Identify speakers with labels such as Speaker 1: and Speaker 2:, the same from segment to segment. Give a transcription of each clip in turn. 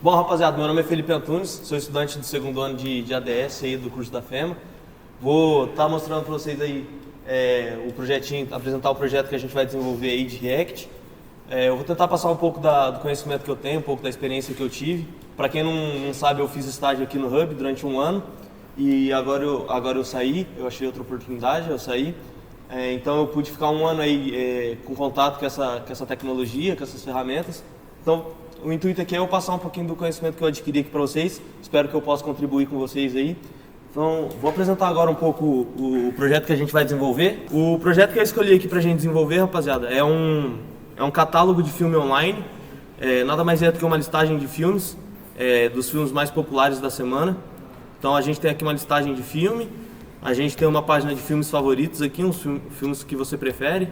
Speaker 1: Bom, rapaziada, meu nome é Felipe Antunes, sou estudante do segundo ano de ADS aí do curso da FEMA. Vou estar mostrando para vocês aí o projetinho, apresentar o projeto que a gente vai desenvolver aí de React. Eu vou tentar passar um pouco do conhecimento que eu tenho, um pouco da experiência que eu tive. Para quem não sabe, eu fiz estágio aqui no Hub durante um ano e agora eu saí, eu achei outra oportunidade, eu saí. Então eu pude ficar um ano aí com contato com essa tecnologia, com essas ferramentas. Então o intuito aqui é eu passar um pouquinho do conhecimento que eu adquiri aqui para vocês. Espero que eu possa contribuir com vocês aí. Então vou apresentar agora um pouco o projeto que a gente vai desenvolver. O projeto que eu escolhi aqui para a gente desenvolver, rapaziada, é um catálogo de filme online. Nada mais é do que uma listagem de filmes, dos filmes mais populares da semana. Então a gente tem aqui uma listagem de filme. A gente tem uma página de filmes favoritos aqui, uns filmes que você prefere.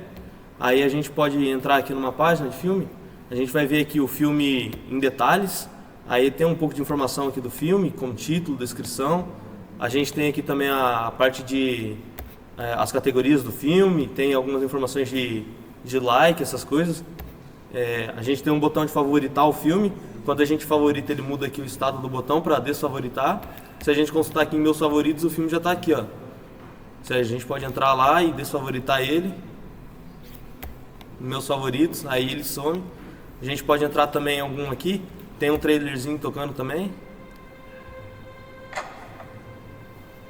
Speaker 1: Aí a gente pode entrar aqui numa página de filme. A gente vai ver aqui o filme em detalhes. Aí tem um pouco de informação aqui do filme, como título, descrição. A gente tem aqui também a parte de as categorias do filme. Tem algumas informações de like, essas coisas. A gente tem um botão de favoritar o filme. Quando a gente favorita, ele muda aqui o estado do botão para desfavoritar. Se a gente consultar aqui em meus favoritos, o filme já está aqui, ó. A gente pode entrar lá e desfavoritar ele. Meus favoritos, aí ele some. A gente pode entrar também em algum aqui. Tem um trailerzinho tocando também.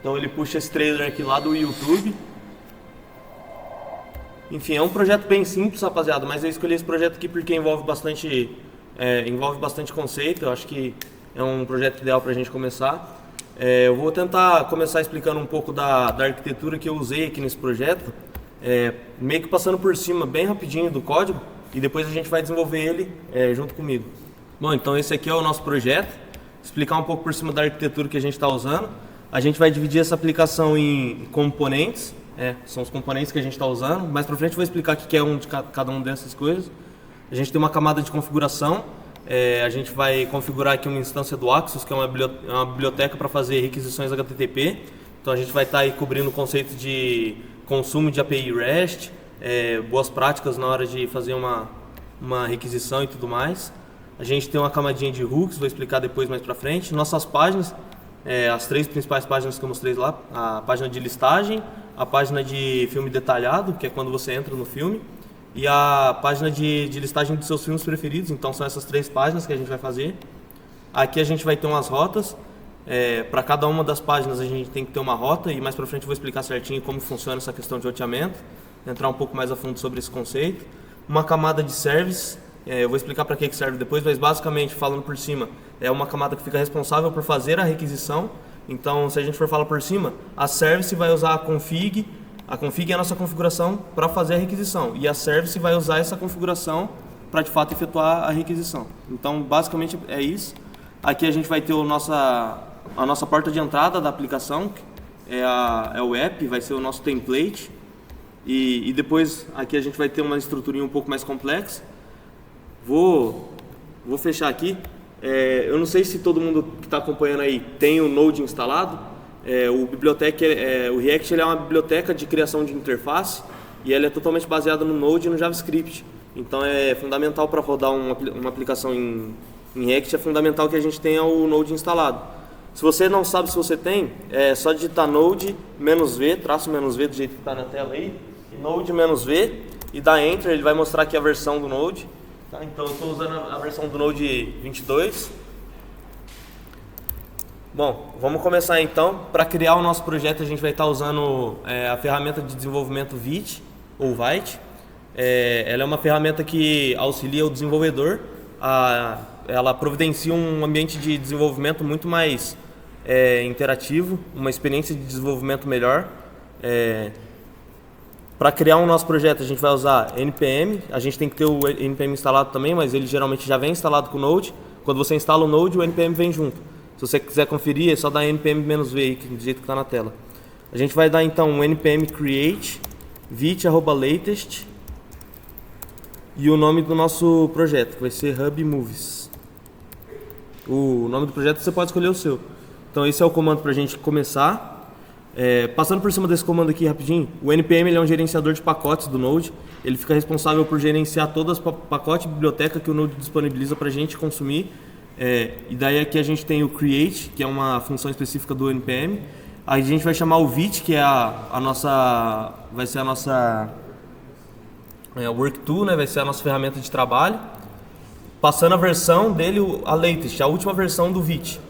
Speaker 1: Então ele puxa esse trailer aqui lá do YouTube. Enfim, é um projeto bem simples, rapaziada, mas eu escolhi esse projeto aqui porque envolve bastante conceito. Eu acho que é um projeto ideal para a gente começar. Eu vou tentar começar explicando um pouco da arquitetura que eu usei aqui nesse projeto, meio que passando por cima bem rapidinho do código, e depois a gente vai desenvolver ele junto comigo. Bom, então esse aqui é o nosso projeto. Explicar um pouco por cima da arquitetura que a gente está usando. A gente vai dividir essa aplicação em componentes, são os componentes que a gente está usando. Mais para frente eu vou explicar o que é cada um dessas coisas. A gente tem uma camada de configuração. A gente vai configurar aqui uma instância do Axos, que é uma biblioteca para fazer requisições HTTP. Então a gente vai estar aí cobrindo o conceito de consumo de API REST, boas práticas na hora de fazer uma requisição e tudo mais. A gente tem uma camadinha de hooks, vou explicar depois mais para frente. Nossas páginas, as três principais páginas que eu mostrei lá: a página de listagem, a página de filme detalhado, que é quando você entra no filme, e a página de listagem dos seus filmes preferidos. Então são essas três páginas que a gente vai fazer. Aqui a gente vai ter umas rotas. Para cada uma das páginas a gente tem que ter uma rota, e mais para frente eu vou explicar certinho como funciona essa questão de roteamento, entrar um pouco mais a fundo sobre esse conceito. Uma camada de service, eu vou explicar para que serve depois, mas basicamente, falando por cima, é uma camada que fica responsável por fazer a requisição. Então, se a gente for falar por cima, a service vai usar a config. A config é a nossa configuração para fazer a requisição, e a service vai usar essa configuração para de fato efetuar a requisição. Então basicamente é isso. Aqui a gente vai ter a nossa porta de entrada da aplicação, é o app, vai ser o nosso template, e depois aqui a gente vai ter uma estruturinha um pouco mais complexa. Vou fechar aqui. Eu não sei se todo mundo que está acompanhando aí tem o Node instalado. O React é uma biblioteca de criação de interface, e ela é totalmente baseada no Node e no JavaScript. Então é fundamental para rodar uma aplicação em React, é fundamental que a gente tenha o Node instalado. Se você não sabe se você tem, é só digitar Node -v, traço -v do jeito que está na tela aí, e Node -v, e dá Enter. Ele vai mostrar aqui a versão do Node. Tá? Então eu estou usando a versão do Node 22. Bom, vamos começar então. Para criar o nosso projeto a gente vai estar usando a ferramenta de desenvolvimento Vite, ou Vite. Ela é uma ferramenta que auxilia o desenvolvedor. Ela providencia um ambiente de desenvolvimento muito mais interativo, uma experiência de desenvolvimento melhor. Para criar o nosso projeto a gente vai usar NPM. A gente tem que ter o NPM instalado também, mas ele geralmente já vem instalado com o Node. Quando você instala o Node, o NPM vem junto. Se você quiser conferir, é só dar npm-v aí, do jeito que está na tela. A gente vai dar então um npm create vite@latest e o nome do nosso projeto, que vai ser Hub Movies. O nome do projeto você pode escolher o seu. Então esse é o comando para a gente começar. Passando por cima desse comando aqui rapidinho, o npm ele é um gerenciador de pacotes do Node. Ele fica responsável por gerenciar todas as pacotes e biblioteca que o Node disponibiliza para a gente consumir. E daí aqui a gente tem o create, que é uma função específica do NPM. Aí a gente vai chamar o Vite, que é vai ser a nossa work tool, né? Vai ser a nossa ferramenta de trabalho. Passando a versão dele, a latest, a última versão do Vite,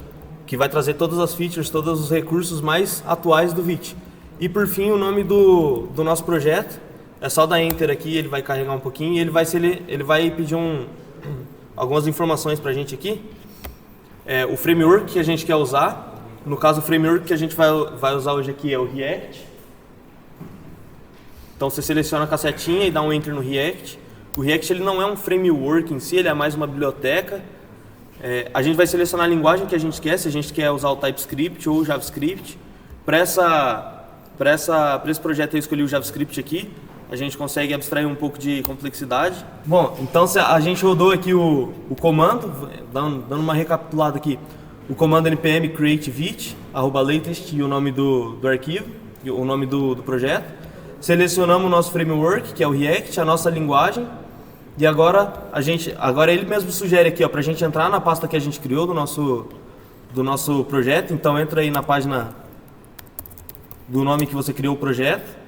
Speaker 1: que vai trazer todas as features, todos os recursos mais atuais do Vite. E por fim, o nome do nosso projeto. É só dar Enter aqui, ele vai carregar um pouquinho e ele vai pedir algumas informações pra gente aqui. O framework que a gente quer usar. No caso, o framework que a gente vai usar hoje aqui é o React. Então você seleciona com a setinha e dá um Enter no React. O React ele não é um framework em si, ele é mais uma biblioteca. A gente vai selecionar a linguagem que a gente quer, se a gente quer usar o TypeScript ou o JavaScript. Para esse projeto eu escolhi o JavaScript aqui. A gente consegue abstrair um pouco de complexidade. Bom, então a gente rodou aqui o comando, dando uma recapitulada aqui. O comando npm create vite, @latest e o nome do arquivo, o nome do projeto. Selecionamos o nosso framework, que é o React, a nossa linguagem. E agora ele mesmo sugere aqui, para a gente entrar na pasta que a gente criou do nosso projeto. Então entra aí na página do nome que você criou o projeto.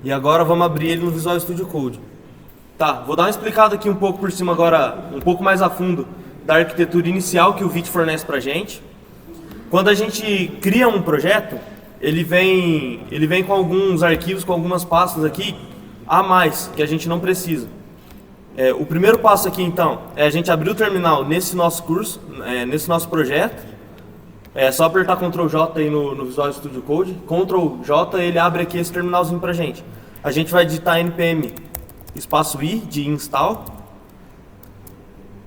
Speaker 1: E agora vamos abrir ele no Visual Studio Code. Tá, vou dar uma explicada aqui um pouco por cima agora, um pouco mais a fundo, da arquitetura inicial que o Vite fornece pra gente. Quando a gente cria um projeto, ele vem com alguns arquivos, com algumas pastas aqui a mais, que a gente não precisa. O primeiro passo aqui então é a gente abrir o terminal nesse nosso curso, nesse nosso projeto. É só apertar Ctrl J aí no Visual Studio Code. Ctrl J, ele abre aqui esse terminalzinho pra gente. A gente vai digitar npm espaço i de install,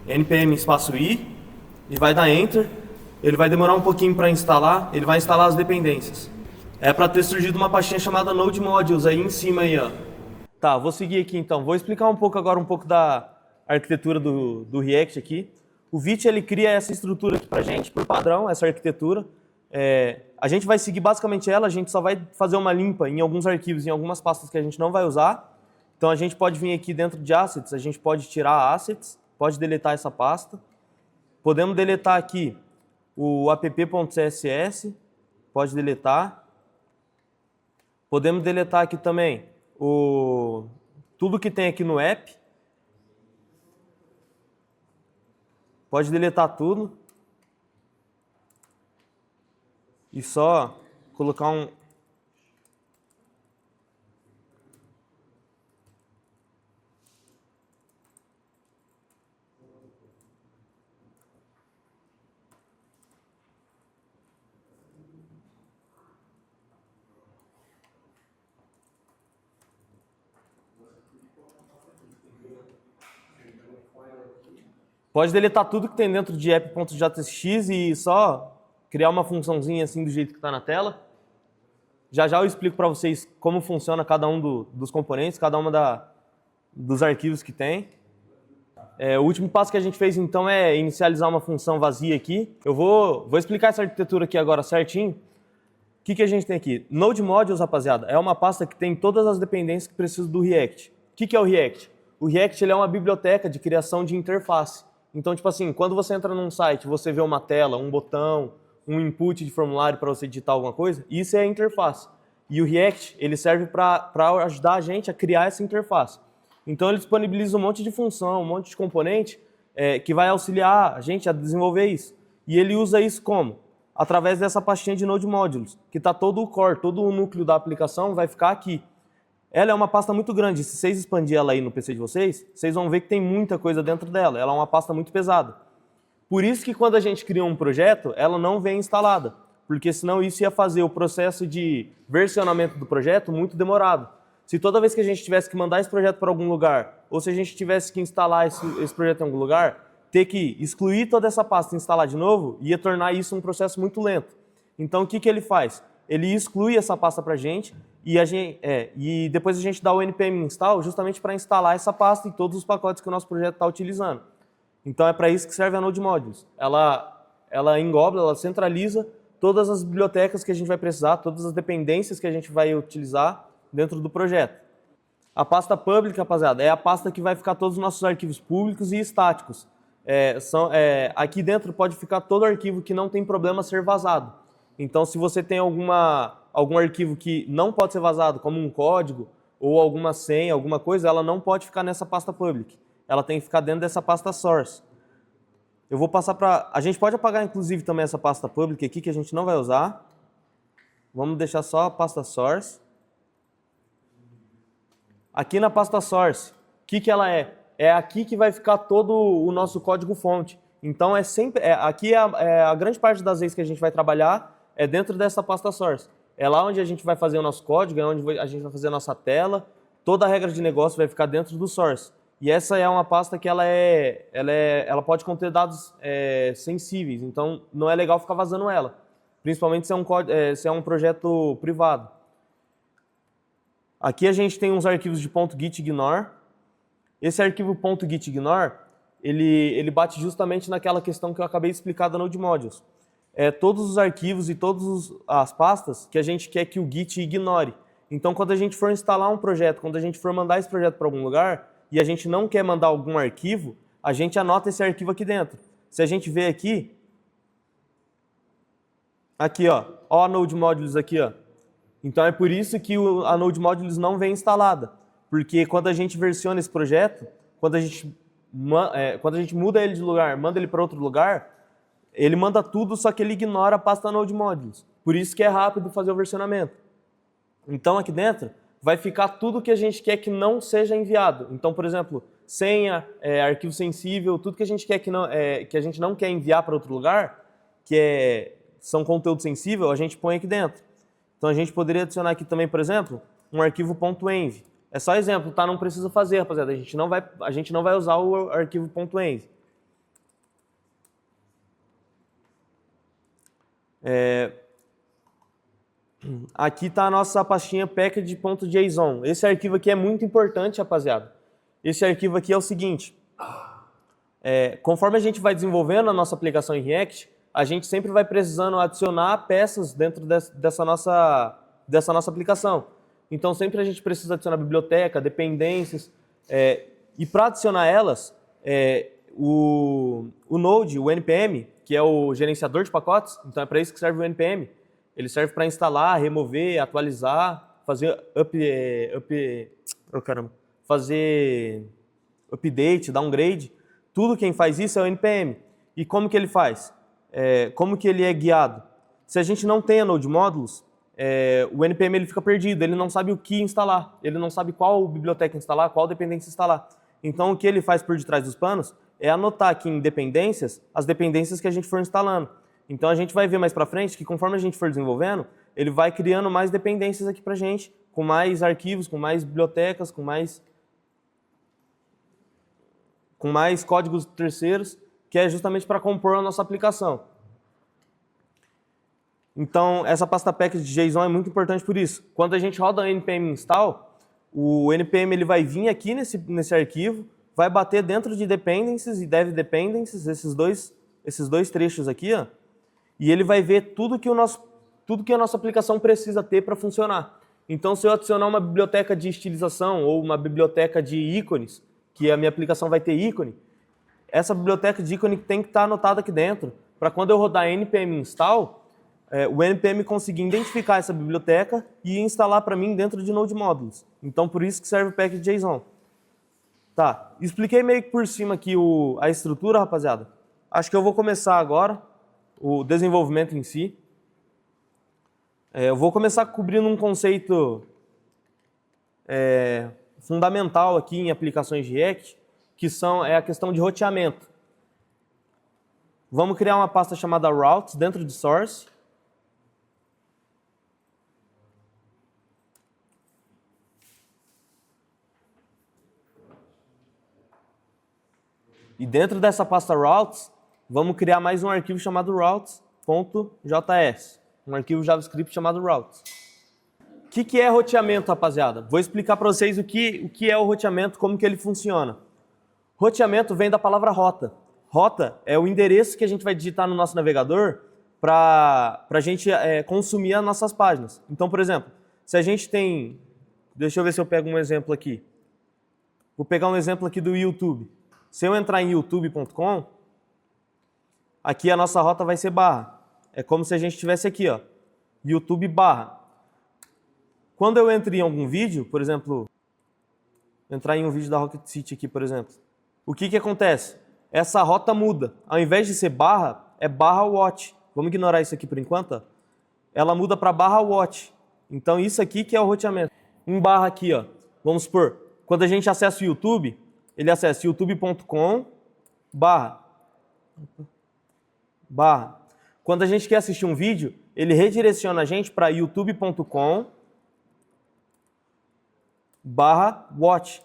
Speaker 1: npm espaço i, e vai dar Enter. Ele vai demorar um pouquinho para instalar, ele vai instalar as dependências. É para ter surgido uma pastinha chamada Node Modules aí em cima aí, ó. Tá, vou seguir aqui então. Vou explicar um pouco da arquitetura do React aqui. O Vite ele cria essa estrutura aqui pra gente, por padrão, essa arquitetura. A gente vai seguir basicamente ela, a gente só vai fazer uma limpa em alguns arquivos, em algumas pastas que a gente não vai usar. Então a gente pode vir aqui dentro de Assets, a gente pode tirar Assets, pode deletar essa pasta. Podemos deletar aqui o app.css, pode deletar. Podemos deletar aqui também tudo que tem aqui no app. Pode deletar tudo. E só colocar um... Pode deletar tudo que tem dentro de app.jtx e só criar uma funçãozinha assim do jeito que está na tela. Já eu explico para vocês como funciona cada um dos componentes, cada uma dos arquivos que tem. O último passo que a gente fez então é inicializar uma função vazia aqui. Eu vou explicar essa arquitetura aqui agora certinho. O que a gente tem aqui? Node Modules, rapaziada, é uma pasta que tem todas as dependências que precisa do React. O que é o React? O React ele é uma biblioteca de criação de interface. Então, tipo assim, quando você entra num site, você vê uma tela, um botão, um input de formulário para você digitar alguma coisa, isso é a interface. E o React, ele serve para ajudar a gente a criar essa interface. Então, ele disponibiliza um monte de função, um monte de componente que vai auxiliar a gente a desenvolver isso. E ele usa isso como? Através dessa pastinha de Node Modules, que está todo o core, todo o núcleo da aplicação vai ficar aqui. Ela é uma pasta muito grande, se vocês expandirem ela aí no PC de vocês, vocês vão ver que tem muita coisa dentro dela, ela é uma pasta muito pesada. Por isso que quando a gente cria um projeto, ela não vem instalada, porque senão isso ia fazer o processo de versionamento do projeto muito demorado. Se toda vez que a gente tivesse que mandar esse projeto para algum lugar, ou se a gente tivesse que instalar esse projeto em algum lugar, ter que excluir toda essa pasta e instalar de novo, ia tornar isso um processo muito lento. Então o que ele faz? Ele exclui essa pasta para a gente, e depois a gente dá o npm install justamente para instalar essa pasta em todos os pacotes que o nosso projeto está utilizando. Então é para isso que serve a Node Modules. Ela engloba, ela centraliza todas as bibliotecas que a gente vai precisar, todas as dependências que a gente vai utilizar dentro do projeto. A pasta public, rapaziada, é a pasta que vai ficar todos os nossos arquivos públicos e estáticos. Aqui dentro pode ficar todo arquivo que não tem problema ser vazado. Então, se você tem algum arquivo que não pode ser vazado, como um código ou alguma senha, alguma coisa, ela não pode ficar nessa pasta public. Ela tem que ficar dentro dessa pasta source. Eu vou passar para... A gente pode apagar, inclusive, também essa pasta public aqui, que a gente não vai usar. Vamos deixar só a pasta source. Aqui na pasta source, o que ela é? É aqui que vai ficar todo o nosso código-fonte. Então, aqui a grande parte das vezes que a gente vai trabalhar é dentro dessa pasta source. É lá onde a gente vai fazer o nosso código, é onde a gente vai fazer a nossa tela. Toda a regra de negócio vai ficar dentro do source. E essa é uma pasta que ela pode conter dados sensíveis. Então, não é legal ficar vazando ela. Principalmente se é um projeto privado. Aqui a gente tem uns arquivos de .gitignore. Esse arquivo .gitignore, ele bate justamente naquela questão que eu acabei de explicar da Node Modules. Todos os arquivos e todas as pastas que a gente quer que o Git ignore. Então, quando a gente for instalar um projeto, quando a gente for mandar esse projeto para algum lugar e a gente não quer mandar algum arquivo, a gente anota esse arquivo aqui dentro. Se a gente ver aqui, ó a Node Modules aqui, ó. Então, é por isso que a Node Modules não vem instalada. Porque quando a gente versiona esse projeto, quando a gente muda ele de lugar, manda ele para outro lugar, ele manda tudo, só que ele ignora a pasta Node Modules. Por isso que é rápido fazer o versionamento. Então, aqui dentro, vai ficar tudo que a gente quer que não seja enviado. Então, por exemplo, senha, arquivo sensível, tudo que a gente quer que a gente não quer enviar para outro lugar, são conteúdo sensível, a gente põe aqui dentro. Então, a gente poderia adicionar aqui também, por exemplo, um arquivo .env. É só exemplo, tá? Não precisa fazer, rapaziada. A gente não vai usar o arquivo .env. Aqui está a nossa pastinha package.json. Esse arquivo aqui é muito importante, rapaziada. Esse arquivo aqui é o seguinte. Conforme a gente vai desenvolvendo a nossa aplicação em React, a gente sempre vai precisando adicionar peças dentro dessa nossa aplicação. Então, sempre a gente precisa adicionar biblioteca, dependências. E para adicionar elas, o Node, o NPM, que é o gerenciador de pacotes, então é para isso que serve o NPM. Ele serve para instalar, remover, atualizar, fazer fazer update, downgrade. Tudo quem faz isso é o NPM. E como que ele faz? Como que ele é guiado? Se a gente não tem a Node Modules, o NPM ele fica perdido, ele não sabe o que instalar, ele não sabe qual biblioteca instalar, qual dependência instalar. Então, o que ele faz por detrás dos panos é anotar aqui em dependências as dependências que a gente for instalando. Então, a gente vai ver mais para frente que conforme a gente for desenvolvendo, ele vai criando mais dependências aqui para gente, com mais arquivos, com mais bibliotecas, com mais códigos terceiros, que é justamente para compor a nossa aplicação. Então, essa pasta package de JSON é muito importante por isso. Quando a gente roda o npm install, o npm ele vai vir aqui nesse arquivo, vai bater dentro de dependencies e dev dependencies, esses dois trechos aqui, ó, e ele vai ver tudo que a nossa aplicação precisa ter para funcionar. Então, se eu adicionar uma biblioteca de estilização ou uma biblioteca de ícones, que a minha aplicação vai ter ícone, essa biblioteca de ícone tem que estar anotada aqui dentro, para quando eu rodar npm install, o NPM conseguir identificar essa biblioteca e instalar para mim dentro de Node Modules. Então, por isso que serve o package.json. Tá, expliquei meio que por cima aqui a estrutura, rapaziada. Acho que eu vou começar agora o desenvolvimento em si. Eu vou começar cobrindo um conceito fundamental aqui em aplicações de React, que é a questão de roteamento. Vamos criar uma pasta chamada routes dentro de source. E dentro dessa pasta routes, vamos criar mais um arquivo chamado routes.js, um arquivo JavaScript chamado routes. O que é roteamento, rapaziada? Vou explicar para vocês o que é o roteamento, como que ele funciona. Roteamento vem da palavra rota. Rota é o endereço que a gente vai digitar no nosso navegador para a gente consumir as nossas páginas. Então, por exemplo, se a gente tem... Deixa eu ver se eu pego um exemplo aqui. Vou pegar um exemplo aqui do YouTube. Se eu entrar em youtube.com, Aqui a nossa rota vai ser barra. É como se a gente tivesse aqui, ó, YouTube barra. Quando eu entro em algum vídeo, por exemplo, entrar em um vídeo da Rocket City aqui, por exemplo, o que que acontece? Essa rota muda. Ao invés de ser barra, é barra watch. Vamos ignorar isso aqui por enquanto, ó. Ela muda para barra watch. Então isso aqui que é o roteamento. Em barra aqui, ó, vamos supor, quando a gente acessa o YouTube, ele acessa youtube.com barra. Quando a gente quer assistir um vídeo, ele redireciona a gente para youtube.com barra watch,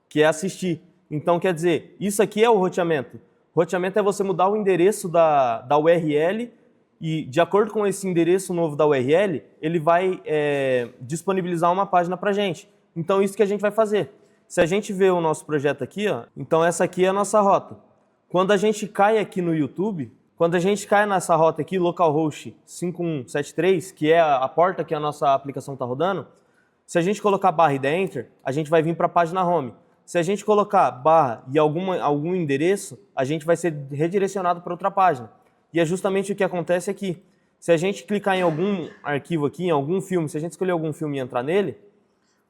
Speaker 1: que é assistir. Então, quer dizer, isso aqui é o roteamento. Roteamento é você mudar o endereço da URL e, de acordo com esse endereço novo da URL, ele vai disponibilizar uma página para a gente. Então, isso que a gente vai fazer. Se a gente vê o nosso projeto aqui, ó, então essa aqui é a nossa rota. Quando a gente cai aqui no YouTube, quando a gente cai nessa rota aqui, localhost 5173, que é a porta que a nossa aplicação está rodando, se a gente colocar barra e der Enter, a gente vai vir para a página Home. Se a gente colocar barra e algum endereço, a gente vai ser redirecionado para outra página. E é justamente o que acontece aqui. Se a gente clicar em algum arquivo aqui, em algum filme, se a gente escolher algum filme e entrar nele,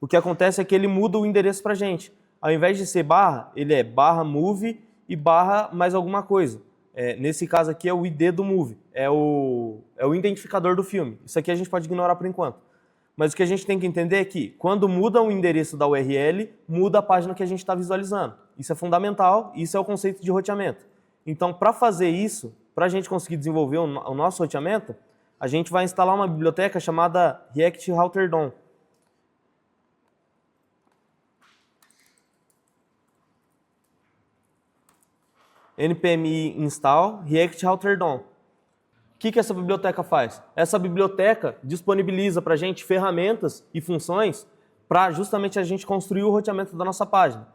Speaker 1: o que acontece é que ele muda o endereço para a gente. Ao invés de ser barra, ele é barra movie e barra mais alguma coisa. Nesse caso aqui é o ID do movie, é o identificador do filme. Isso aqui a gente pode ignorar por enquanto. Mas o que a gente tem que entender é que, quando muda o endereço da URL, muda a página que a gente está visualizando. Isso é fundamental, isso é o conceito de roteamento. Então, para fazer isso, para a gente conseguir desenvolver o nosso roteamento, a gente vai instalar uma biblioteca chamada React Router DOM. npm install React Router DOM. O que essa biblioteca faz? Essa biblioteca disponibiliza para a gente ferramentas e funções para justamente a gente construir o roteamento da nossa página.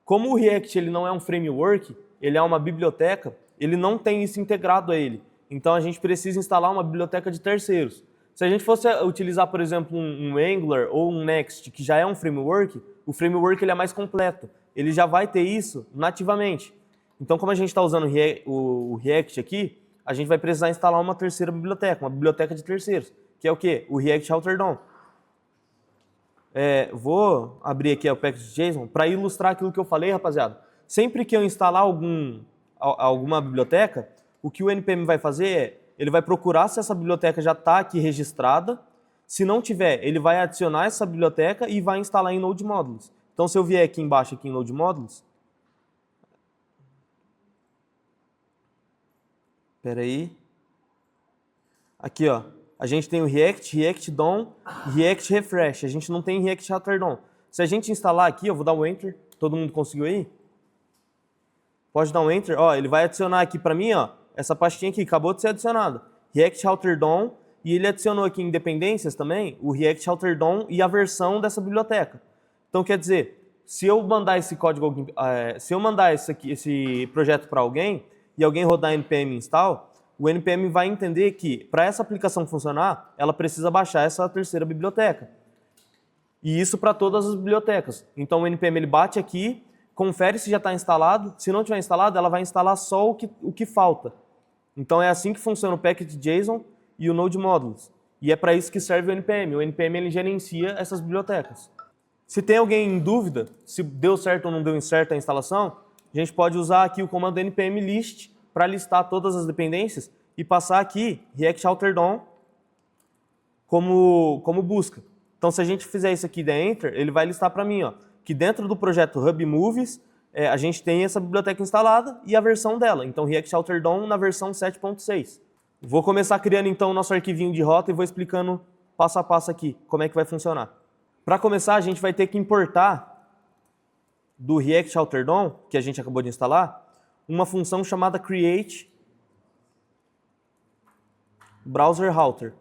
Speaker 1: Como o React ele não é um framework, ele é uma biblioteca, ele não tem isso integrado a ele. Então a gente precisa instalar uma biblioteca de terceiros. Se a gente fosse utilizar, por exemplo, um Angular ou um Next, que já é um framework, o framework ele é mais completo. Ele já vai ter isso nativamente. Então, como a gente está usando o React aqui, a gente vai precisar instalar uma terceira biblioteca, uma biblioteca de terceiros, que é o quê? O React Router DOM. Vou abrir aqui o package.json para ilustrar aquilo que eu falei, rapaziada. Sempre que eu instalar alguma biblioteca, o que o NPM vai fazer é, ele vai procurar se essa biblioteca já está aqui registrada. Se não tiver, ele vai adicionar essa biblioteca e vai instalar em Node Modules. Então, se eu vier aqui embaixo, aqui em Node Modules, espera aí. Aqui, ó. A gente tem o React DOM, React Refresh. A gente não tem React Router DOM. Se a gente instalar aqui, eu vou dar um Enter. Todo mundo conseguiu aí? Pode dar um Enter. Ó, ele vai adicionar aqui para mim, ó, essa pastinha aqui, acabou de ser adicionada. React Router DOM, e ele adicionou aqui em dependências também o React Router DOM e a versão dessa biblioteca. Então, quer dizer, se eu mandar esse código, se eu mandar esse projeto para alguém e alguém rodar npm install, o npm vai entender que, para essa aplicação funcionar, ela precisa baixar essa terceira biblioteca. E isso para todas as bibliotecas. Então, o npm ele bate aqui, confere se já está instalado. Se não tiver instalado, ela vai instalar só o que falta. Então, é assim que funciona o package.json e o Node Modules. E é para isso que serve o npm. O npm ele gerencia essas bibliotecas. Se tem alguém em dúvida se deu certo ou não deu certo a instalação, a gente pode usar aqui o comando npm list para listar todas as dependências e passar aqui React Router DOM como busca. Então, se a gente fizer isso aqui e der Enter, ele vai listar para mim, ó, que dentro do projeto Hub Movies, a gente tem essa biblioteca instalada e a versão dela. Então, React Router DOM na versão 7.6. Vou começar criando, então, o nosso arquivinho de rota e vou explicando passo a passo aqui como é que vai funcionar. Para começar, a gente vai ter que importar do React Router DOM, que a gente acabou de instalar, uma função chamada create browser router.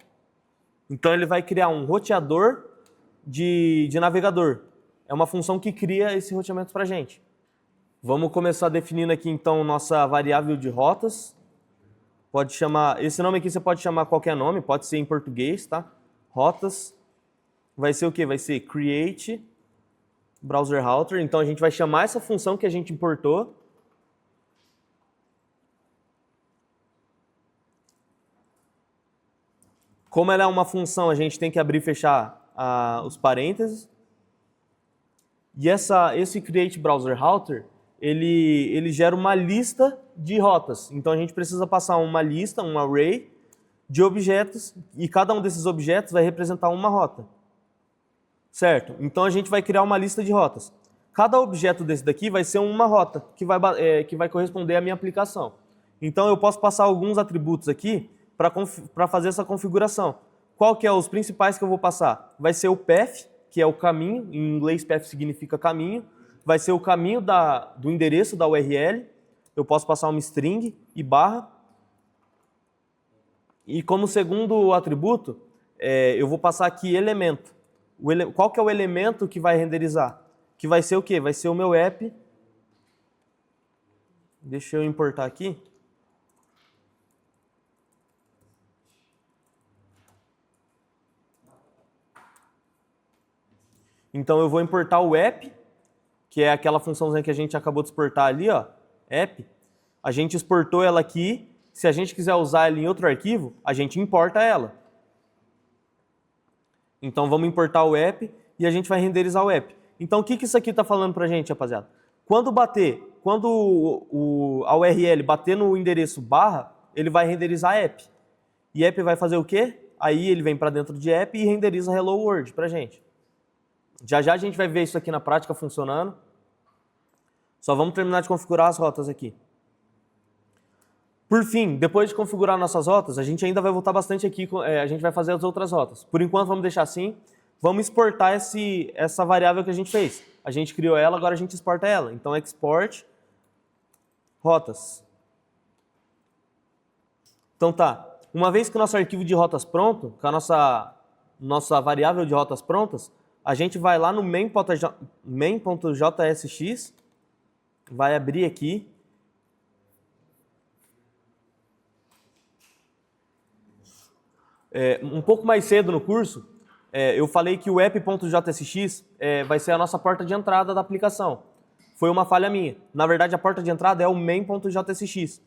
Speaker 1: Então ele vai criar um roteador de navegador. É uma função que cria esse roteamento para a gente. Vamos começar definindo aqui então nossa variável de rotas. Pode chamar, esse nome aqui você pode chamar qualquer nome, pode ser em português, tá? Rotas. Vai ser o quê? Vai ser create browser router. Então a gente vai chamar essa função que a gente importou. Como ela é uma função, a gente tem que abrir e fechar os parênteses. E esse create browser router, ele gera uma lista de rotas. Então a gente precisa passar uma lista, um array de objetos, e cada um desses objetos vai representar uma rota. Certo? Então a gente vai criar uma lista de rotas. Cada objeto desse daqui vai ser uma rota que vai corresponder à minha aplicação. Então eu posso passar alguns atributos aqui para fazer essa configuração. Qual que é os principais que eu vou passar? Vai ser o path, que é o caminho, em inglês path significa caminho, vai ser o caminho do endereço da URL, eu posso passar uma string e barra. E como segundo atributo, eu vou passar aqui elemento. Qual que é o elemento que vai renderizar? Que vai ser o quê? Vai ser o meu app. Deixa eu importar aqui. Então eu vou importar o app, que é aquela funçãozinha que a gente acabou de exportar ali, ó, app. A gente exportou ela aqui. Se a gente quiser usar ela em outro arquivo, a gente importa ela. Então vamos importar o app e a gente vai renderizar o app. Então o que isso aqui está falando para a gente, rapaziada? Quando a URL bater no endereço barra, ele vai renderizar app. E app vai fazer o quê? Aí ele vem para dentro de app e renderiza Hello World para a gente. Já já a gente vai ver isso aqui na prática funcionando. Só vamos terminar de configurar as rotas aqui. Por fim, depois de configurar nossas rotas, a gente ainda vai voltar bastante aqui, a gente vai fazer as outras rotas. Por enquanto vamos deixar assim. Vamos exportar essa variável que a gente fez. A gente criou ela, agora a gente exporta ela. Então export rotas. Então tá, uma vez que o nosso arquivo de rotas pronto, com a nossa variável de rotas prontas, a gente vai lá no main.jsx, vai abrir aqui. Um pouco mais cedo no curso, eu falei que o app.jsx vai ser a nossa porta de entrada da aplicação. Foi uma falha minha. Na verdade, a porta de entrada é o main.jsx.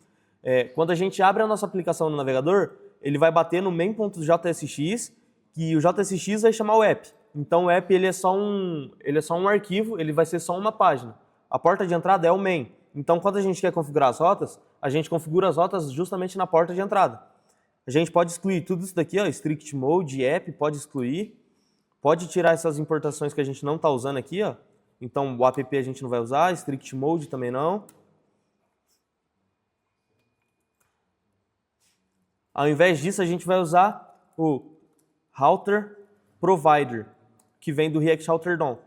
Speaker 1: Quando a gente abre a nossa aplicação no navegador, ele vai bater no main.jsx e o JSX vai chamar o app. Então o app ele é só um arquivo, ele vai ser só uma página. A porta de entrada é o main. Então quando a gente quer configurar as rotas, a gente configura as rotas justamente na porta de entrada. A gente pode excluir tudo isso daqui, ó, strict mode, app, pode excluir. Pode tirar essas importações que a gente não está usando aqui, ó. Então o app a gente não vai usar, strict mode também não. Ao invés disso, a gente vai usar o router provider, que vem do React Router DOM.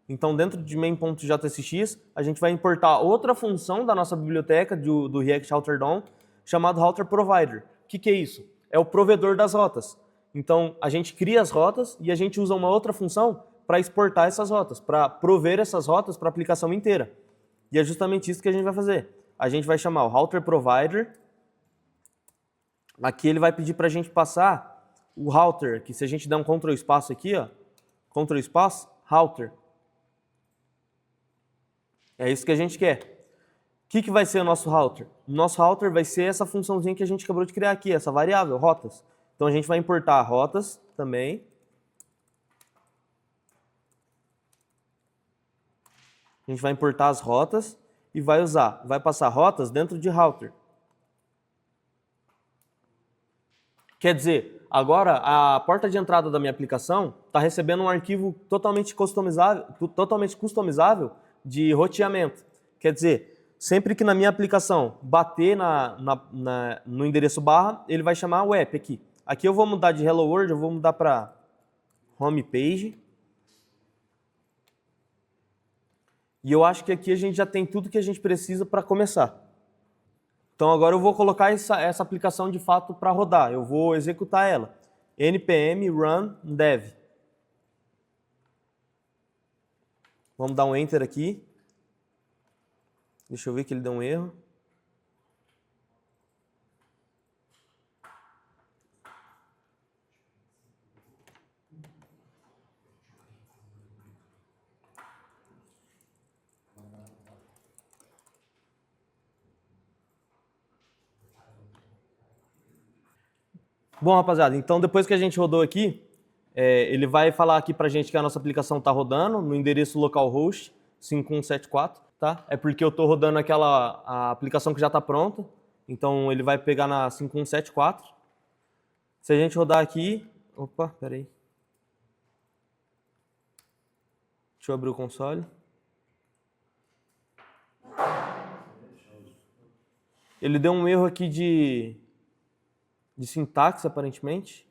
Speaker 1: Então, dentro de main.jsx, a gente vai importar outra função da nossa biblioteca do React Router DOM, chamado router provider. O que é isso? É o provedor das rotas. Então, a gente cria as rotas e a gente usa uma outra função para exportar essas rotas, para prover essas rotas para a aplicação inteira. E é justamente isso que a gente vai fazer. A gente vai chamar o router provider. Aqui ele vai pedir para a gente passar o router, que se a gente der um Ctrl espaço aqui, ó, Ctrl espaço, router. É isso que a gente quer. O que vai ser o nosso router? O nosso router vai ser essa funçãozinha que a gente acabou de criar aqui, essa variável, rotas. Então a gente vai importar rotas também. A gente vai importar as rotas e vai passar rotas dentro de router. Quer dizer, agora a porta de entrada da minha aplicação está recebendo um arquivo totalmente customizável de roteamento. Quer dizer, sempre que na minha aplicação bater no endereço barra, ele vai chamar o app aqui. Aqui eu vou mudar de Hello World, eu vou mudar para Home Page. E eu acho que aqui a gente já tem tudo que a gente precisa para começar. Então agora eu vou colocar essa aplicação de fato para rodar. Eu vou executar ela. npm run dev. Vamos dar um enter aqui. Deixa eu ver que ele deu um erro. Bom, rapaziada, então depois que a gente rodou aqui, ele vai falar aqui pra gente que a nossa aplicação está rodando no endereço localhost 5174, tá? É porque eu estou rodando a aplicação que já está pronta, então ele vai pegar na 5174. Se a gente rodar aqui... Opa, peraí. Deixa eu abrir o console. Ele deu um erro aqui de sintaxe, aparentemente.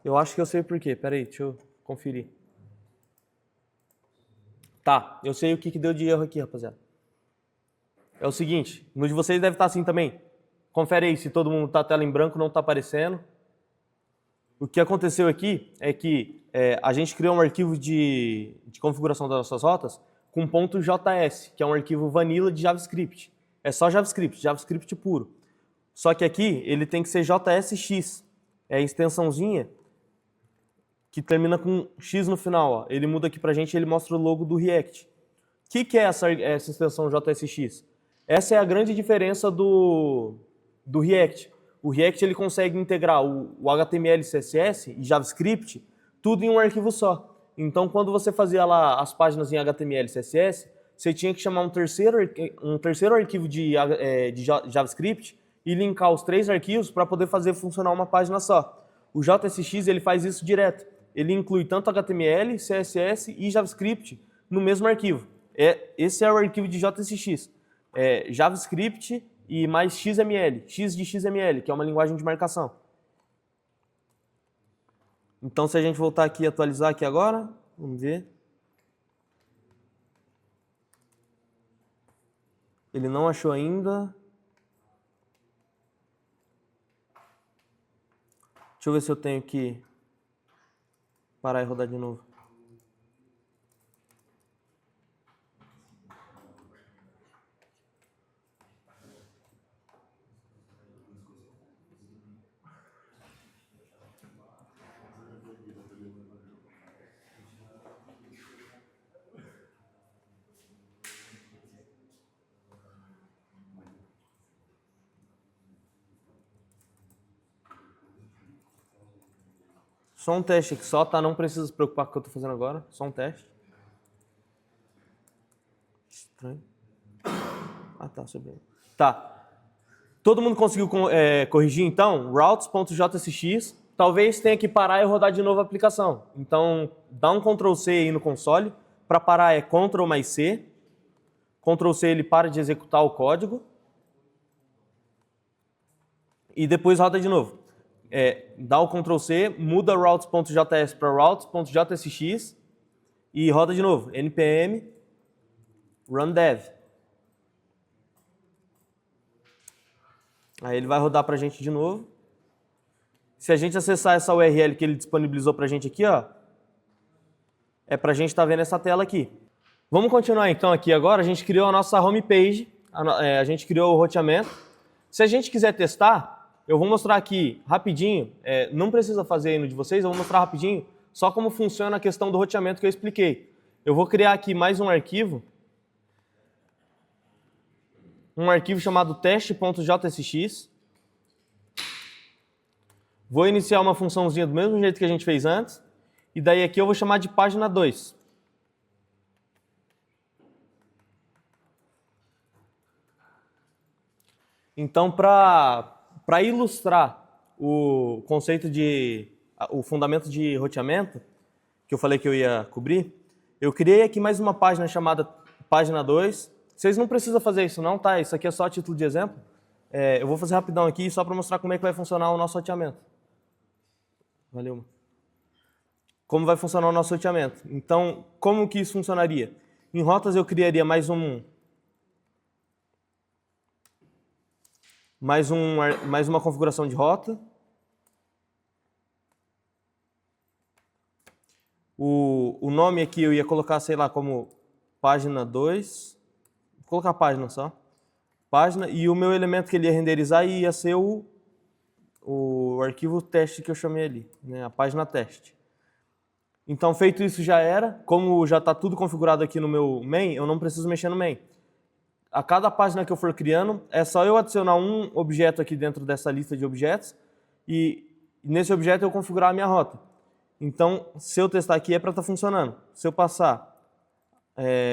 Speaker 1: Eu acho que eu sei por quê. Pera aí, deixa eu conferir. Tá, eu sei o que deu de erro aqui, rapaziada. É o seguinte, no de vocês deve estar assim também. Confere aí se todo mundo tá tela em branco, não tá aparecendo. O que aconteceu aqui é que a gente criou um arquivo de configuração das nossas rotas com .js, que é um arquivo vanilla de JavaScript. É só JavaScript puro. Só que aqui ele tem que ser JSX. É a extensãozinha que termina com X no final. Ó. Ele muda aqui pra gente e ele mostra o logo do React. O que é essa extensão JSX? Essa é a grande diferença do React. O React ele consegue integrar o HTML, CSS e JavaScript tudo em um arquivo só. Então, quando você fazia lá as páginas em HTML e CSS, você tinha que chamar um terceiro arquivo de JavaScript e linkar os 3 arquivos para poder fazer funcionar uma página só. O JSX ele faz isso direto. Ele inclui tanto HTML, CSS e JavaScript no mesmo arquivo. Esse é o arquivo de JSX. JavaScript e mais XML, X de XML, que é uma linguagem de marcação. Então, se a gente voltar aqui e atualizar aqui agora, vamos ver. Ele não achou ainda. Deixa eu ver se eu tenho que parar e rodar de novo. Só um teste aqui só, tá? Não precisa se preocupar com o que eu tô fazendo agora. Só um teste. Estranho. Ah, tá, subindo. Tá. Todo mundo conseguiu corrigir, então? Routes.jsx. Talvez tenha que parar e rodar de novo a aplicação. Então, dá um Ctrl+C aí no console. Para parar é Ctrl mais C. Ctrl+C ele para de executar o código. E depois roda de novo. Dá o Ctrl+C, muda routes.js para routes.jsx e roda de novo. npm run dev. Aí ele vai rodar para a gente de novo. Se a gente acessar essa URL que ele disponibilizou para a gente aqui, ó, é para a gente estar vendo essa tela aqui. Vamos continuar então aqui agora. A gente criou a nossa homepage, a gente criou o roteamento. Se a gente quiser testar, eu vou mostrar aqui rapidinho, não precisa fazer aí no de vocês, eu vou mostrar rapidinho só como funciona a questão do roteamento que eu expliquei. Eu vou criar aqui mais um arquivo chamado teste.jsx. Vou iniciar uma funçãozinha do mesmo jeito que a gente fez antes, e daí aqui eu vou chamar de página 2. Então, para ilustrar o conceito o fundamento de roteamento, que eu falei que eu ia cobrir, eu criei aqui mais uma página chamada página 2. Vocês não precisam fazer isso não, tá? Isso aqui é só a título de exemplo. Eu vou fazer rapidão aqui só para mostrar como é que vai funcionar o nosso roteamento. Valeu. Como vai funcionar o nosso roteamento. Então, como que isso funcionaria? Em rotas eu criaria mais uma configuração de rota. O nome aqui eu ia colocar, sei lá, como página 2. Vou colocar página só. página, e o meu elemento que ele ia renderizar ia ser o arquivo teste que eu chamei ali, né, a página teste. Então, feito isso já era, como já está tudo configurado aqui no meu main, eu não preciso mexer no main. A cada página que eu for criando, é só eu adicionar um objeto aqui dentro dessa lista de objetos e nesse objeto eu configurar a minha rota. Então, se eu testar aqui é para estar funcionando. Se eu passar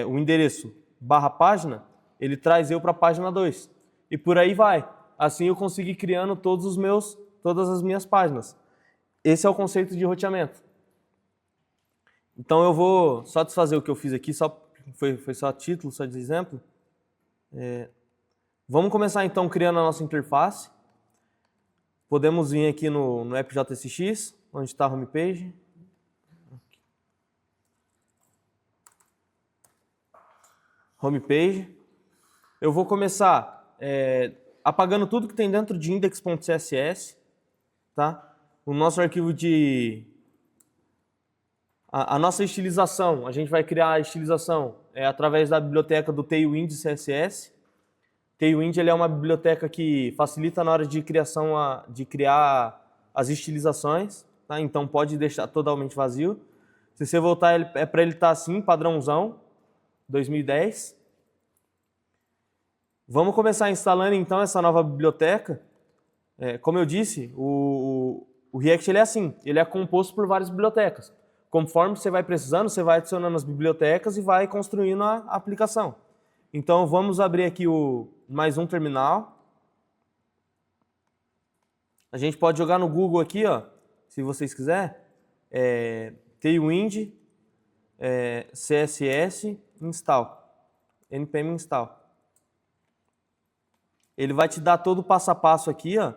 Speaker 1: o endereço barra página, ele traz eu para a página 2. E por aí vai. Assim eu consigo ir criando todas as minhas páginas. Esse é o conceito de roteamento. Então eu vou só desfazer o que eu fiz aqui, foi só título, só de exemplo. Vamos começar então criando a nossa interface. Podemos vir aqui no AppJSX, onde está a homepage. Homepage. Eu vou começar apagando tudo que tem dentro de index.css, tá? O nosso arquivo a nossa estilização, a gente vai criar a estilização através da biblioteca do Tailwind CSS. Tailwind ele é uma biblioteca que facilita na hora de criar as estilizações, tá? Então pode deixar totalmente vazio. Se você voltar, é para ele estar assim, padrãozão, 2010. Vamos começar instalando então essa nova biblioteca. Como eu disse, o React ele é assim, ele é composto por várias bibliotecas. Conforme você vai precisando, você vai adicionando as bibliotecas e vai construindo a aplicação. Então vamos abrir aqui mais um terminal. A gente pode jogar no Google aqui, ó, se vocês quiserem, Tailwind CSS install, npm install. Ele vai te dar todo o passo a passo aqui, ó.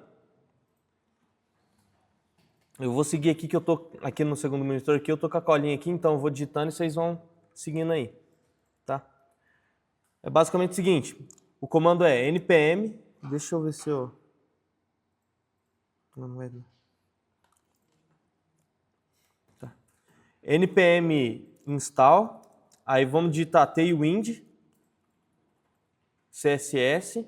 Speaker 1: Eu vou seguir aqui, que eu tô aqui no segundo monitor aqui, eu tô com a colinha aqui, então eu vou digitando e vocês vão seguindo aí, tá? É basicamente o seguinte, o comando é npm, deixa eu ver se eu... Não vai... Tá. npm install, aí vamos digitar tailwind css,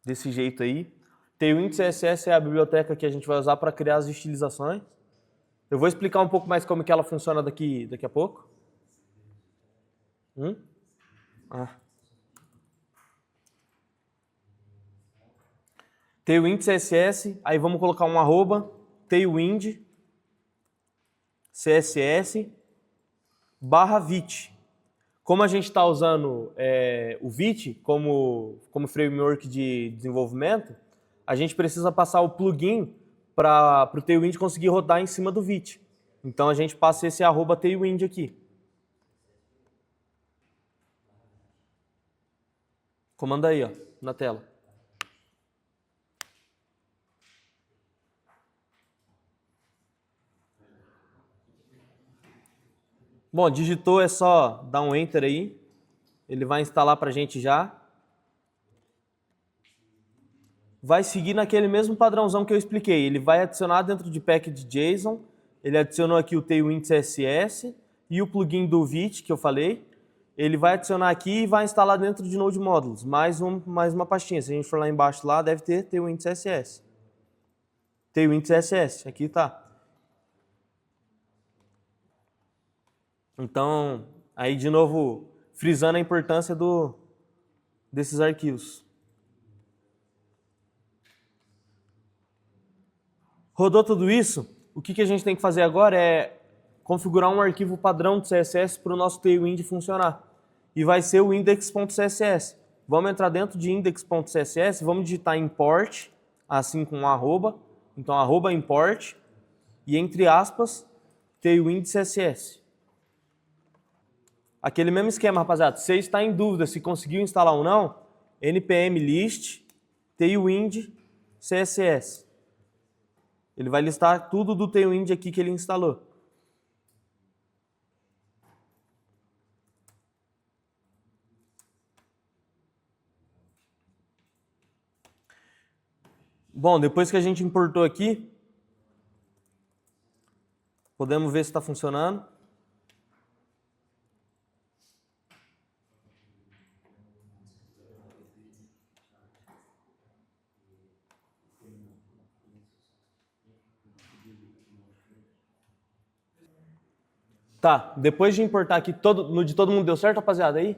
Speaker 1: desse jeito aí. Tailwind CSS é a biblioteca que a gente vai usar para criar as estilizações. Eu vou explicar um pouco mais como que ela funciona daqui a pouco. Tailwind CSS, aí vamos colocar um arroba, tailwind CSS barra vit. Como a gente está usando o Vite como framework de desenvolvimento, a gente precisa passar o plugin para o Tailwind conseguir rodar em cima do Vite. Então a gente passa esse arroba Tailwind aqui. Comanda aí, ó, na tela. Bom, digitou, é só dar um Enter aí. Ele vai instalar para a gente já. Vai seguir naquele mesmo padrãozão que eu expliquei. Ele vai adicionar dentro de package.json. Ele adicionou aqui o Tailwind CSS e o plugin do Vite que eu falei. Ele vai adicionar aqui e vai instalar dentro de Node Modules. Mais uma pastinha. Se a gente for lá embaixo, lá deve ter Tailwind CSS. Tailwind CSS, aqui tá. Então, aí de novo, frisando a importância desses arquivos. Rodou tudo isso, o que a gente tem que fazer agora é configurar um arquivo padrão de CSS para o nosso Tailwind funcionar. E vai ser o index.css. Vamos entrar dentro de index.css, vamos digitar import, assim com um arroba. Então, arroba import, e entre aspas, Tailwind CSS. Aquele mesmo esquema, rapaziada. Se você está em dúvida se conseguiu instalar ou não, npm list Tailwind CSS. Ele vai listar tudo do Tailwind aqui que ele instalou. Bom, depois que a gente importou aqui, podemos ver se está funcionando. Tá, depois de importar aqui, no de todo mundo deu certo, rapaziada, aí?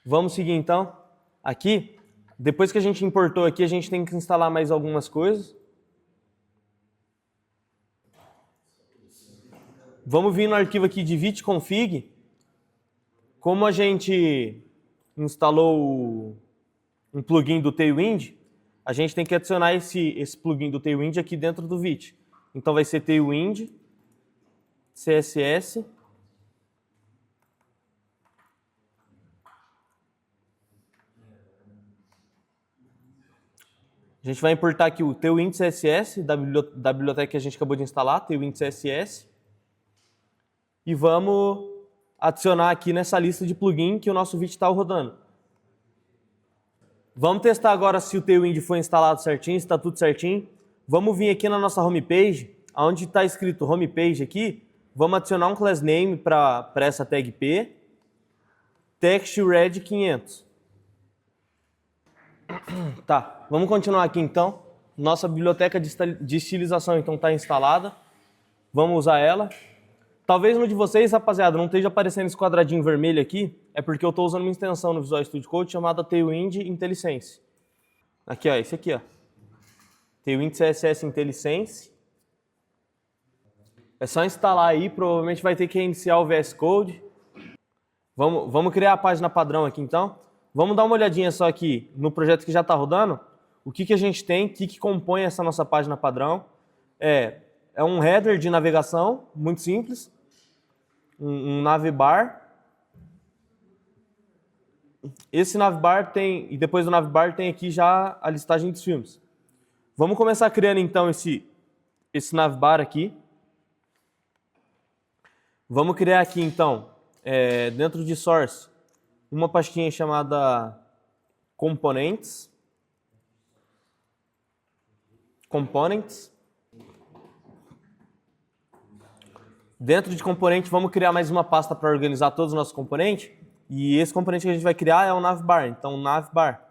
Speaker 1: Vamos seguir então. Aqui, depois que a gente importou aqui, a gente tem que instalar mais algumas coisas. Vamos vir no arquivo aqui de vit-config. Como a gente instalou um plugin do Tailwind, a gente tem que adicionar esse plugin do Tailwind aqui dentro do vit. Então vai ser Tailwind, CSS, a gente vai importar aqui o Tailwind CSS da biblioteca que a gente acabou de instalar, Tailwind CSS, e vamos adicionar aqui nessa lista de plugin que o nosso vit está rodando. Vamos testar agora se o Tailwind foi instalado certinho, se está tudo certinho. Vamos vir aqui na nossa homepage, onde está escrito homepage aqui, vamos adicionar um class name para essa tag P, text-red 500. Tá, vamos continuar aqui então. Nossa biblioteca de estilização então está instalada. Vamos usar ela. Talvez no de vocês, rapaziada, não esteja aparecendo esse quadradinho vermelho aqui, é porque eu estou usando uma extensão no Visual Studio Code chamada Tailwind IntelliSense. Aqui, ó, esse aqui, ó. Tailwind CSS IntelliSense. É só instalar aí, provavelmente vai ter que reiniciar o VS Code. Vamos criar a página padrão aqui então. Vamos dar uma olhadinha só aqui no projeto que já está rodando. O que a gente tem, o que compõe essa nossa página padrão. É um header de navegação, muito simples. Um navbar. Esse navbar tem, e depois do navbar tem aqui já a listagem dos filmes. Vamos começar criando então esse navbar aqui. Vamos criar aqui então, dentro de source, uma pastinha chamada components. Dentro de componente, vamos criar mais uma pasta para organizar todos os nossos componentes. E esse componente que a gente vai criar é o navbar. Então, navbar.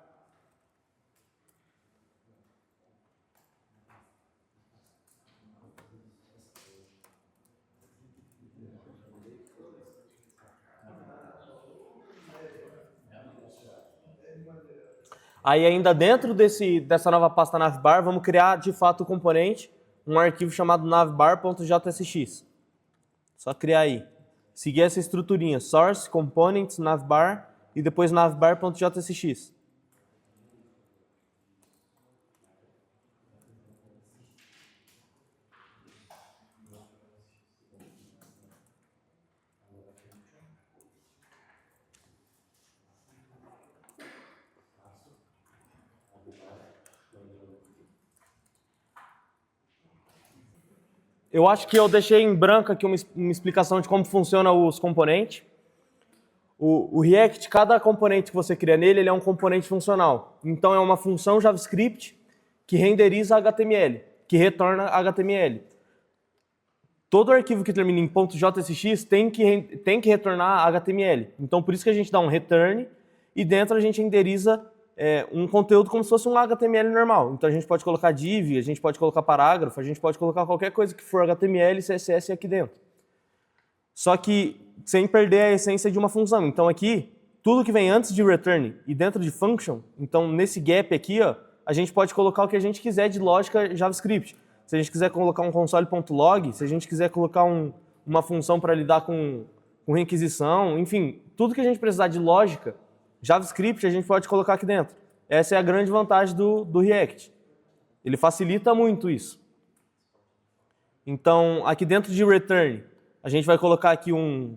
Speaker 1: Aí, ainda dentro dessa nova pasta navbar, vamos criar, de fato, o componente, um arquivo chamado navbar.jsx. Só criar aí. Seguir essa estruturinha, source, components, navbar e depois navbar.jsx. Eu acho que eu deixei em branco aqui uma explicação de como funcionam os componentes. O React, cada componente que você cria nele, ele é um componente funcional. Então, é uma função JavaScript que renderiza HTML, que retorna HTML. Todo arquivo que termina em .jsx tem que retornar HTML. Então, por isso que a gente dá um return e dentro a gente renderiza um conteúdo como se fosse um HTML normal. Então, a gente pode colocar div, a gente pode colocar parágrafo, a gente pode colocar qualquer coisa que for HTML e CSS aqui dentro. Só que sem perder a essência de uma função. Então, aqui, tudo que vem antes de return e dentro de function, então, nesse gap aqui, ó, a gente pode colocar o que a gente quiser de lógica JavaScript. Se a gente quiser colocar um console.log, se a gente quiser colocar uma função para lidar com requisição, enfim, tudo que a gente precisar de lógica, JavaScript, a gente pode colocar aqui dentro. Essa é a grande vantagem do React. Ele facilita muito isso. Então, aqui dentro de return, a gente vai colocar aqui um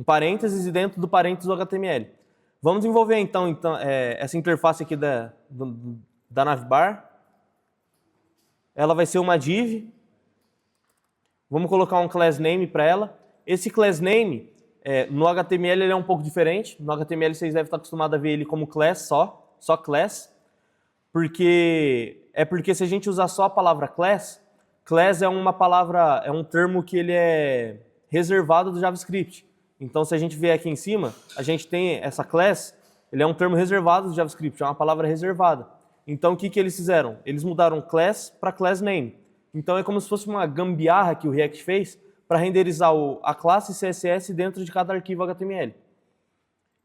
Speaker 1: parênteses e dentro do parênteses o HTML. Vamos desenvolver então essa interface aqui da navbar. Ela vai ser uma div. Vamos colocar um class name para ela. Esse class name, no HTML ele é um pouco diferente. No HTML vocês devem estar acostumados a ver ele como class só class. Porque se a gente usar só a palavra class é uma palavra, é um termo que ele é reservado do JavaScript. Então, se a gente ver aqui em cima, a gente tem essa class, ele é um termo reservado do JavaScript, é uma palavra reservada. Então, o que eles fizeram? Eles mudaram class para class name. Então é como se fosse uma gambiarra que o React fez para renderizar a classe CSS dentro de cada arquivo HTML.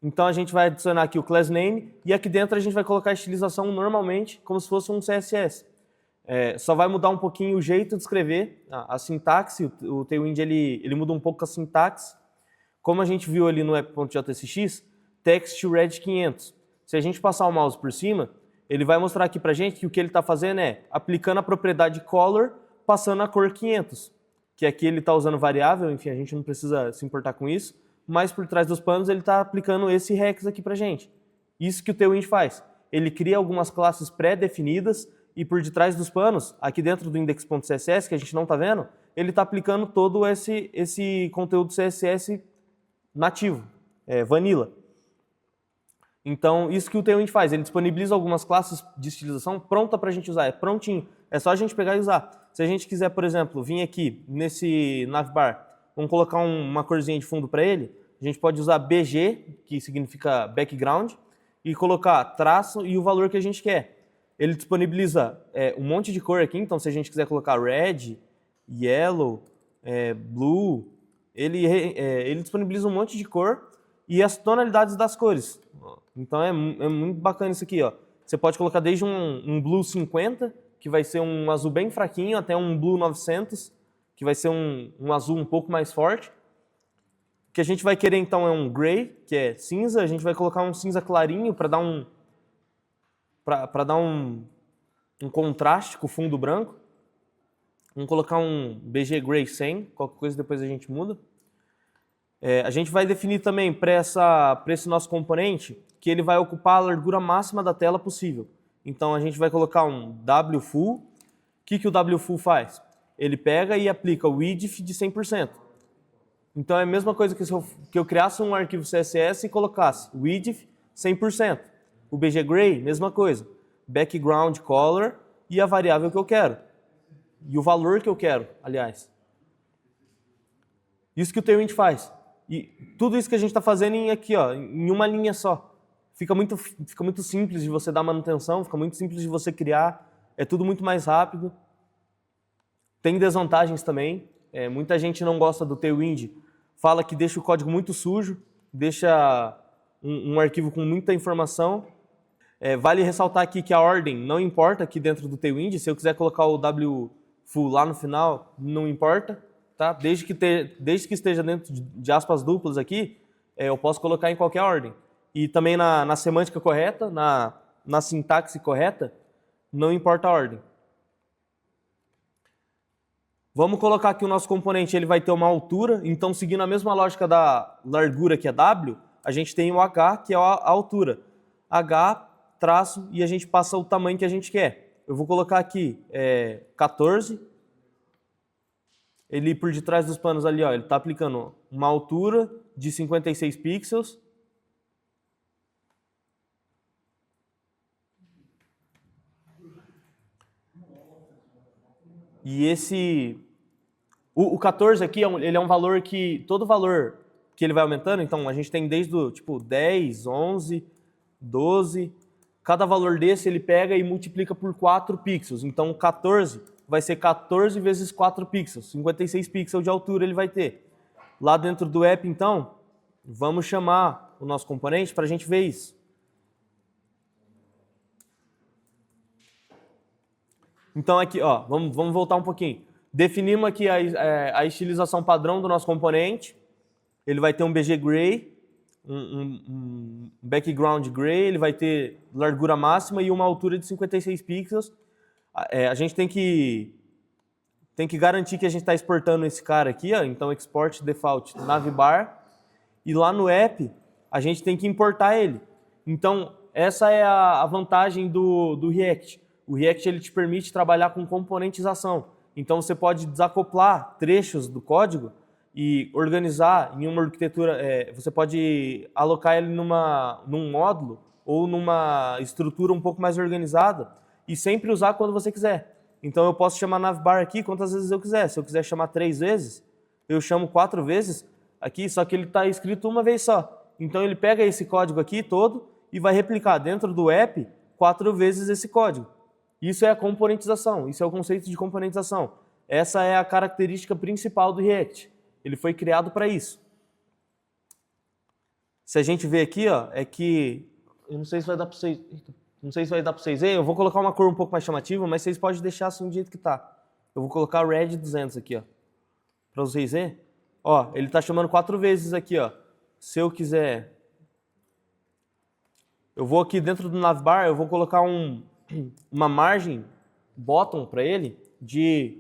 Speaker 1: Então a gente vai adicionar aqui o class name e aqui dentro a gente vai colocar a estilização normalmente, como se fosse um CSS. Só vai mudar um pouquinho o jeito de escrever, a sintaxe, o Tailwind ele muda um pouco a sintaxe. Como a gente viu ali no app.jsx, text to red 500. Se a gente passar o mouse por cima, ele vai mostrar aqui pra gente que o que ele está fazendo é aplicando a propriedade color, passando a cor 500. Que aqui ele está usando variável, enfim, a gente não precisa se importar com isso, mas por trás dos panos ele está aplicando esse rex aqui pra gente. Isso que o Tailwind faz. Ele cria algumas classes pré-definidas e por detrás dos panos, aqui dentro do index.css, que a gente não está vendo, ele está aplicando todo esse conteúdo CSS nativo, vanilla. Então, isso que o Tailwind faz, ele disponibiliza algumas classes de estilização pronta para a gente usar, é prontinho, é só a gente pegar e usar. Se a gente quiser, por exemplo, vir aqui nesse navbar, vamos colocar uma corzinha de fundo para ele, a gente pode usar BG, que significa background, e colocar traço e o valor que a gente quer. Ele disponibiliza um monte de cor aqui, então se a gente quiser colocar red, yellow, blue, ele disponibiliza um monte de cor e as tonalidades das cores. Então é muito bacana isso aqui, ó. Você pode colocar desde um blue 50, que vai ser um azul bem fraquinho, até um blue 900, que vai ser um azul um pouco mais forte. O que a gente vai querer então é um gray, que é cinza. A gente vai colocar um cinza clarinho para dar um contraste com o fundo branco. Vamos colocar um BG Gray 100, qualquer coisa depois a gente muda. A gente vai definir também para esse nosso componente que ele vai ocupar a largura máxima da tela possível. Então a gente vai colocar um wfull. O que o wfull faz? Ele pega e aplica o width de 100%. Então é a mesma coisa que eu criasse um arquivo CSS e colocasse width 100%. O BG Gray, mesma coisa. Background color e a variável que eu quero. E o valor que eu quero, aliás. Isso que o Tailwind faz. E tudo isso que a gente está fazendo aqui, ó, em uma linha só. Fica muito simples de você dar manutenção, fica muito simples de você criar. É tudo muito mais rápido. Tem desvantagens também. Muita gente não gosta do Tailwind. Fala que deixa o código muito sujo, deixa um arquivo com muita informação. Vale ressaltar aqui que a ordem não importa aqui dentro do Tailwind. Se eu quiser colocar o wfull lá no final, não importa. Tá? Desde que esteja dentro de aspas duplas aqui, eu posso colocar em qualquer ordem. E também na semântica correta, na sintaxe correta, não importa a ordem. Vamos colocar aqui o nosso componente, ele vai ter uma altura, então seguindo a mesma lógica da largura que é W, a gente tem o H, que é a altura. H, traço, e a gente passa o tamanho que a gente quer. Eu vou colocar aqui 14. Ele por detrás dos panos ali, ó, ele está aplicando uma altura de 56 pixels. E o 14 aqui, ele é um valor que, todo valor que ele vai aumentando, então a gente tem desde o tipo 10, 11, 12, cada valor desse ele pega e multiplica por 4 pixels, então 14 vai ser 14 vezes 4 pixels, 56 pixels de altura ele vai ter. Lá dentro do app, então, vamos chamar o nosso componente para a gente ver isso. Então aqui, ó, vamos voltar um pouquinho. Definimos aqui a estilização padrão do nosso componente. Ele vai ter um BG Gray, um background Gray, ele vai ter largura máxima e uma altura de 56 pixels. A gente tem que garantir que a gente está exportando esse cara aqui, ó, então export default navbar, e lá no app a gente tem que importar ele. Então essa é a vantagem do React. O React ele te permite trabalhar com componentização. Então você pode desacoplar trechos do código e organizar em uma arquitetura, você pode alocar ele num módulo ou numa estrutura um pouco mais organizada e sempre usar quando você quiser. Então eu posso chamar navbar aqui quantas vezes eu quiser. Se eu quiser chamar 3 vezes, eu chamo 4 vezes aqui, só que ele está escrito uma vez só. Então ele pega esse código aqui todo e vai replicar dentro do app 4 vezes esse código. Isso é a componentização, isso é o conceito de componentização. Essa é a característica principal do React. Ele foi criado para isso. Se a gente ver aqui, ó, é que... Eu não sei se vai dar para vocês... Não sei se vai dar para vocês verem. Eu vou colocar uma cor um pouco mais chamativa, mas vocês podem deixar assim do jeito que tá. Eu vou colocar Red 200 aqui, ó. Para vocês verem. Ó, ele tá chamando 4 vezes aqui, ó. Se eu quiser... Eu vou aqui dentro do navbar, eu vou colocar uma margem bottom para ele de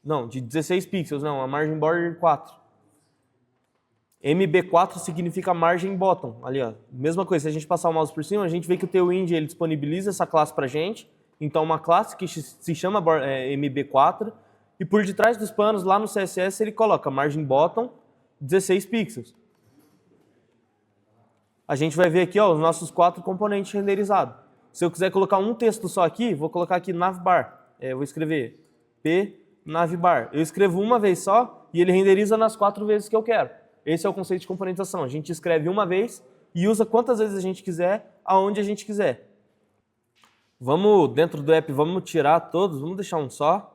Speaker 1: 16 pixels, não, a margem border 4. MB4 significa margem bottom, ali ó, mesma coisa, se a gente passar o mouse por cima, a gente vê que o Tailwind ele disponibiliza essa classe pra gente, então uma classe que se chama MB4, e por detrás dos panos, lá no CSS, ele coloca margem bottom 16 pixels. A gente vai ver aqui ó, os nossos 4 componentes renderizados. Se eu quiser colocar um texto só aqui, vou colocar aqui navbar. Vou escrever p navbar. Eu escrevo uma vez só e ele renderiza nas 4 vezes que eu quero. Esse é o conceito de componentização. A gente escreve uma vez e usa quantas vezes a gente quiser, aonde a gente quiser. Vamos, dentro do app, vamos tirar todos, vamos deixar um só.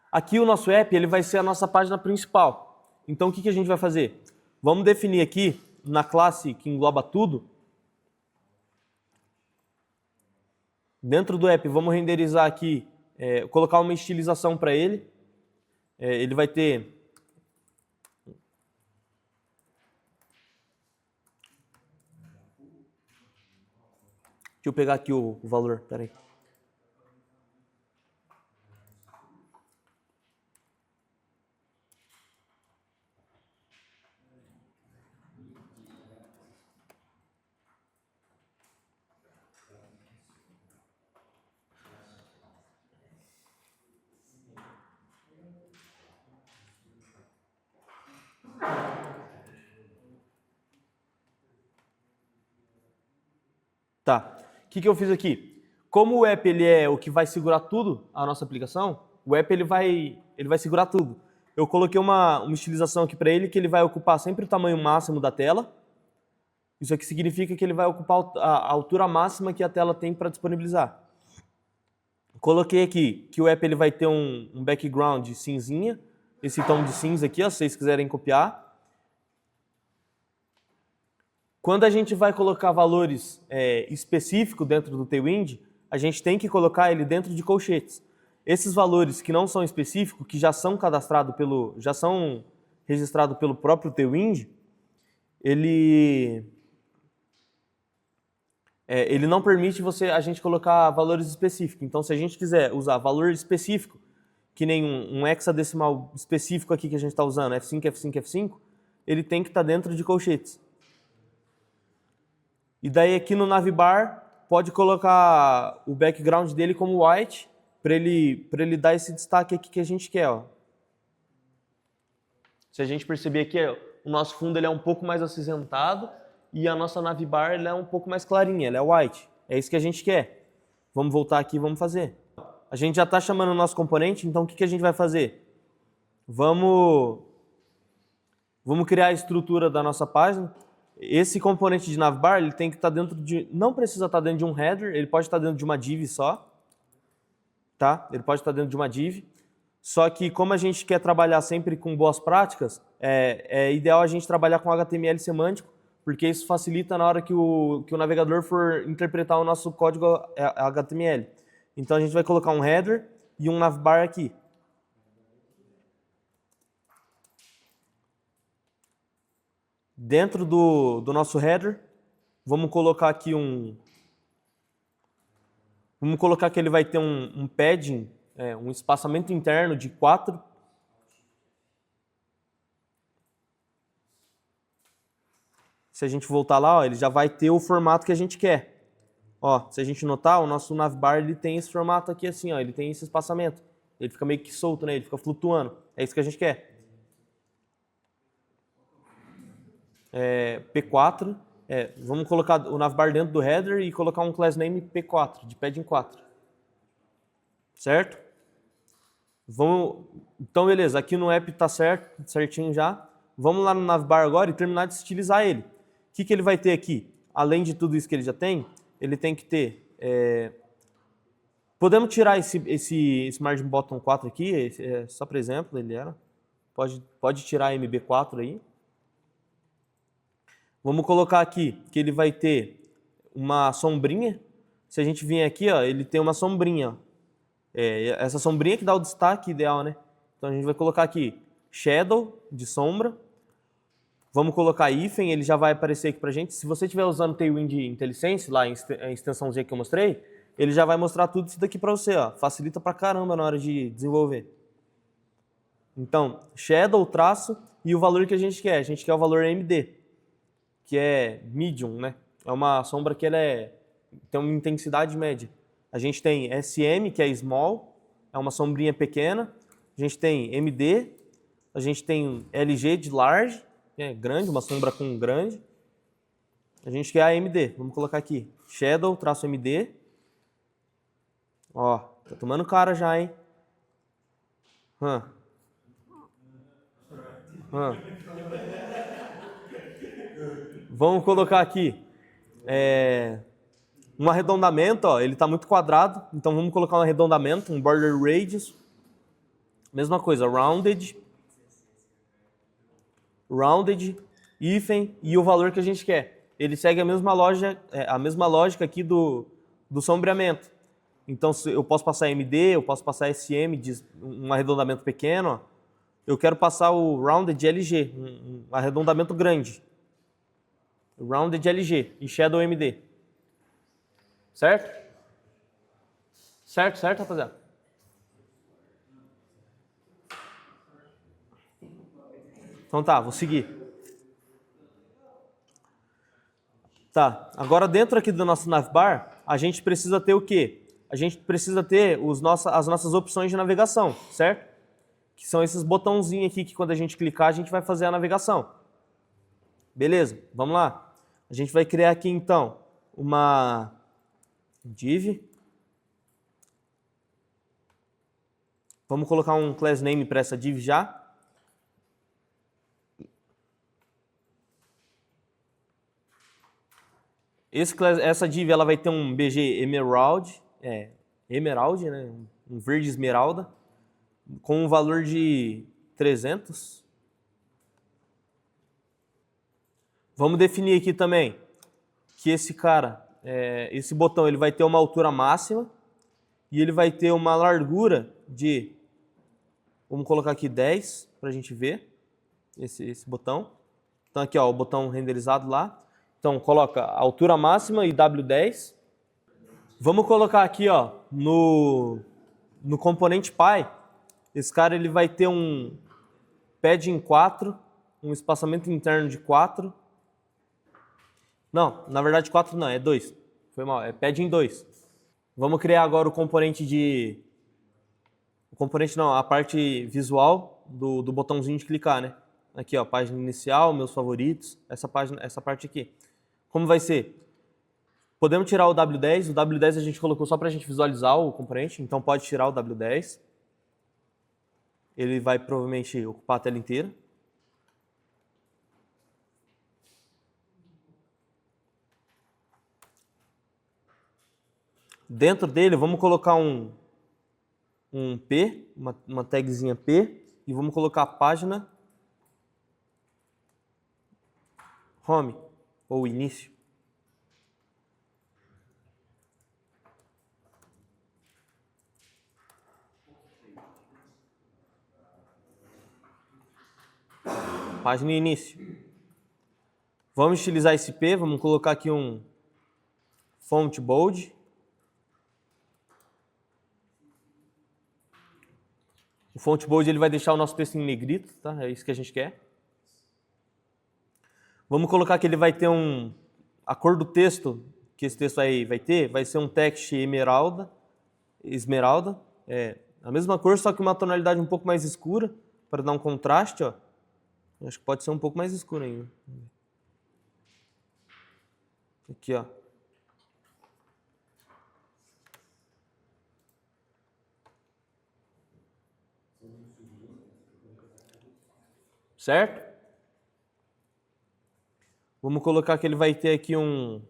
Speaker 1: Aqui o nosso app ele vai ser a nossa página principal. Então o que a gente vai fazer? Vamos definir aqui, na classe que engloba tudo, dentro do app, vamos renderizar aqui, colocar uma estilização para ele. Ele vai ter... Deixa eu pegar aqui o valor, peraí. Tá, o que eu fiz aqui? Como o app ele é o que vai segurar tudo, a nossa aplicação, o app ele vai segurar tudo. Eu coloquei uma estilização aqui para ele que ele vai ocupar sempre o tamanho máximo da tela. Isso aqui significa que ele vai ocupar a altura máxima que a tela tem para disponibilizar. Coloquei aqui que o app ele vai ter um background cinzinha, esse tom de cinza aqui, ó, se vocês quiserem copiar. Quando a gente vai colocar valores específicos dentro do Tailwind, a gente tem que colocar ele dentro de colchetes. Esses valores que não são específicos, que já são já são registrados pelo próprio Tailwind, ele não permite a gente colocar valores específicos. Então, se a gente quiser usar valor específico, que nem um hexadecimal específico aqui que a gente está usando, F5, F5, F5, ele tem que estar dentro de colchetes. E daí aqui no navbar, pode colocar o background dele como white, para ele dar esse destaque aqui que a gente quer. Ó. Se a gente perceber aqui, o nosso fundo ele é um pouco mais acinzentado e a nossa navbar ela é um pouco mais clarinha, ela é white. É isso que a gente quer. Vamos voltar aqui e vamos fazer. A gente já está chamando o nosso componente, então o que a gente vai fazer? Vamos criar a estrutura da nossa página. Esse componente de navbar, ele tem que estar dentro de... Não precisa estar dentro de um header, ele pode estar dentro de uma div só. Tá? Ele pode estar dentro de uma div. Só que como a gente quer trabalhar sempre com boas práticas, é ideal a gente trabalhar com HTML semântico, porque isso facilita na hora que o navegador for interpretar o nosso código HTML. Então a gente vai colocar um header e um navbar aqui. Dentro do nosso header, vamos colocar aqui vamos colocar que ele vai ter um padding, um espaçamento interno de 4. Se a gente voltar lá, ó, ele já vai ter o formato que a gente quer. Ó, se a gente notar, o nosso navbar ele tem esse formato aqui assim, ó, ele tem esse espaçamento. Ele fica meio que solto, né? Ele fica flutuando. É isso que a gente quer. P4, vamos colocar o navbar dentro do header e colocar um class name P4, de padding 4. Certo? Então, beleza, aqui no app está certinho já. Vamos lá no navbar agora e terminar de estilizar ele. que ele vai ter aqui? Além de tudo isso que ele já tem, ele tem que ter... Podemos tirar esse Margin Bottom 4 aqui, só por exemplo, ele era. Pode tirar a MB4 aí. Vamos colocar aqui que ele vai ter uma sombrinha. Se a gente vir aqui, ó, ele tem uma sombrinha. Ó. Essa sombrinha que dá o destaque ideal, né? Então a gente vai colocar aqui Shadow, de sombra. Vamos colocar Hífen, ele já vai aparecer aqui pra gente. Se você estiver usando o Tailwind IntelliSense, lá a extensãozinha que eu mostrei, ele já vai mostrar tudo isso daqui pra você, ó. Facilita pra caramba na hora de desenvolver. Então, Shadow, traço, e o valor que a gente quer. A gente quer o valor MD, que é Medium, né? É uma sombra que ela tem uma intensidade média. A gente tem SM, que é Small, é uma sombrinha pequena. A gente tem MD, a gente tem LG de Large, que é grande, uma sombra com grande. A gente quer a MD, vamos colocar aqui, Shadow, traço MD. Ó, tá tomando cara já, hein? Vamos colocar aqui um arredondamento, ó, ele está muito quadrado, então vamos colocar um arredondamento, um border radius. Mesma coisa, rounded, hífen e o valor que a gente quer. Ele segue a mesma lógica aqui do sombreamento. Então eu posso passar MD, eu posso passar SM, um arredondamento pequeno, ó. Eu quero passar o rounded LG, um arredondamento grande. Rounded LG e Shadow MD. Certo? Certo, rapaziada? Então tá, vou seguir. Tá, agora dentro aqui do nosso navbar, a gente precisa ter o quê? A gente precisa ter as nossas opções de navegação, certo? Que são esses botãozinhos aqui que quando a gente clicar, a gente vai fazer a navegação. Beleza, vamos lá. A gente vai criar aqui então uma div. Vamos colocar um class name para essa div já. Essa div ela vai ter um BG Emerald, Emerald, né? Um verde esmeralda, com um valor de 300. Vamos definir aqui também que esse cara, esse botão, ele vai ter uma altura máxima e ele vai ter uma largura de, vamos colocar aqui 10 para a gente ver esse botão. Então aqui, ó, o botão renderizado lá. Então coloca altura máxima e W10. Vamos colocar aqui, ó, no componente Pi, esse cara ele vai ter um padding 4, um espaçamento interno de 4. Não, na verdade 4 não, é 2. Foi mal, é padding 2. Vamos criar agora o componente a parte visual do botãozinho de clicar, né? Aqui, ó, página inicial, meus favoritos, essa parte aqui. Como vai ser? Podemos tirar o W10. O W10 a gente colocou só para a gente visualizar o componente, então pode tirar o W10. Ele vai provavelmente ocupar a tela inteira. Dentro dele, vamos colocar um P, uma tagzinha P, e vamos colocar a página home, ou início. Página início. Vamos utilizar esse P, vamos colocar aqui um font bold. O font bold ele vai deixar o nosso texto em negrito, tá? É isso que a gente quer. Vamos colocar que ele vai ter a cor do texto que esse texto vai ter, vai ser um text esmeralda. É a mesma cor, só que uma tonalidade um pouco mais escura, para dar um contraste, ó. Acho que pode ser um pouco mais escuro ainda. Aqui, ó. Certo? Vamos colocar que ele vai ter aqui um...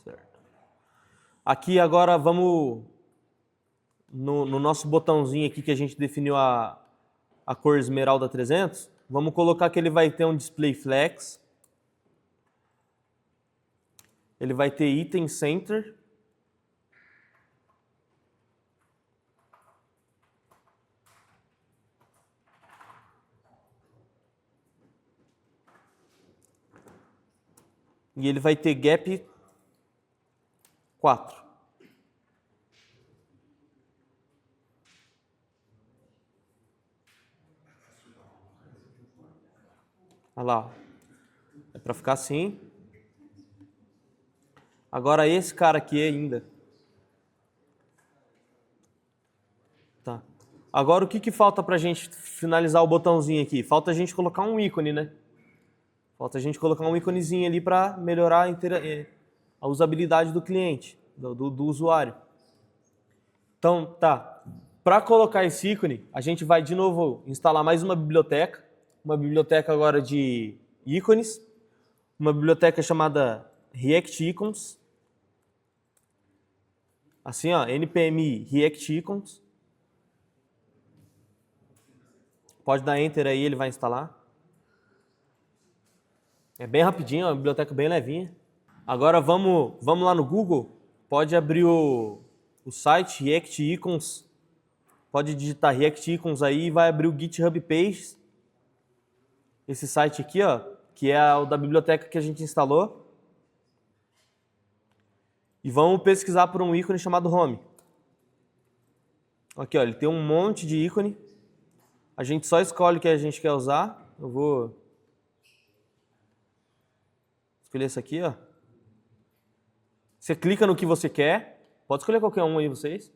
Speaker 1: Certo. Aqui agora vamos... No nosso botãozinho aqui que a gente definiu a cor esmeralda 300, vamos colocar que ele vai ter um display flex. Ele vai ter item center. E ele vai ter gap 4. Olha lá. É para ficar assim. Agora esse cara aqui ainda. Tá. Agora o que falta para a gente finalizar o botãozinho aqui? Falta a gente colocar um ícone, né? Falta a gente colocar um íconezinho ali para melhorar a usabilidade do cliente, do usuário. Então, tá. Para colocar esse ícone, a gente vai de novo instalar mais uma biblioteca agora de ícones, uma biblioteca chamada React Icons. Assim, ó, npm React Icons. Pode dar Enter aí, ele vai instalar. É bem rapidinho, é uma biblioteca bem levinha. Agora vamos lá no Google. Pode abrir o site React Icons. Pode digitar React Icons aí e vai abrir o GitHub Pages. Esse site aqui, ó, que é o da biblioteca que a gente instalou. E vamos pesquisar por um ícone chamado Home. Aqui, ó, ele tem um monte de ícone. A gente só escolhe o que a gente quer usar. Eu vou escolher esse aqui, ó. Você clica no que você quer. Pode escolher qualquer um aí, vocês.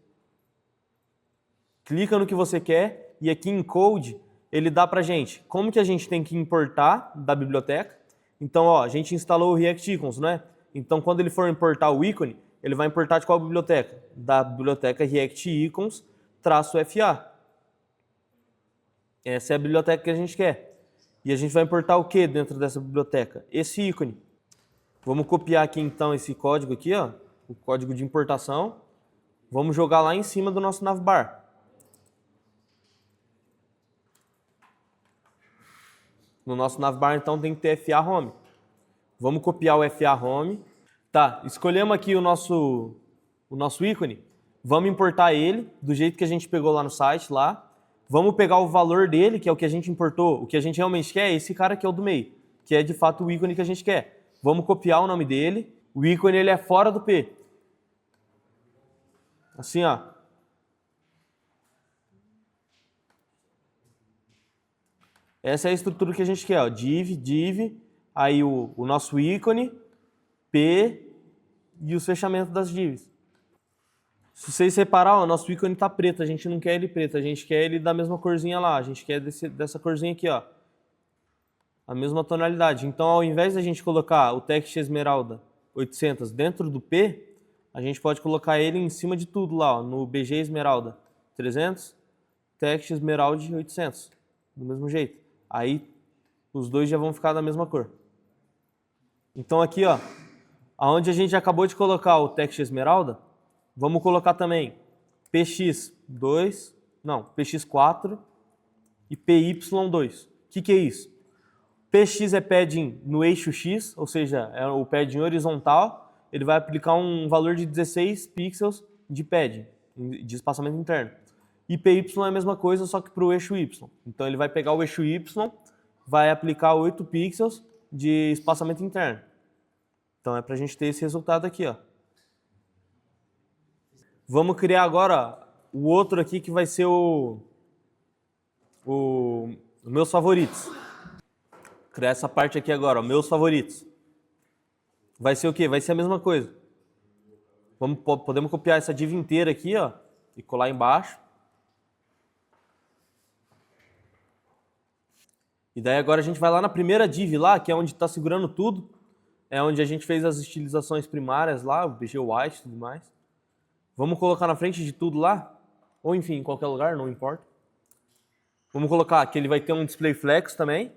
Speaker 1: Clica no que você quer e aqui em Code ele dá pra gente como que a gente tem que importar da biblioteca. Então, ó, a gente instalou o React Icons, né? Então, quando ele for importar o ícone, ele vai importar de qual biblioteca? Da biblioteca React Icons -fa. Essa é a biblioteca que a gente quer. E a gente vai importar o que dentro dessa biblioteca? Esse ícone. Vamos copiar aqui então esse código aqui, ó, o código de importação. Vamos jogar lá em cima do nosso navbar. No nosso navbar então tem que ter FA Home. Vamos copiar o FA Home. Tá, escolhemos aqui o nosso ícone. Vamos importar ele do jeito que a gente pegou lá no site lá. Vamos pegar o valor dele, que é o que a gente importou. O que a gente realmente quer é esse cara que é o do meio, que é de fato o ícone que a gente quer. Vamos copiar o nome dele. O ícone ele é fora do P. Assim, ó. Essa é a estrutura que a gente quer, ó. Div, aí o nosso ícone, P e os fechamentos das divs. Se vocês reparar, o nosso ícone está preto, a gente não quer ele preto, a gente quer ele da mesma corzinha lá, a gente quer dessa corzinha aqui, ó. A mesma tonalidade. Então, ao invés de a gente colocar o text esmeralda 800 dentro do P, a gente pode colocar ele em cima de tudo lá, ó, no BG esmeralda 300, text esmeralda 800, do mesmo jeito. Aí, os dois já vão ficar da mesma cor. Então, aqui, ó, onde a gente acabou de colocar o text esmeralda, vamos colocar também px4 e py2. O que é isso? Px é padding no eixo X, ou seja, é o padding horizontal. Ele vai aplicar um valor de 16 pixels de padding, de espaçamento interno. E py é a mesma coisa, só que para o eixo Y. Então ele vai pegar o eixo Y, vai aplicar 8 pixels de espaçamento interno. Então é para a gente ter esse resultado aqui, ó. Vamos criar agora o outro aqui que vai ser o meus favoritos. Criar essa parte aqui agora, ó, meus favoritos. Vai ser o quê? Vai ser a mesma coisa. Podemos copiar essa div inteira aqui, ó, e colar embaixo. E daí agora a gente vai lá na primeira div lá, que é onde está segurando tudo. É onde a gente fez as estilizações primárias lá, o BG White e tudo mais. Vamos colocar na frente de tudo lá. ou enfim, em qualquer lugar, não importa. Vamos colocar que ele vai ter um display flex também,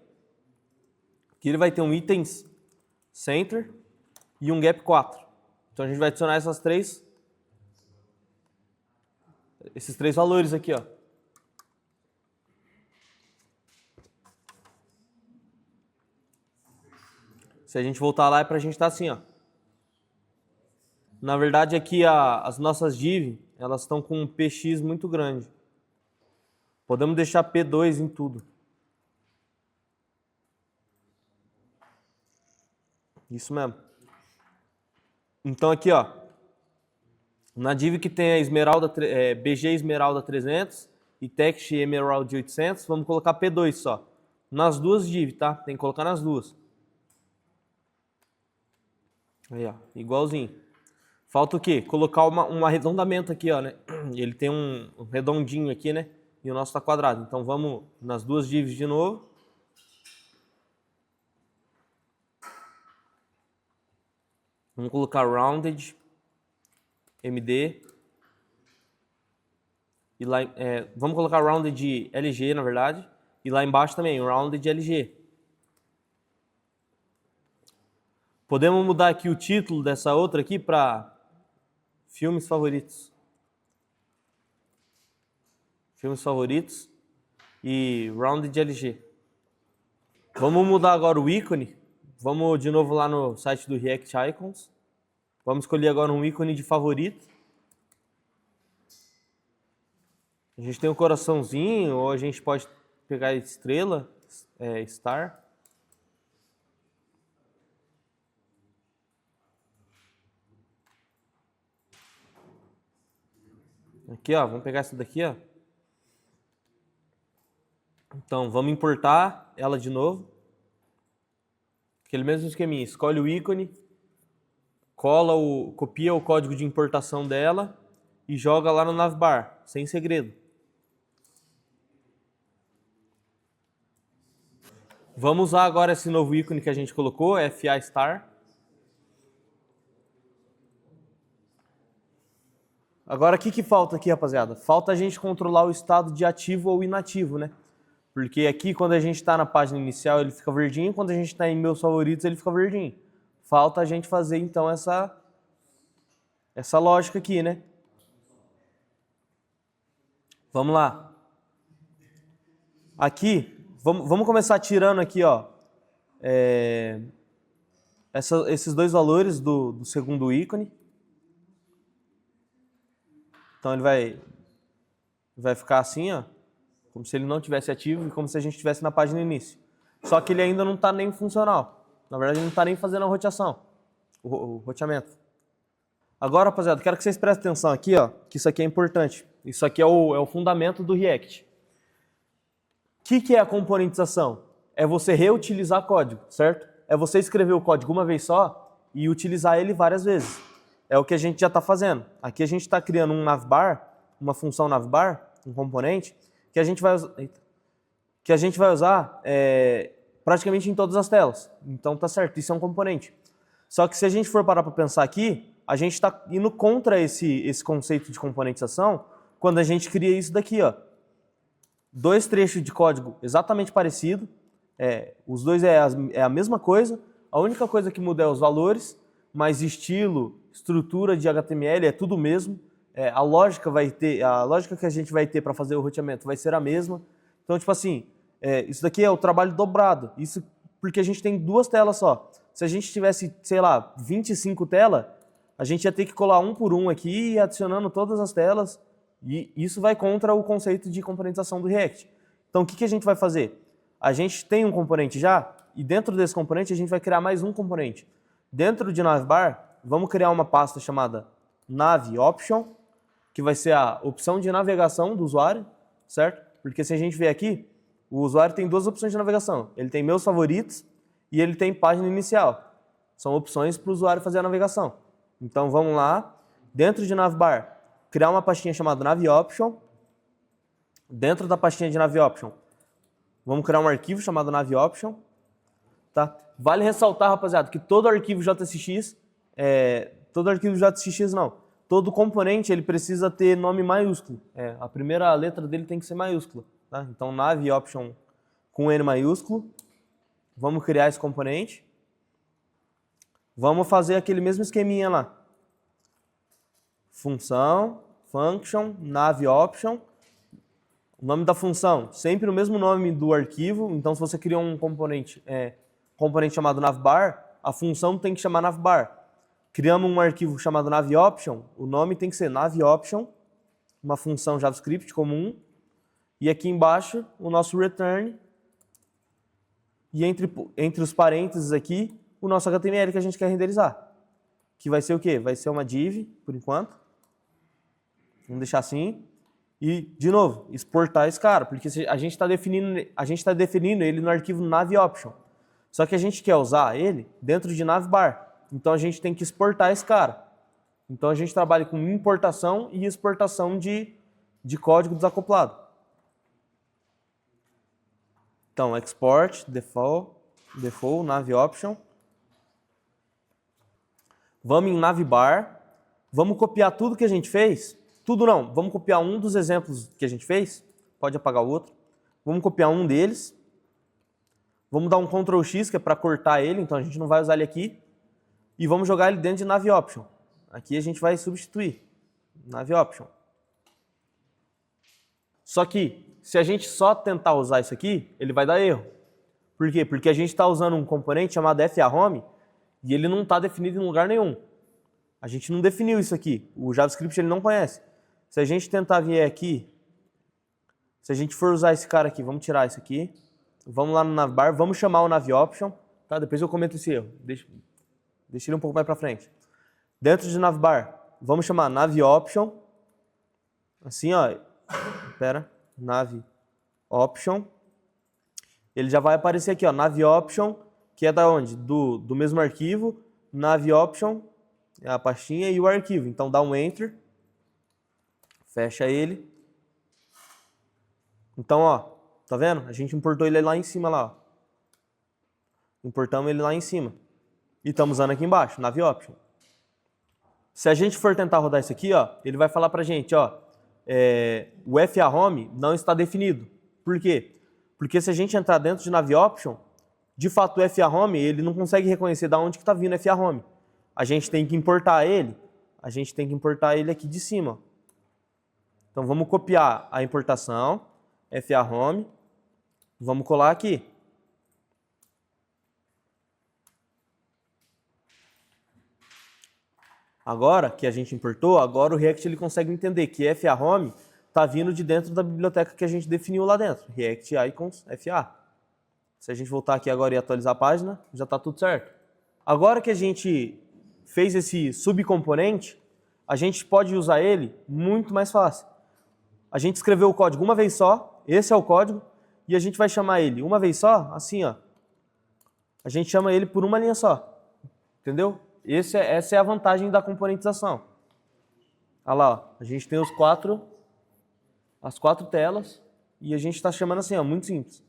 Speaker 1: que ele vai ter um items center e um gap 4. Então a gente vai adicionar esses três valores aqui, ó. Se a gente voltar lá, é pra gente estar assim, ó. Na verdade, aqui as nossas div, elas estão com um px muito grande. Podemos deixar P2 em tudo. Isso mesmo. Então aqui, ó, na div que tem a Esmeralda, BG Esmeralda 300 e Text Emerald 800, vamos colocar P2 só. Nas duas div, tá? Tem que colocar nas duas. Aí, ó, igualzinho. Falta o quê? Colocar um arredondamento aqui, ó, né? Ele tem um redondinho aqui, né? E o nosso está quadrado. Então vamos nas duas divs de novo. Vamos colocar rounded, MD. E lá, vamos colocar rounded LG, na verdade. E lá embaixo também, rounded LG. Podemos mudar aqui o título dessa outra aqui para filmes favoritos. Filmes favoritos e rounded LG. Vamos mudar agora o ícone. Vamos de novo lá no site do React Icons. Vamos escolher agora um ícone de favorito. A gente tem um coraçãozinho, ou a gente pode pegar estrela, star. Aqui, ó, vamos pegar essa daqui, ó. Então, vamos importar ela de novo. Aquele mesmo esqueminha, escolhe o ícone, copia o código de importação dela e joga lá no navbar, sem segredo. Vamos usar agora esse novo ícone que a gente colocou, FA Star. Agora, o que falta aqui, rapaziada? Falta a gente controlar o estado de ativo ou inativo, né? Porque aqui, quando a gente está na página inicial, ele fica verdinho. Quando a gente está em meus favoritos, ele fica verdinho. Falta a gente fazer, então, essa lógica aqui, né? Vamos lá. Aqui, vamos começar tirando aqui, ó, esses dois valores do segundo ícone. Então, ele vai ficar assim, ó. Como se ele não tivesse ativo e como se a gente estivesse na página início. Só que ele ainda não está nem funcional. Na verdade, ele não está nem fazendo a roteação, o roteamento. Agora, rapaziada, quero que vocês prestem atenção aqui, ó, que isso aqui é importante. Isso aqui é o fundamento do React. O que é a componentização? É você reutilizar código, certo? É você escrever o código uma vez só e utilizar ele várias vezes. É o que a gente já está fazendo. Aqui a gente está criando um navbar, uma função navbar, um componente, que a gente vai usar praticamente em todas as telas. Então tá certo, isso é um componente. Só que se a gente for parar para pensar aqui, a gente está indo contra esse conceito de componentização quando a gente cria isso daqui, ó. Dois trechos de código exatamente parecido, os dois é a mesma coisa, a única coisa que muda é os valores, mas estilo, estrutura de HTML é tudo o mesmo. A lógica que a gente vai ter para fazer o roteamento vai ser a mesma. Então, tipo assim, isso daqui é o trabalho dobrado. Isso porque a gente tem duas telas só. Se a gente tivesse, sei lá, 25 telas, a gente ia ter que colar um por um aqui e adicionando todas as telas. E isso vai contra o conceito de componentização do React. Então, o que a gente vai fazer? A gente tem um componente já, e dentro desse componente a gente vai criar mais um componente. Dentro de navbar, vamos criar uma pasta chamada navOption, que vai ser a opção de navegação do usuário, certo? Porque se a gente ver aqui, o usuário tem duas opções de navegação. Ele tem meus favoritos e ele tem página inicial. São opções para o usuário fazer a navegação. Então vamos lá, dentro de navbar, criar uma pastinha chamada navOption. Dentro da pastinha de navOption, vamos criar um arquivo chamado navOption. Tá? Vale ressaltar, rapaziada, que todo arquivo JSX não. todo componente ele precisa ter nome maiúsculo. A primeira letra dele tem que ser maiúscula. Tá? Então, nav option com N maiúsculo. Vamos criar esse componente. Vamos fazer aquele mesmo esqueminha lá. Função, function, nav option. O nome da função, sempre o mesmo nome do arquivo. Então, se você criou um componente chamado navbar, a função tem que chamar navbar. Criamos um arquivo chamado navOption, o nome tem que ser navOption, uma função JavaScript comum. E aqui embaixo, o nosso return. E entre os parênteses aqui, o nosso HTML que a gente quer renderizar. Que vai ser o quê? Vai ser uma div, por enquanto. Vamos deixar assim. E, de novo, exportar esse cara, porque a gente está definindo ele no arquivo navOption. Só que a gente quer usar ele dentro de navbar. Então a gente tem que exportar esse cara. Então a gente trabalha com importação e exportação de código desacoplado. Então, export, default, navOption. Vamos em navbar. Vamos copiar tudo que a gente fez. Tudo não, vamos copiar um dos exemplos que a gente fez. Pode apagar o outro. Vamos copiar um deles. Vamos dar um Ctrl X, que é para cortar ele, então a gente não vai usar ele aqui. E vamos jogar ele dentro de navOption. Aqui a gente vai substituir. navOption. Só que, se a gente só tentar usar isso aqui, ele vai dar erro. Por quê? Porque a gente está usando um componente chamado FAHome e ele não está definido em lugar nenhum. A gente não definiu isso aqui. O JavaScript ele não conhece. Se a gente tentar vir aqui, se a gente for usar esse cara aqui, vamos tirar isso aqui. Vamos lá no navbar, vamos chamar o navOption. Tá? Depois eu comento esse erro. Deixa ele um pouco mais para frente. Dentro de navbar, vamos chamar navOption. Assim, ó. Espera. navOption. Ele já vai aparecer aqui, ó. navOption, que é da onde? Do mesmo arquivo. navOption é a pastinha e o arquivo. Então dá um Enter. Fecha ele. Então, ó. Tá vendo? A gente importou ele lá em cima, lá, ó. Importamos ele lá em cima. E estamos usando aqui embaixo, navOption. Se a gente for tentar rodar isso aqui, ó, ele vai falar pra gente, ó, o FAHome não está definido. Por quê? Porque se a gente entrar dentro de navOption, de fato o FAHome, ele não consegue reconhecer de onde que está vindo o FAHome. A gente tem que importar ele. Aqui de cima. Ó. Então vamos copiar a importação, FAHome, vamos colar aqui. Agora que a gente importou, agora o React ele consegue entender que FAHome está vindo de dentro da biblioteca que a gente definiu lá dentro, React Icons FA. Se a gente voltar aqui agora e atualizar a página, já está tudo certo. Agora que a gente fez esse subcomponente, a gente pode usar ele muito mais fácil. A gente escreveu o código uma vez só, esse é o código, e a gente vai chamar ele uma vez só, assim, ó. A gente chama ele por uma linha só, entendeu? Essa é a vantagem da componentização. Olha lá, ó. A gente tem as quatro telas e a gente está chamando assim, ó, muito simples.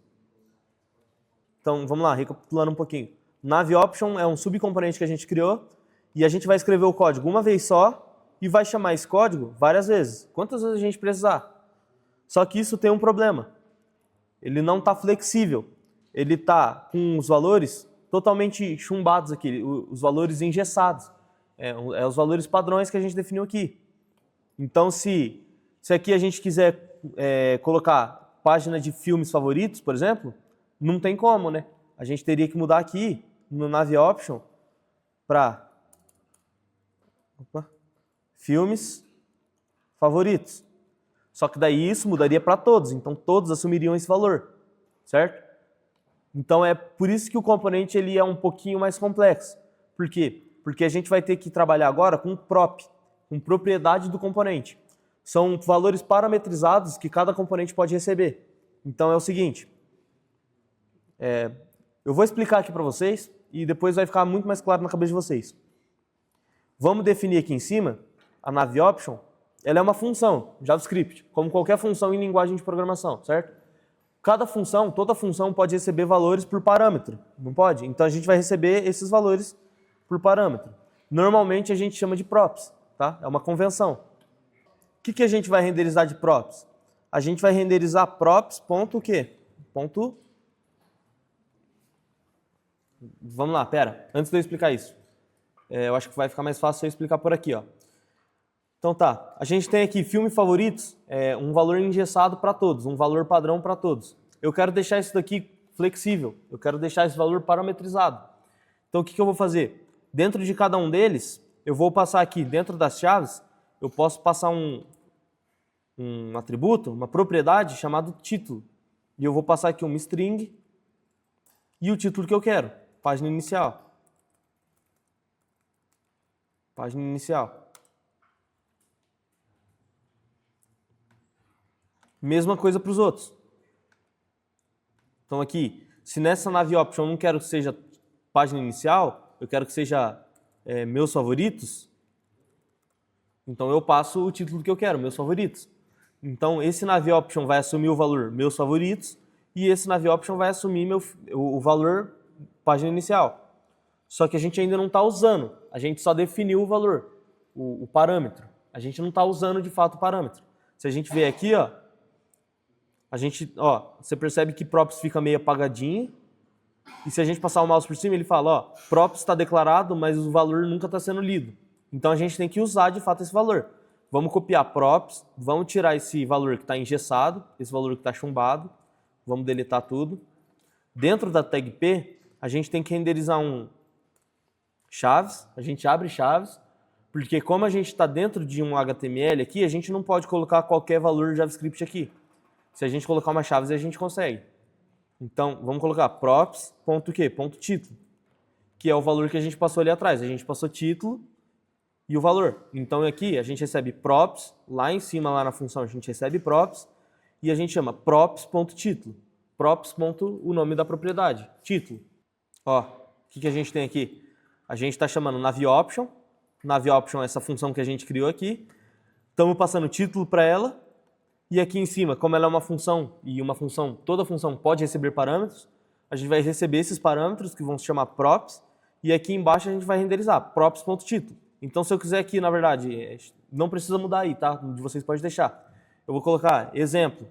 Speaker 1: Então, vamos lá, recapitulando um pouquinho. navOption é um subcomponente que a gente criou e a gente vai escrever o código uma vez só e vai chamar esse código várias vezes. Quantas vezes a gente precisar? Só que isso tem um problema. Ele não está flexível. Ele está com os valores totalmente chumbados aqui, os valores engessados. Os valores padrões que a gente definiu aqui. Então, se aqui a gente quiser colocar página de filmes favoritos, por exemplo, não tem como, né? A gente teria que mudar aqui no navOption para filmes favoritos. Só que daí isso mudaria para todos, então todos assumiriam esse valor, certo? Então é por isso que o componente ele é um pouquinho mais complexo. Por quê? Porque a gente vai ter que trabalhar agora com prop, com propriedade do componente. São valores parametrizados que cada componente pode receber. Então é o seguinte, eu vou explicar aqui para vocês e depois vai ficar muito mais claro na cabeça de vocês. Vamos definir aqui em cima, a navOption, ela é uma função JavaScript, como qualquer função em linguagem de programação, certo? Cada função, toda função pode receber valores por parâmetro, não pode? Então a gente vai receber esses valores por parâmetro. Normalmente a gente chama de props, tá? É uma convenção. O que a gente vai renderizar de props? A gente vai renderizar props ponto o quê? Ponto... Vamos lá, pera. Antes de eu explicar isso. Eu acho que vai ficar mais fácil se eu explicar por aqui, ó. Então tá, a gente tem aqui filme favoritos, um valor engessado para todos, um valor padrão para todos. Eu quero deixar isso daqui flexível, eu quero deixar esse valor parametrizado. Então o que eu vou fazer? Dentro de cada um deles, eu vou passar aqui, dentro das chaves, eu posso passar um atributo, uma propriedade chamado título. E eu vou passar aqui uma string e o título que eu quero, página inicial. Página inicial. Mesma coisa para os outros. Então aqui, se nessa nave option eu não quero que seja página inicial, eu quero que seja meus favoritos, então eu passo o título que eu quero, meus favoritos. Então esse nave option vai assumir o valor meus favoritos e esse nave option vai assumir o valor página inicial. Só que a gente ainda não está usando, a gente só definiu o valor, o parâmetro. A gente não está usando de fato o parâmetro. Se a gente ver aqui, ó, você percebe que props fica meio apagadinho. E se a gente passar o mouse por cima, ele fala, ó, props está declarado, mas o valor nunca está sendo lido. Então a gente tem que usar de fato esse valor. Vamos copiar props, vamos tirar esse valor que está engessado, esse valor que está chumbado, vamos deletar tudo. Dentro da tag P, a gente tem que renderizar um chaves, a gente abre chaves, porque como a gente está dentro de um HTML aqui, a gente não pode colocar qualquer valor JavaScript aqui. Se a gente colocar uma chaves, a gente consegue. Então, vamos colocar props, ponto o quê? Ponto título, que é o valor que a gente passou ali atrás. A gente passou título e o valor. Então, aqui a gente recebe props, lá em cima, lá na função, a gente recebe props, e a gente chama props.título. Props. O nome da propriedade, título. Ó, o que a gente tem aqui? A gente está chamando naveOption. NaveOption é essa função que a gente criou aqui. Estamos passando título para ela. E aqui em cima, como ela é uma função, e uma função, toda função pode receber parâmetros, a gente vai receber esses parâmetros que vão se chamar props, e aqui embaixo a gente vai renderizar props.título. Então se eu quiser aqui, na verdade, não precisa mudar aí, tá? De vocês pode deixar. Eu vou colocar exemplo.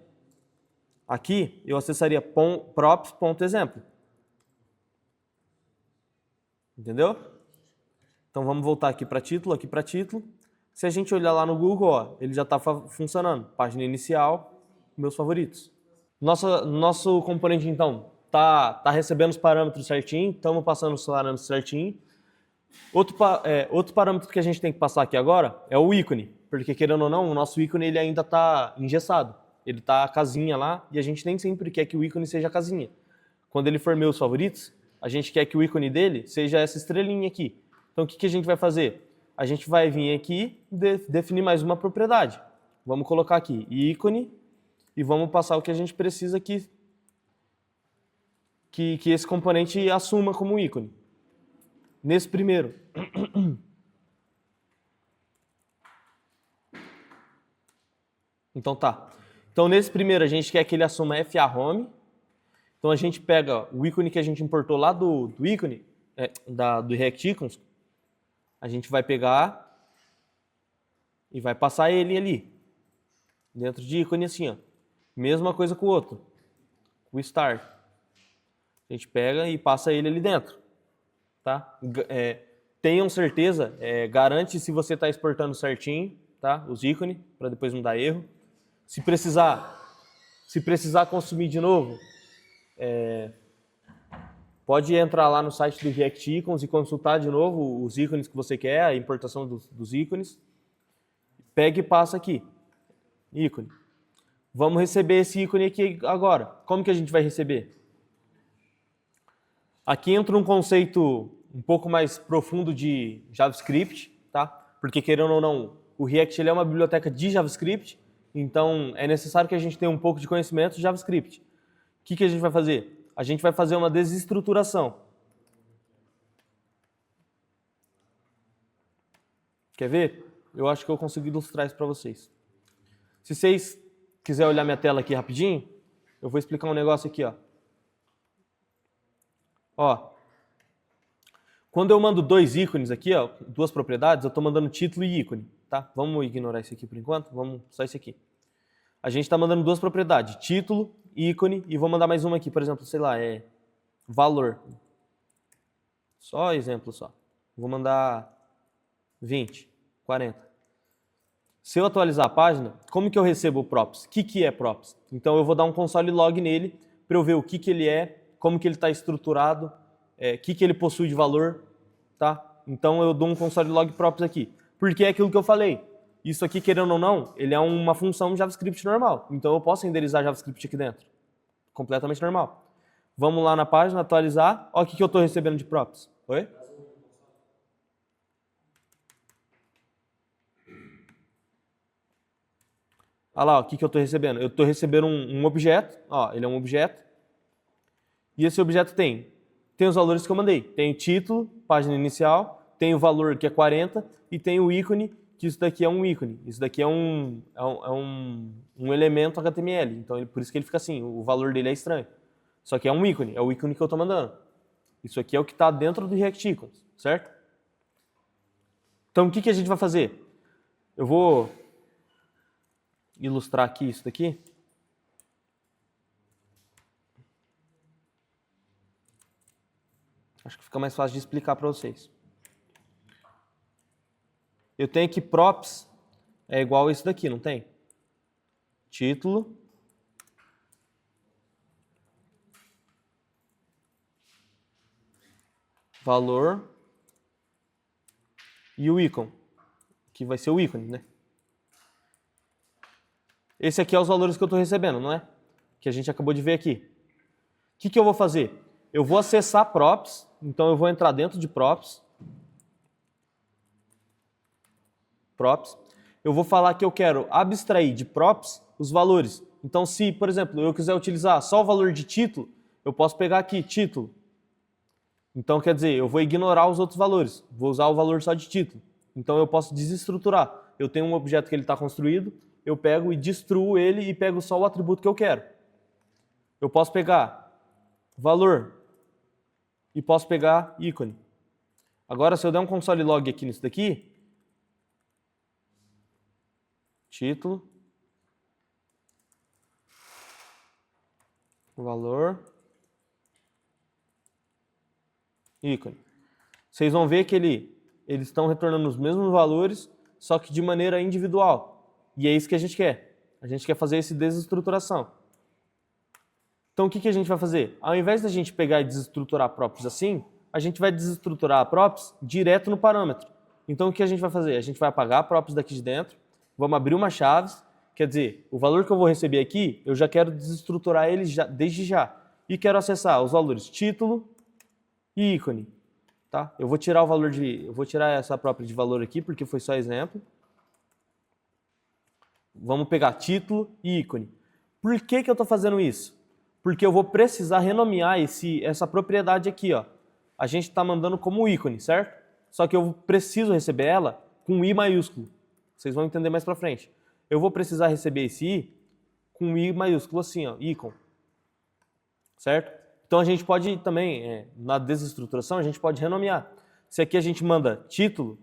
Speaker 1: Aqui eu acessaria props.exemplo. Entendeu? Então vamos voltar aqui para título, aqui para título. Se a gente olhar lá no Google, ó, ele já está funcionando. Página inicial, meus favoritos. Nosso componente, então, tá recebendo os parâmetros certinho, estamos passando os parâmetros certinho. Outro parâmetro que a gente tem que passar aqui agora é o ícone, porque querendo ou não, o nosso ícone ele ainda está engessado. Ele está a casinha lá e a gente nem sempre quer que o ícone seja a casinha. Quando ele for meus favoritos, a gente quer que o ícone dele seja essa estrelinha aqui. Então o que a gente vai fazer? A gente vai vir aqui e definir mais uma propriedade. Vamos colocar aqui ícone e vamos passar o que a gente precisa aqui, que esse componente assuma como ícone. Nesse primeiro. Então tá. Então nesse primeiro a gente quer que ele assuma FA-home. Então a gente pega o ícone que a gente importou lá do ícone, do React Icons, a gente vai pegar e vai passar ele ali, dentro de ícone assim, ó. Mesma coisa com o outro, o start. A gente pega e passa ele ali dentro, tá? Tenham certeza, garante se você está exportando certinho, tá? Os ícones, para depois não dar erro. Se precisar consumir de novo, pode entrar lá no site do React Icons e consultar de novo os ícones que você quer, a importação dos ícones. Pega e passa aqui, ícone. Vamos receber esse ícone aqui agora. Como que a gente vai receber? Aqui entra um conceito um pouco mais profundo de JavaScript, tá? Porque querendo ou não, o React ele é uma biblioteca de JavaScript, então é necessário que a gente tenha um pouco de conhecimento de JavaScript. O que a gente vai fazer? A gente vai fazer uma desestruturação. Quer ver? Eu acho que eu consigo ilustrar isso para vocês. Se vocês quiserem olhar minha tela aqui rapidinho, eu vou explicar um negócio aqui, ó. Quando eu mando dois ícones aqui, ó, duas propriedades, eu estou mandando título e ícone, tá? Vamos ignorar isso aqui por enquanto, vamos só isso aqui. A gente está mandando duas propriedades, título, ícone, e vou mandar mais uma aqui, por exemplo, sei lá, é valor. Só exemplo só. Vou mandar 20, 40. Se eu atualizar a página, como que eu recebo o props? O que é props? Então eu vou dar um console log nele para eu ver o que ele é, como que ele está estruturado, o que ele possui de valor, tá? Então eu dou um console log props aqui. Porque é aquilo que eu falei. Isso aqui, querendo ou não, ele é uma função JavaScript normal. Então eu posso renderizar JavaScript aqui dentro. Completamente normal. Vamos lá na página, atualizar. Olha o que eu estou recebendo de props. Oi? Olha lá, o que eu estou recebendo. Eu estou recebendo um objeto. Ó, ele é um objeto. E esse objeto tem os valores que eu mandei. Tem o título, página inicial, tem o valor que é 40 e tem o ícone, que isso daqui é um ícone. Isso daqui é um elemento HTML. Então, por isso que ele fica assim, o valor dele é estranho. Só que é um ícone, é o ícone que eu estou mandando. Isso aqui é o que está dentro do React Icons, certo? Então, o que a gente vai fazer? Eu vou ilustrar aqui isso daqui. Acho que fica mais fácil de explicar para vocês. Eu tenho aqui props é igual a isso daqui, não tem? Título. Valor. E o ícone, que vai ser o ícone, né? Esse aqui é os valores que eu estou recebendo, não é? Que a gente acabou de ver aqui. O que eu vou fazer? Eu vou acessar props, então eu vou entrar dentro de props. Eu vou falar que eu quero abstrair de props os valores. Então, se, por exemplo, eu quiser utilizar só o valor de título, eu posso pegar aqui, título. Então, quer dizer, eu vou ignorar os outros valores. Vou usar o valor só de título. Então, eu posso desestruturar. Eu tenho um objeto que ele está construído, eu pego e destruo ele e pego só o atributo que eu quero. Eu posso pegar valor e posso pegar ícone. Agora, se eu der um console log aqui nisso daqui, título, valor, ícone. Vocês vão ver que eles estão retornando os mesmos valores, só que de maneira individual. E é isso que a gente quer. A gente quer fazer essa desestruturação. Então o que a gente vai fazer? Ao invés da gente pegar e desestruturar props assim, a gente vai desestruturar a props direto no parâmetro. Então o que a gente vai fazer? A gente vai apagar a props daqui de dentro, vamos abrir uma chave, quer dizer, o valor que eu vou receber aqui, eu já quero desestruturar ele desde já. E quero acessar os valores título e ícone. Tá? Eu vou tirar essa própria de valor aqui, porque foi só exemplo. Vamos pegar título e ícone. Por que eu estou fazendo isso? Porque eu vou precisar renomear essa propriedade aqui. Ó. A gente está mandando como ícone, certo? Só que eu preciso receber ela com I maiúsculo. Vocês vão entender mais para frente. Eu vou precisar receber esse I com I maiúsculo assim, ó, ícone. Certo? Então a gente pode também, na desestruturação, a gente pode renomear. Se aqui a gente manda título,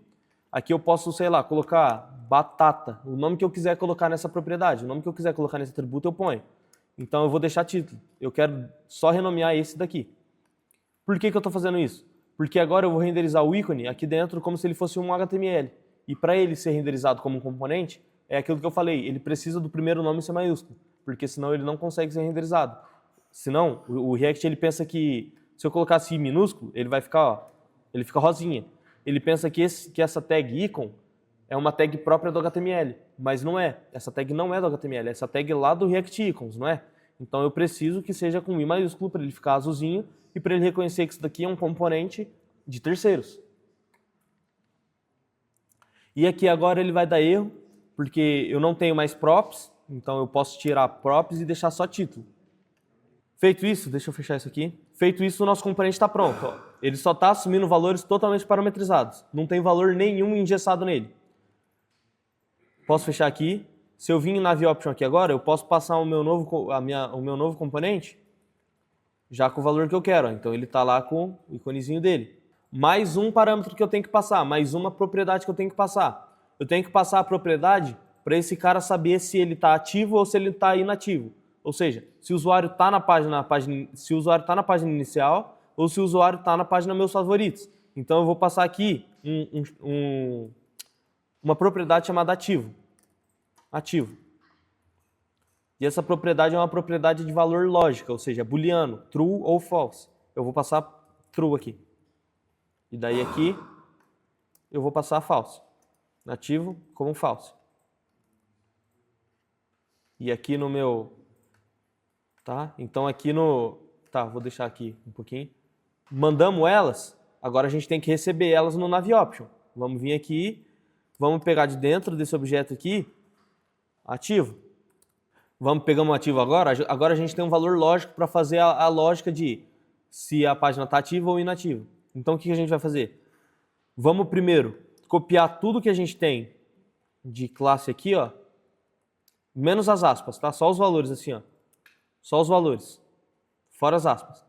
Speaker 1: aqui eu posso, sei lá, colocar batata, o nome que eu quiser colocar nessa propriedade, o nome que eu quiser colocar nesse atributo eu ponho. Então eu vou deixar título. Eu quero só renomear esse daqui. Por que eu estou fazendo isso? Porque agora eu vou renderizar o ícone aqui dentro como se ele fosse um HTML. E para ele ser renderizado como um componente, é aquilo que eu falei, ele precisa do primeiro nome ser maiúsculo, porque senão ele não consegue ser renderizado. Senão, o React ele pensa que se eu colocasse I minúsculo, ele vai ficar, ó, ele fica rosinha. Ele pensa que essa tag icon é uma tag própria do HTML, mas não é. Essa tag não é do HTML, essa tag é lá do React Icons, não é? Então eu preciso que seja com I maiúsculo para ele ficar azulzinho e para ele reconhecer que isso daqui é um componente de terceiros. E aqui agora ele vai dar erro, porque eu não tenho mais props, então eu posso tirar props e deixar só título. Feito isso, deixa eu fechar isso aqui. Feito isso, o nosso componente está pronto. Ó. Ele só está assumindo valores totalmente parametrizados. Não tem valor nenhum engessado nele. Posso fechar aqui. Se eu vir em Nav Option aqui agora, eu posso passar o meu novo componente já com o valor que eu quero. Ó. Então ele está lá com o iconezinho dele. mais um parâmetro que eu tenho que passar, mais uma propriedade que eu tenho que passar. Eu tenho que passar a propriedade para esse cara saber se ele está ativo ou se ele está inativo. Ou seja, se o usuário está se o usuário tá na página inicial ou se o usuário está na página meus favoritos. Então eu vou passar aqui uma propriedade chamada ativo. Ativo. E essa propriedade é uma propriedade de valor lógica, ou seja, booleano, true ou false. Eu vou passar true aqui. E daí aqui eu vou passar false. Ativo como false. E aqui no meu... Tá? Então aqui no... Tá, vou deixar aqui um pouquinho. Mandamos elas, agora a gente tem que receber elas no NaviOption. Vamos vir aqui, vamos pegar de dentro desse objeto aqui, ativo. Vamos pegar um ativo agora. Agora a gente tem um valor lógico para fazer a lógica de se a página está ativa ou inativa. Então o que a gente vai fazer? Vamos primeiro copiar tudo que a gente tem de classe aqui, ó, menos as aspas, tá? Só os valores assim, ó. Só os valores, fora as aspas.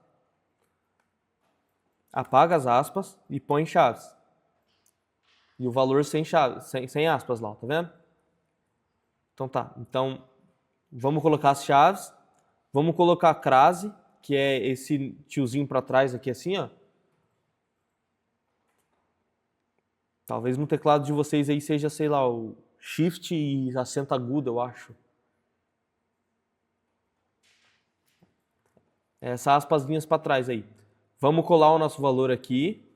Speaker 1: Apaga as aspas e põe chaves. E o valor sem chaves, sem aspas lá, tá vendo? Então tá. Então vamos colocar as chaves, vamos colocar a crase, que é esse tiozinho para trás aqui assim, ó. Talvez no teclado de vocês aí seja, sei lá, o Shift e acento agudo, eu acho. Essas aspasinhas para trás aí. Vamos colar o nosso valor aqui.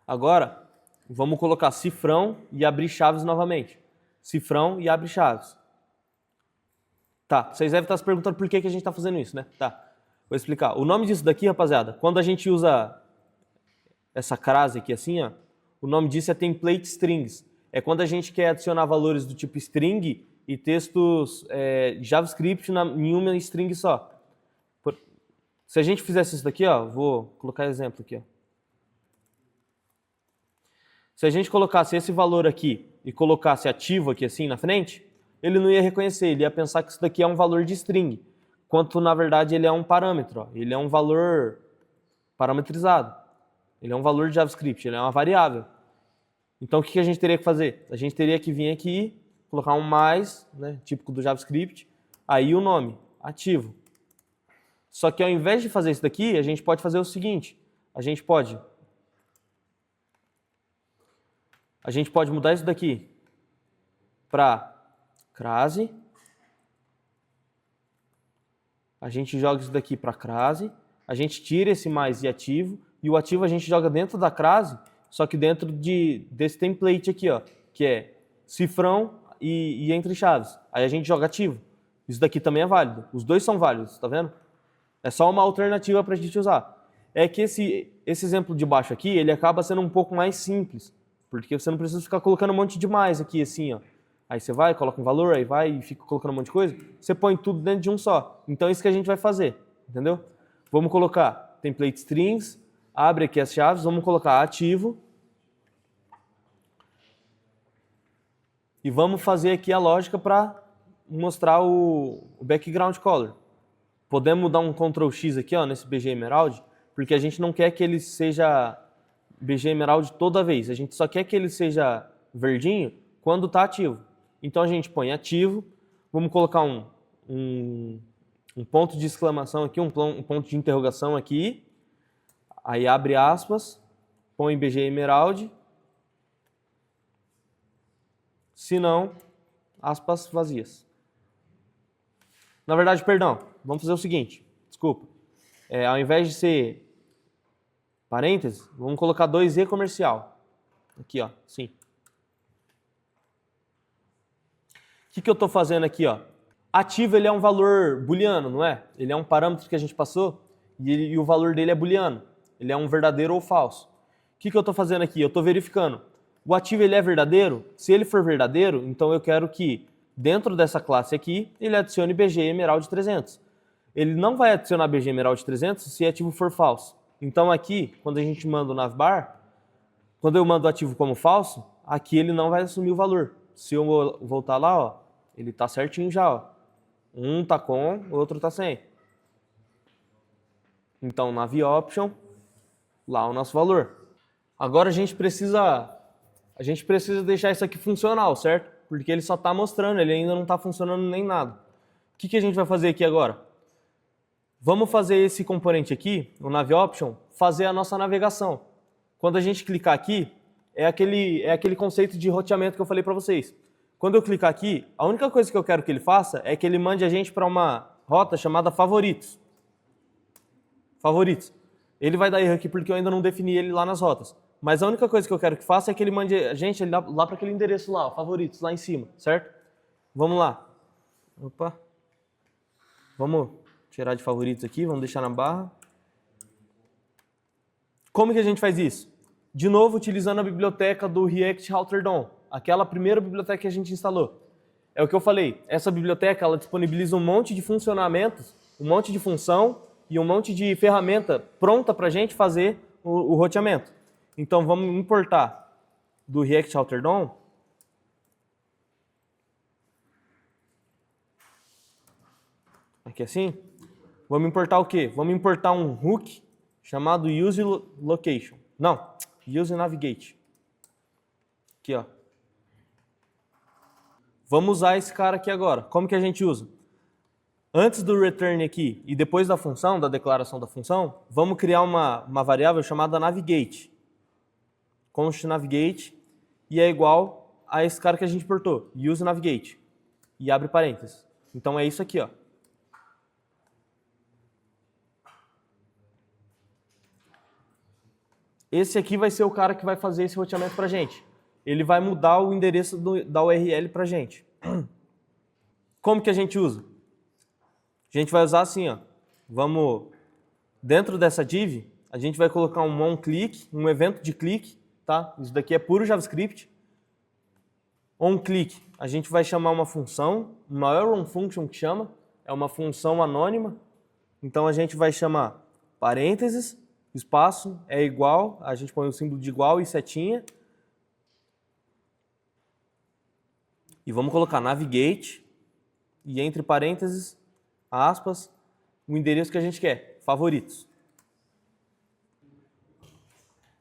Speaker 1: Agora, vamos colocar cifrão e abrir chaves novamente. Cifrão e abre chaves. Tá, vocês devem estar se perguntando por que a gente está fazendo isso, né? Tá, vou explicar. O nome disso daqui, rapaziada, quando a gente usa essa crase aqui assim, ó, o nome disso é template strings. É quando a gente quer adicionar valores do tipo string e textos JavaScript em uma string só. Se a gente fizesse isso daqui, ó, vou colocar exemplo aqui, ó. Se a gente colocasse esse valor aqui e colocasse ativo aqui assim na frente, ele não ia reconhecer, ele ia pensar que isso daqui é um valor de string, quanto na verdade ele é um parâmetro, ó. Ele é um valor parametrizado, ele é um valor de JavaScript, ele é uma variável. Então o que a gente teria que fazer? A gente teria que vir aqui, colocar um mais, né, típico do JavaScript, aí o nome, ativo. Só que ao invés de fazer isso daqui, a gente pode fazer o seguinte, a gente pode mudar isso daqui para crase, a gente joga isso daqui para crase, a gente tira esse mais e ativo, e o ativo a gente joga dentro da crase, só que dentro desse template aqui, ó, que é cifrão e entre chaves. Aí a gente joga ativo. Isso daqui também é válido. Os dois são válidos, tá vendo? É só uma alternativa para a gente usar. É que esse exemplo de baixo aqui, ele acaba sendo um pouco mais simples, porque você não precisa ficar colocando um monte de mais aqui, assim, ó. Aí você vai, coloca um valor, aí vai e fica colocando um monte de coisa. Você põe tudo dentro de um só. Então é isso que a gente vai fazer, entendeu? Vamos colocar template strings, abre aqui as chaves, vamos colocar ativo. E vamos fazer aqui a lógica para mostrar o background color. Podemos dar um Ctrl X aqui, ó, nesse BG Emerald, porque a gente não quer que ele seja BG Emerald toda vez. A gente só quer que ele seja verdinho quando está ativo. Então a gente põe ativo, vamos colocar um ponto de exclamação aqui, um ponto de interrogação aqui, aí abre aspas, põe BG Emerald, se não, aspas vazias. Na verdade, perdão, vamos fazer o seguinte, desculpa, ao invés de ser parênteses, vamos colocar 2E comercial, aqui ó, sim. O que eu estou fazendo aqui, ó? Ativo ele é um valor booleano, não é? Ele é um parâmetro que a gente passou e o valor dele é booleano. Ele é um verdadeiro ou falso. O que eu estou fazendo aqui? Eu estou verificando. O ativo ele é verdadeiro? Se ele for verdadeiro, então eu quero que dentro dessa classe aqui ele adicione BG Emerald 300. Ele não vai adicionar BG Emerald 300 se ativo for falso. Então aqui, quando a gente manda o navbar, quando eu mando o ativo como falso, aqui ele não vai assumir o valor. Se eu voltar lá, ó, ele está certinho já, ó. Um está com, o outro está sem. Então, nav option, lá o nosso valor. Agora a gente precisa deixar isso aqui funcional, certo? Porque ele só está mostrando, ele ainda não está funcionando nem nada. O que a gente vai fazer aqui agora? Vamos fazer esse componente aqui, o nav option, fazer a nossa navegação. Quando a gente clicar aqui, é aquele conceito de roteamento que eu falei para vocês. Quando eu clicar aqui, a única coisa que eu quero que ele faça é que ele mande a gente para uma rota chamada favoritos. Favoritos. Ele vai dar erro aqui porque eu ainda não defini ele lá nas rotas. Mas a única coisa que eu quero que faça é que ele mande a gente lá para aquele endereço lá, ó, favoritos, lá em cima, certo? Vamos lá. Opa. Vamos tirar de favoritos aqui, vamos deixar na barra. Como que a gente faz isso? De novo, utilizando a biblioteca do React Router DOM, aquela primeira biblioteca que a gente instalou. É o que eu falei, essa biblioteca ela disponibiliza um monte de funcionamentos, um monte de função e um monte de ferramenta pronta para a gente fazer o roteamento. Então vamos importar do React Router DOM. Aqui assim. Vamos importar o quê? Vamos importar um hook chamado useLocation. Não, useNavigate. Aqui, ó. Vamos usar esse cara aqui agora. Como que a gente usa? Antes do return aqui e depois da função, da declaração da função, vamos criar uma variável chamada navigate. Const navigate e é igual a esse cara que a gente importou, useNavigate. E abre parênteses. Então é isso aqui, ó. Esse aqui vai ser o cara que vai fazer esse roteamento pra gente. Ele vai mudar o endereço da URL pra gente. Como que a gente usa? A gente vai usar assim, ó. Vamos, dentro dessa div, a gente vai colocar um onClick, um evento de clique, tá? Isso daqui é puro JavaScript. OnClick, a gente vai chamar uma função, uma ErrorOnFunction que chama, é uma função anônima. Então a gente vai chamar parênteses, espaço, é igual, a gente põe o símbolo de igual e setinha. E vamos colocar navigate e entre parênteses, aspas, o endereço que a gente quer, favoritos.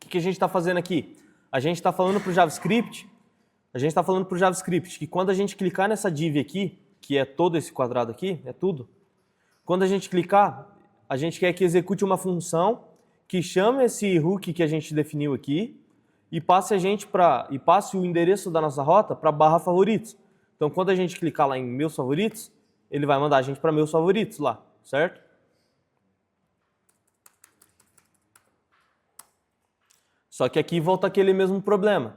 Speaker 1: O que a gente está fazendo aqui? A gente está falando para o JavaScript, que quando a gente clicar nessa div aqui, que é todo esse quadrado aqui, é tudo, quando a gente clicar, a gente quer que execute uma função que chame esse hook que a gente definiu aqui e passe o endereço da nossa rota para barra favoritos. Então, quando a gente clicar lá em meus favoritos, ele vai mandar a gente para meus favoritos lá, certo? Só que aqui volta aquele mesmo problema.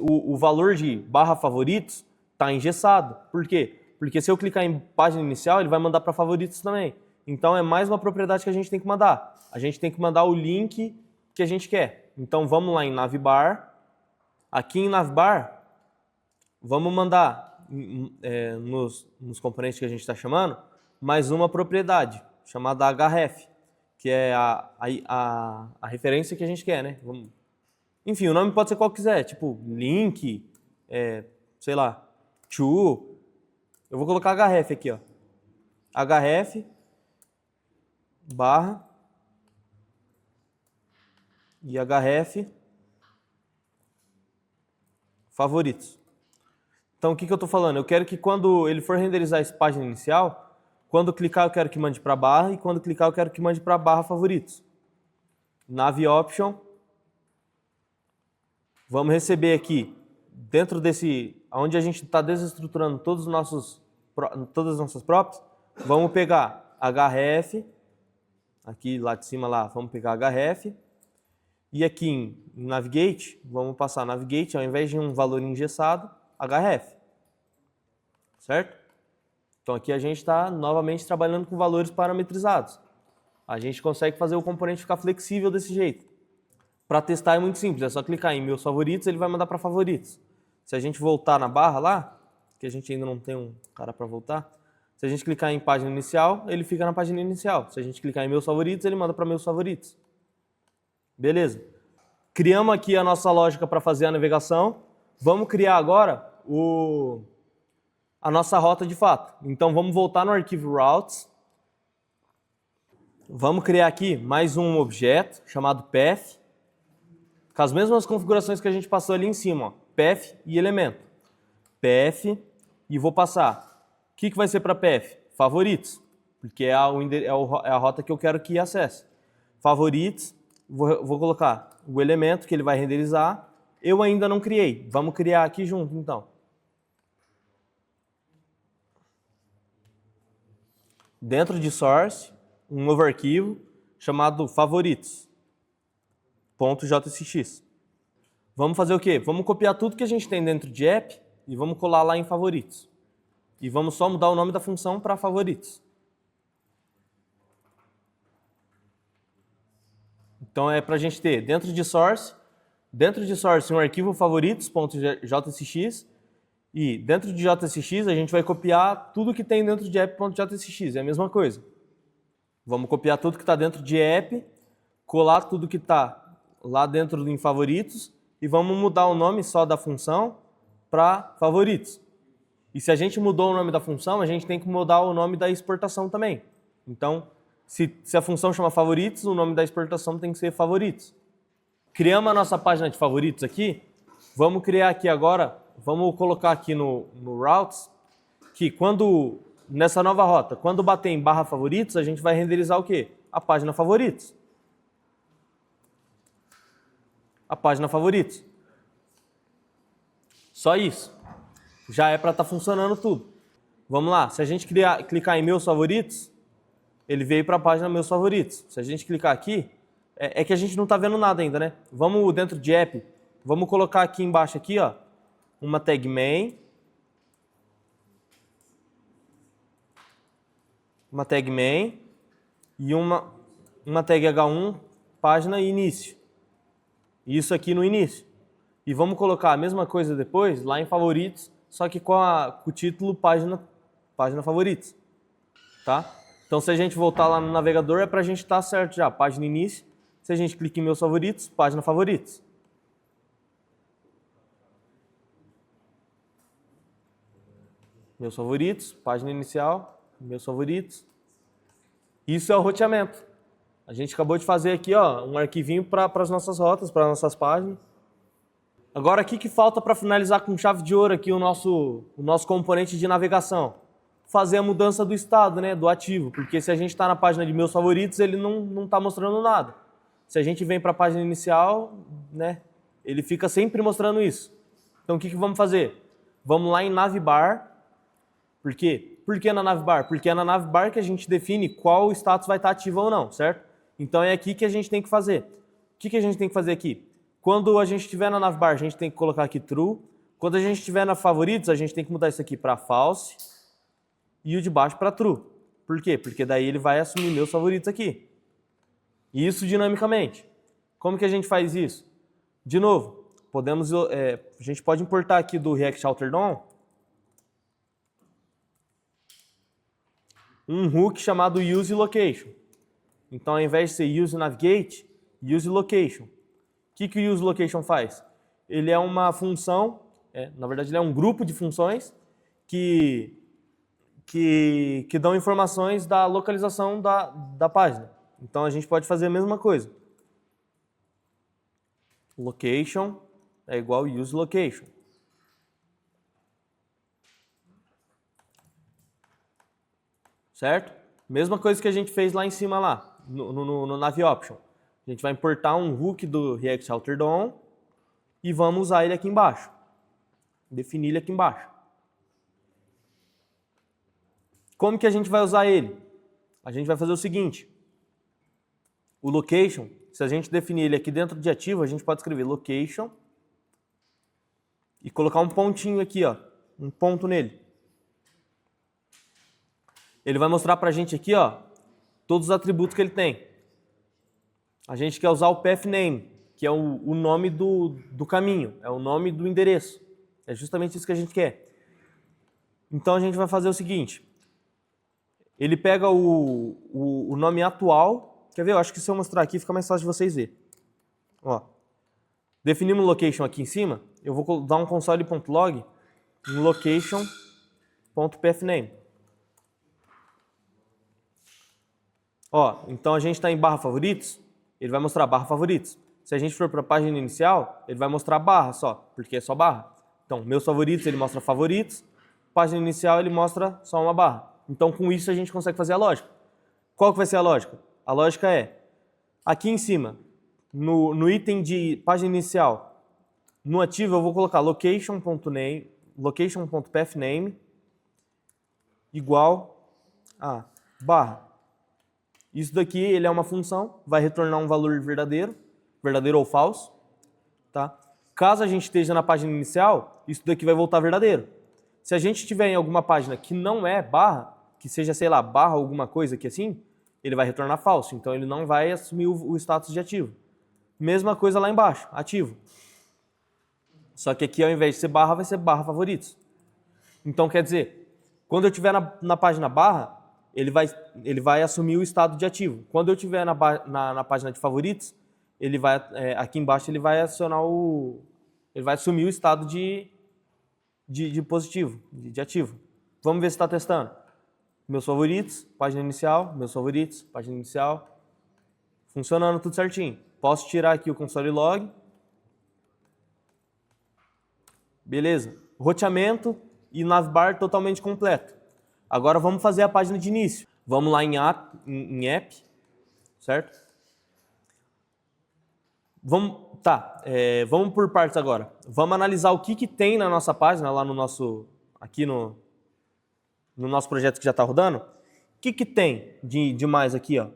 Speaker 1: O valor de barra favoritos está engessado. Por quê? Porque se eu clicar em página inicial, ele vai mandar para favoritos também. Então, é mais uma propriedade que a gente tem que mandar. A gente tem que mandar o link que a gente quer. Então, vamos lá em navbar. Aqui em navbar, vamos mandar nos componentes que a gente está chamando, mais uma propriedade, chamada href, que é a referência que a gente quer, né? Enfim, o nome pode ser qual quiser, tipo link, sei lá, to. Eu vou colocar href aqui, ó. Href barra e href favoritos. Então, o que eu estou falando? Eu quero que quando ele for renderizar essa página inicial, quando clicar eu quero que mande para barra e quando clicar eu quero que mande para barra favoritos. Nav option. Vamos receber aqui, dentro desse, onde a gente está desestruturando todas as nossas props, vamos pegar href, aqui lá de cima lá, vamos pegar href, e aqui em navigate, vamos passar navigate, ao invés de um valor engessado, href, certo? Então aqui a gente está novamente trabalhando com valores parametrizados. A gente consegue fazer o componente ficar flexível desse jeito. Para testar é muito simples, é só clicar em meus favoritos, ele vai mandar para favoritos. Se a gente voltar na barra lá, que a gente ainda não tem um cara para voltar, se a gente clicar em página inicial, ele fica na página inicial. Se a gente clicar em meus favoritos, ele manda para meus favoritos. Beleza. Criamos aqui a nossa lógica para fazer a navegação. Vamos criar agora a nossa rota de fato. Então vamos voltar no arquivo routes. Vamos criar aqui mais um objeto chamado path, com as mesmas configurações que a gente passou ali em cima, ó, path e elemento. Path, e vou passar. O que vai ser para path? Favoritos, porque é a rota que eu quero que acesse. Favoritos, vou colocar o elemento que ele vai renderizar. Eu ainda não criei, vamos criar aqui junto então. Dentro de source, um novo arquivo chamado favoritos.jsx. Vamos fazer o quê? Vamos copiar tudo que a gente tem dentro de app e vamos colar lá em favoritos. E vamos só mudar o nome da função para favoritos. Então é para a gente ter dentro de source um arquivo favoritos.jsx e dentro de JSX a gente vai copiar tudo que tem dentro de app.jsx, é a mesma coisa. Vamos copiar tudo que está dentro de app, colar tudo que está lá dentro em favoritos e vamos mudar o nome só da função para favoritos. E se a gente mudou o nome da função, a gente tem que mudar o nome da exportação também. Então, se a função chama favoritos, o nome da exportação tem que ser favoritos. Criamos a nossa página de favoritos aqui. Vamos criar aqui agora, vamos colocar aqui no routes, que nessa nova rota, quando bater em barra favoritos, a gente vai renderizar o quê? A página favoritos. A página favoritos. Só isso. Já é para estar funcionando tudo. Vamos lá, se a gente clicar em meus favoritos, ele veio para a página meus favoritos. Se a gente clicar aqui, é que a gente não está vendo nada ainda, né? Vamos dentro de app, vamos colocar aqui embaixo aqui, ó, uma tag main, e uma tag h1, página e início. Isso aqui no início. E vamos colocar a mesma coisa depois lá em favoritos, só que com o título página favoritos, tá? Então se a gente voltar lá no navegador é para a gente estar certo já, página início. Se a gente clica em meus favoritos, página favoritos. Meus favoritos, página inicial, meus favoritos. Isso é o roteamento. A gente acabou de fazer aqui, ó, um arquivinho para as nossas rotas, para as nossas páginas. Agora, o que falta para finalizar com chave de ouro aqui o nosso componente de navegação? Fazer a mudança do estado, né, do ativo, porque se a gente está na página de meus favoritos, ele não está mostrando nada. Se a gente vem para a página inicial, né, ele fica sempre mostrando isso. Então, o que vamos fazer? Vamos lá em navbar. Por quê? Por que na navbar? Porque é na navbar que a gente define qual status vai estar ativo ou não, certo? Então, é aqui que a gente tem que fazer. O que a gente tem que fazer aqui? Quando a gente estiver na navbar, a gente tem que colocar aqui true. Quando a gente estiver na favoritos, a gente tem que mudar isso aqui para false e o de baixo para true. Por quê? Porque daí ele vai assumir meus favoritos aqui. E isso dinamicamente. Como que a gente faz isso? De novo, a gente pode importar aqui do React Outer DOM um hook chamado useLocation. Então, ao invés de ser useNavigate, useLocation. O que o useLocation faz? Ele é uma função, na verdade ele é um grupo de funções que dão informações da localização da página. Então a gente pode fazer a mesma coisa. Location é igual useLocation. Certo? Mesma coisa que a gente fez lá em cima, lá, no NavOption. A gente vai importar um hook do React Outer DOM e vamos usar ele aqui embaixo. Definir ele aqui embaixo. Como que a gente vai usar ele? A gente vai fazer o seguinte. O location, se a gente definir ele aqui dentro de ativo, a gente pode escrever location e colocar um pontinho aqui, ó, um ponto nele. Ele vai mostrar pra gente aqui, ó, todos os atributos que ele tem. A gente quer usar o path name, que é o nome do caminho, é o nome do endereço. É justamente isso que a gente quer. Então a gente vai fazer o seguinte. Ele pega o nome atual. Quer ver? Eu acho que se eu mostrar aqui fica mais fácil de vocês verem. Ó, definimos o location aqui em cima. Eu vou dar um console.log em location.pathname. Ó, então a gente está em barra favoritos, ele vai mostrar barra favoritos. Se a gente for para a página inicial, ele vai mostrar barra só, porque é só barra. Então, meus favoritos, ele mostra favoritos. Página inicial, ele mostra só uma barra. Então, com isso, a gente consegue fazer a lógica. Qual que vai ser a lógica? A lógica é, aqui em cima, no item de página inicial, no ativo, eu vou colocar location.name, location.pathname igual a barra. Isso daqui ele é uma função, vai retornar um valor verdadeiro ou falso. Tá? Caso a gente esteja na página inicial, isso daqui vai voltar verdadeiro. Se a gente estiver em alguma página que não é barra, que seja, sei lá, barra alguma coisa aqui assim, ele vai retornar falso. Então ele não vai assumir o status de ativo. Mesma coisa lá embaixo, ativo. Só que aqui ao invés de ser barra, vai ser barra favoritos. Então quer dizer, quando eu estiver na página barra, ele vai assumir o estado de ativo. Quando eu estiver na página de favoritos, ele vai, aqui embaixo ele vai acionar ele vai assumir o estado de positivo, de ativo. Vamos ver se está testando. Meus favoritos, página inicial, meus favoritos, página inicial. Funcionando tudo certinho. Posso tirar aqui o console log. Beleza. Roteamento e navbar totalmente completo. Agora vamos fazer a página de início. Vamos lá em app, certo? Vamos por partes agora. Vamos analisar o que tem na nossa página, lá no nosso, aqui no nosso projeto que já está rodando. O que tem de mais aqui? Ó?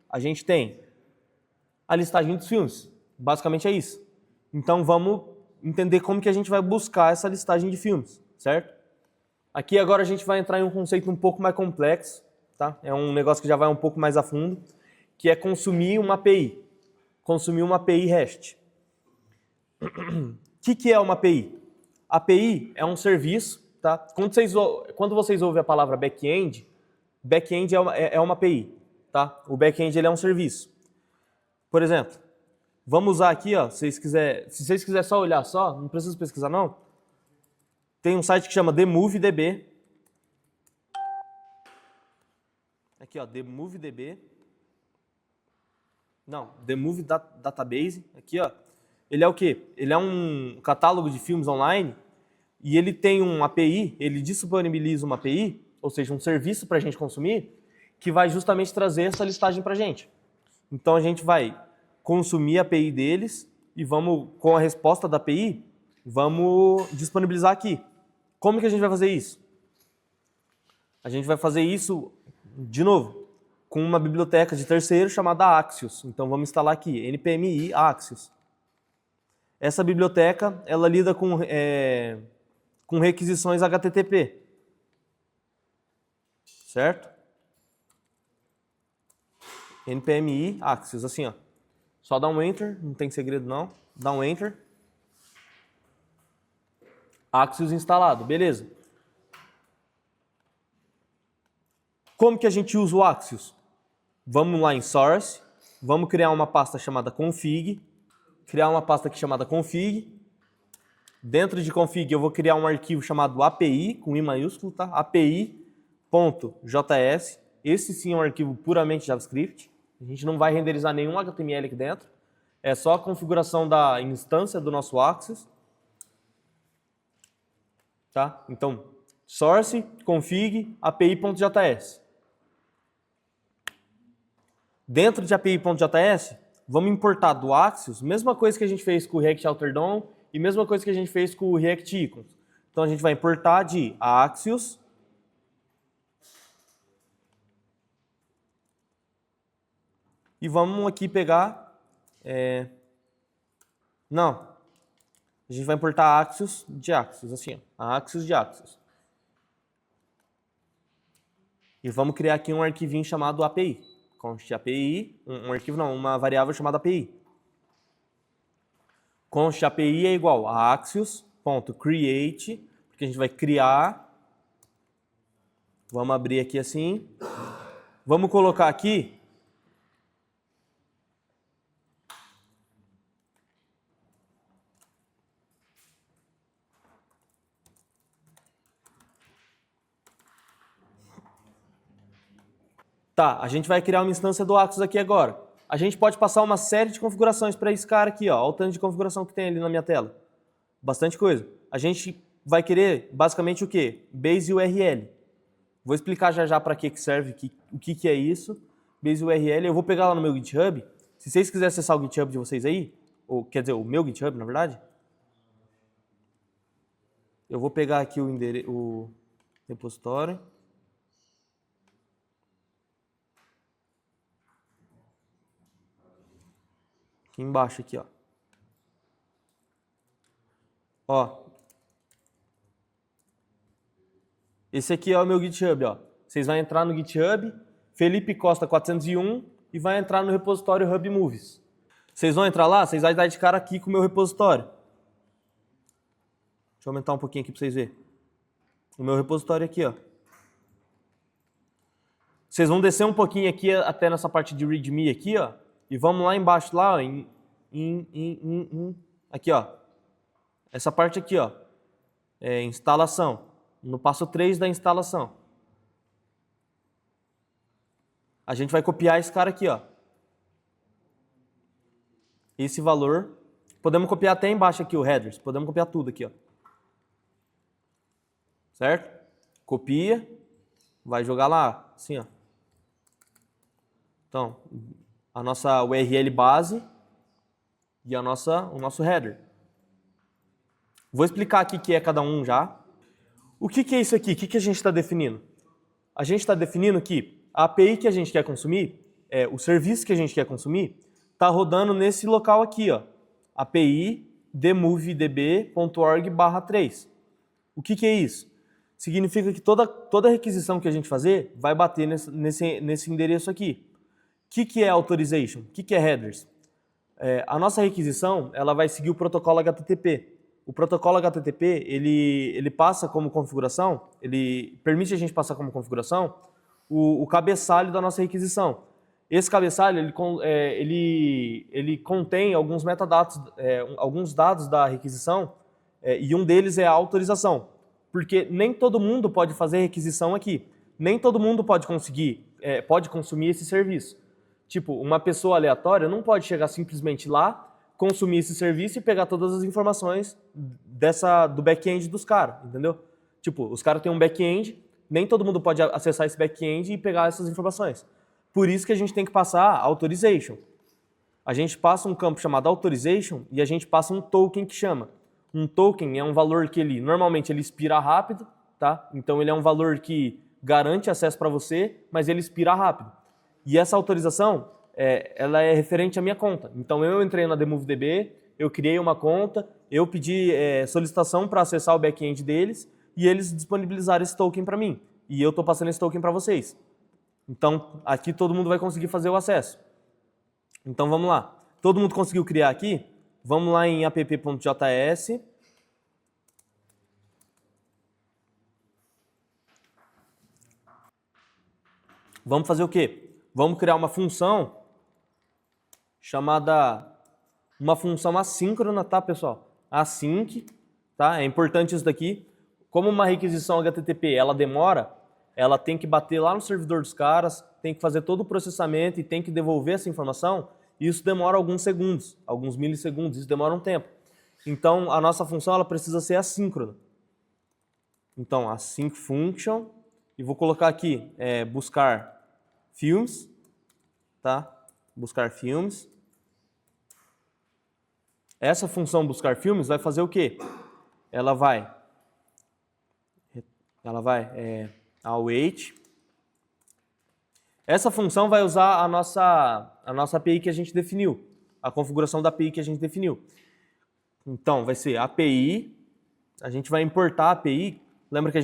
Speaker 1: A gente tem a listagem dos filmes. Basicamente é isso. Então vamos entender como que a gente vai buscar essa listagem de filmes, certo? Aqui agora a gente vai entrar em um conceito um pouco mais complexo, tá? É um negócio que já vai um pouco mais a fundo, que é consumir uma API. Consumir uma API REST. O que é uma API? API é um serviço, tá? Quando vocês ouvem a palavra back-end é uma API, tá? O back-end ele é um serviço. Por exemplo, vamos usar aqui, ó, se vocês quiserem só olhar só, não precisa pesquisar não. Tem um site que chama TheMovieDB. Aqui, ó, TheMovieDB. Não, The Movie Database, aqui ó, ele é o quê? Ele é um catálogo de filmes online e ele tem uma API, ele disponibiliza uma API, ou seja, um serviço para a gente consumir, que vai justamente trazer essa listagem para a gente. Então a gente vai consumir a API deles e vamos, com a resposta da API, vamos disponibilizar aqui. Como que a gente vai fazer isso? A gente vai fazer isso, de novo, com uma biblioteca de terceiro chamada Axios. Então vamos instalar aqui, npmi Axios. Essa biblioteca, ela lida com requisições HTTP. Certo? npmi Axios, assim ó. Só dá um enter, não tem segredo não. Dá um enter. Axios instalado, beleza. Como que a gente usa o Axios? Vamos lá em Source, vamos criar uma pasta chamada config, criar uma pasta aqui chamada config. Dentro de config eu vou criar um arquivo chamado API, com I maiúsculo, tá? API.js. Esse sim é um arquivo puramente JavaScript. A gente não vai renderizar nenhum HTML aqui dentro. É só a configuração da instância do nosso Axios. Tá? Então, source, config, API.js. Dentro de API.js, vamos importar do Axios, mesma coisa que a gente fez com o React Outer DOM e mesma coisa que a gente fez com o React Icons. Então a gente vai importar de Axios e vamos aqui pegar... Não. A gente vai importar Axios de Axios, assim, ó. Axios de Axios. E vamos criar aqui um arquivinho chamado API. Const API, um arquivo não, uma variável chamada API. Const API é igual a axios.create, porque a gente vai criar. Vamos abrir aqui assim. Vamos colocar aqui. Tá, a gente vai criar uma instância do Axos aqui agora. A gente pode passar uma série de configurações para esse cara aqui, ó. Olha o tanto de configuração que tem ali na minha tela. Bastante coisa. A gente vai querer basicamente o quê? Base URL. Vou explicar já já para que serve, o que é isso. Base URL, eu vou pegar lá no meu GitHub. Se vocês quiserem acessar o GitHub de vocês aí, ou quer dizer, o meu GitHub, na verdade, eu vou pegar aqui o repositório. Aqui embaixo, aqui, ó. Ó. Esse aqui é o meu GitHub, ó. Vocês vão entrar no GitHub, Felipe Costa 401, e vai entrar no repositório Hub Movies. Vocês vão entrar lá, vocês vão dar de cara aqui com o meu repositório. Deixa eu aumentar um pouquinho aqui para vocês verem. O meu repositório aqui, ó. Vocês vão descer um pouquinho aqui até nessa parte de README aqui, ó. E vamos lá embaixo, lá, ó, aqui, ó. Essa parte aqui, ó. É instalação. No passo 3 da instalação. A gente vai copiar esse cara aqui, ó. Esse valor. Podemos copiar até embaixo aqui o headers. Podemos copiar tudo aqui, ó. Certo? Copia. Vai jogar lá, assim, ó. Então, a nossa URL base e o nosso header. Vou explicar aqui o que é cada um já. O que é isso aqui? O que a gente está definindo? A gente está definindo que a API que a gente quer consumir, o serviço que a gente quer consumir, está rodando nesse local aqui, ó. API demovedb.org/3. O que é isso? Significa que toda requisição que a gente fazer vai bater nesse endereço aqui. O que é authorization? O que é headers? A nossa requisição ela vai seguir o protocolo HTTP. O protocolo HTTP ele passa como configuração, ele permite a gente passar como configuração o cabeçalho da nossa requisição. Esse cabeçalho ele contém alguns metadados, alguns dados da requisição, e um deles é a autorização. Porque nem todo mundo pode fazer requisição aqui. Nem todo mundo pode consumir esse serviço. Tipo, uma pessoa aleatória não pode chegar simplesmente lá, consumir esse serviço e pegar todas as informações do back-end dos caras, entendeu? Tipo, os caras têm um back-end, nem todo mundo pode acessar esse back-end e pegar essas informações. Por isso que a gente tem que passar authorization. A gente passa um campo chamado authorization e a gente passa um token que chama. Um token é um valor que normalmente ele expira rápido, tá? Então ele é um valor que garante acesso para você, mas ele expira rápido. E essa autorização, ela é referente à minha conta. Então eu entrei na DemoveDB, eu criei uma conta, eu pedi solicitação para acessar o back-end deles e eles disponibilizaram esse token para mim. E eu estou passando esse token para vocês. Então aqui todo mundo vai conseguir fazer o acesso. Então vamos lá. Todo mundo conseguiu criar aqui? Vamos lá em app.js. Vamos fazer o quê? Vamos criar uma função chamada, uma função assíncrona, tá, pessoal? Async, tá? É importante isso daqui. Como uma requisição HTTP, ela demora, ela tem que bater lá no servidor dos caras, tem que fazer todo o processamento e tem que devolver essa informação. Isso demora alguns segundos, alguns milissegundos, isso demora um tempo. Então, a nossa função ela precisa ser assíncrona. Então, async function, e vou colocar aqui, buscar filmes, tá? Buscar filmes. Essa função buscar filmes vai fazer o quê? Ela vai await. Essa função vai usar a nossa API que a gente definiu, a configuração da API que a gente definiu. Então, vai ser API, a gente vai importar a API, lembra que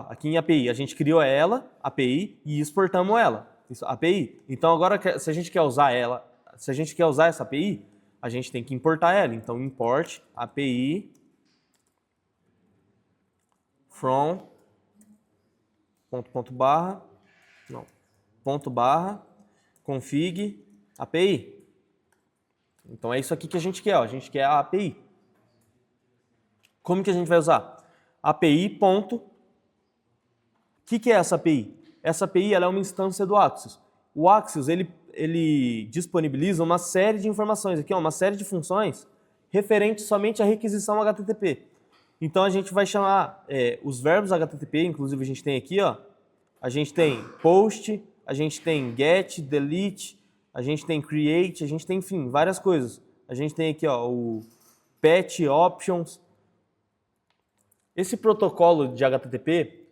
Speaker 1: aqui em API, a gente criou ela, API, e exportamos ela, API. Então, agora, se a gente quer usar essa API, a gente tem que importar ela. Então, import API from config API. Então é isso aqui que a gente quer, ó. A gente quer a API. Como que a gente vai usar? API. O que é essa API? essa API ela é uma instância do Axios. O Axios ele disponibiliza uma série de informações aqui, ó, uma série de funções referentes somente à requisição HTTP. Então a gente vai chamar os verbos HTTP, inclusive a gente tem aqui, ó, a gente tem post, a gente tem get, delete, a gente tem create, a gente tem, enfim, várias coisas. A gente tem aqui, ó, o patch options. Esse protocolo de HTTP,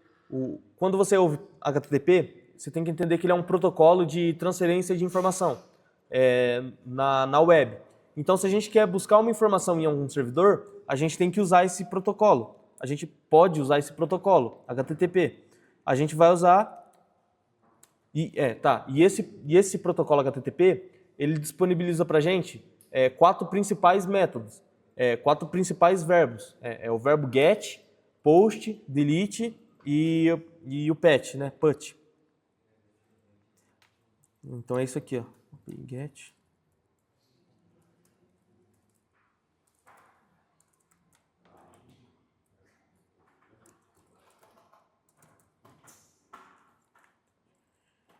Speaker 1: quando você ouve HTTP, você tem que entender que ele é um protocolo de transferência de informação na web. Então, se a gente quer buscar uma informação em algum servidor, a gente tem que usar esse protocolo. A gente pode usar esse protocolo, HTTP. A gente vai usar... E esse protocolo HTTP, ele disponibiliza para a gente 4 principais métodos, 4 principais verbos. O verbo get, post, delete e o patch, né? Put. Então é isso aqui, ó. Get.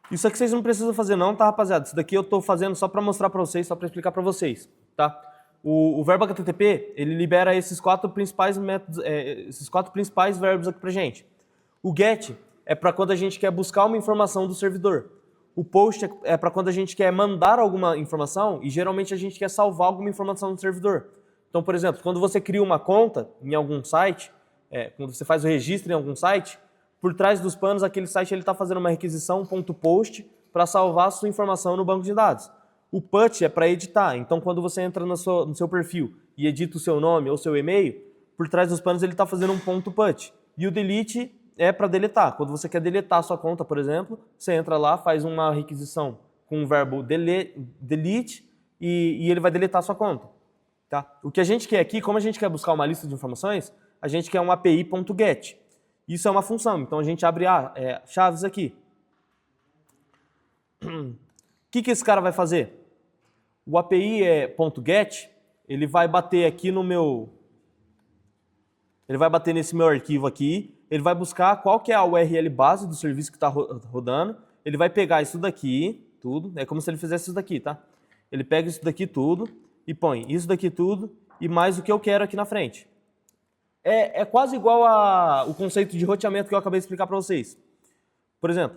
Speaker 1: Isso aqui vocês não precisam fazer não, tá, rapaziada? Isso daqui eu tô fazendo só para mostrar para vocês, só para explicar para vocês, tá? O verbo HTTP, ele libera esses 4 principais métodos, esses 4 principais verbos aqui pra gente. O get é para quando a gente quer buscar uma informação do servidor. O post é para quando a gente quer mandar alguma informação e geralmente a gente quer salvar alguma informação do servidor. Então, por exemplo, quando você cria uma conta em algum site, quando você faz o registro em algum site, por trás dos panos, aquele site está fazendo uma requisição .post para salvar a sua informação no banco de dados. O put é para editar. Então, quando você entra no seu perfil e edita o seu nome ou seu e-mail, por trás dos panos ele está fazendo um .put. E o delete é para deletar. Quando você quer deletar a sua conta, por exemplo, você entra lá, faz uma requisição com o verbo delete e ele vai deletar a sua conta. Tá? O que a gente quer aqui, como a gente quer buscar uma lista de informações, a gente quer um API.get. Isso é uma função, então a gente abre chaves aqui. O que esse cara vai fazer? O API .get, ele vai bater aqui no meu... Ele vai bater nesse meu arquivo aqui, ele vai buscar qual que é a URL base do serviço que está rodando, ele vai pegar isso daqui, tudo, é como se ele fizesse isso daqui, tá? Ele pega isso daqui tudo e põe isso daqui tudo e mais o que eu quero aqui na frente. É quase igual o conceito de roteamento que eu acabei de explicar para vocês. Por exemplo,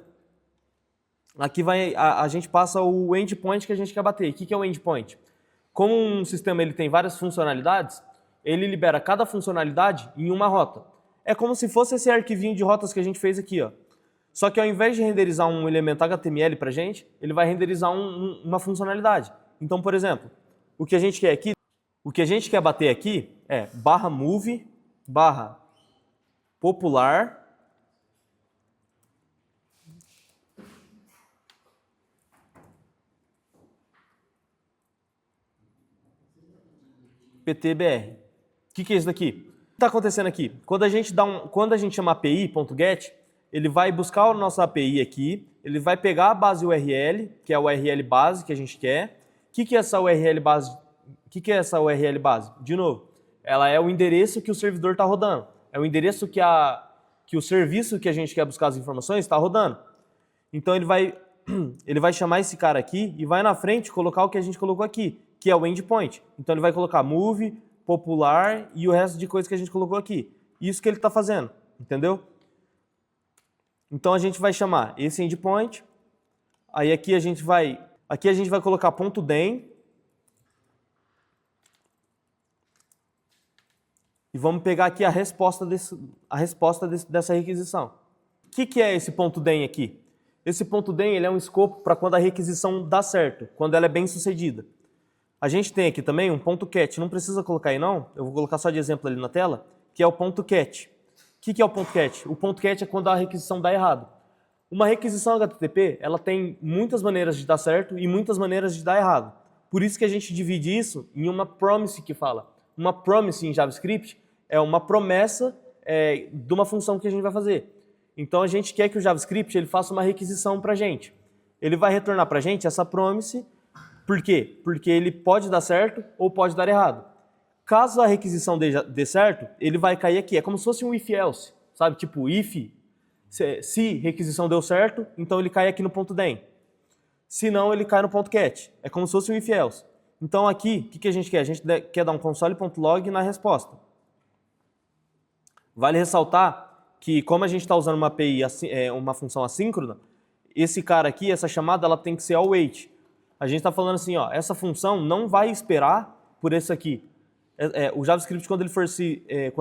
Speaker 1: aqui a gente passa o endpoint que a gente quer bater. O que é o endpoint? Como um sistema ele tem várias funcionalidades, ele libera cada funcionalidade em uma rota. É como se fosse esse arquivinho de rotas que a gente fez aqui, ó. Só que ao invés de renderizar um elemento HTML para a gente, ele vai renderizar uma funcionalidade. Então, por exemplo, o que a gente quer aqui, o que a gente quer bater aqui é /move /popular PTBR. O que é isso daqui? O que está acontecendo aqui? Quando a gente chama API.get, ele vai buscar a nossa API aqui, ele vai pegar a base URL, que é a URL base que a gente quer. O que é essa URL base? O que é essa URL base? De novo, ela é o endereço que o servidor está rodando. É o endereço que o serviço que a gente quer buscar as informações está rodando. Então ele vai chamar esse cara aqui e vai na frente colocar o que a gente colocou aqui, que é o endpoint. Então ele vai colocar move, popular e o resto de coisas que a gente colocou aqui. Isso que ele está fazendo, entendeu? Então a gente vai chamar esse endpoint, aí aqui a gente vai colocar .den e vamos pegar aqui a resposta dessa requisição. O que é esse .den aqui? Esse .den ele é um escopo para quando a requisição dá certo, quando ela é bem sucedida. A gente tem aqui também um .cat, não precisa colocar aí não, eu vou colocar só de exemplo ali na tela, que é o .cat. O que é o .cat? O .cat é quando a requisição dá errado. Uma requisição HTTP, ela tem muitas maneiras de dar certo e muitas maneiras de dar errado. Por isso que a gente divide isso em uma promise que fala. Uma promise em JavaScript é uma promessa de uma função que a gente vai fazer. Então a gente quer que o JavaScript ele faça uma requisição para a gente. Ele vai retornar para a gente essa promise. Por quê? Porque ele pode dar certo ou pode dar errado. Caso a requisição dê certo, ele vai cair aqui. É como se fosse um if-else, sabe? Tipo if Se requisição deu certo, então ele cai aqui no ponto .den. Se não, ele cai no ponto .cat. É como se fosse um if else. Então aqui, o que a gente quer? A gente quer dar um console.log na resposta. Vale ressaltar que, como a gente está usando uma API, uma função assíncrona, esse cara aqui, essa chamada, ela tem que ser await. A gente está falando assim, ó, essa função não vai esperar por esse aqui. O JavaScript, quando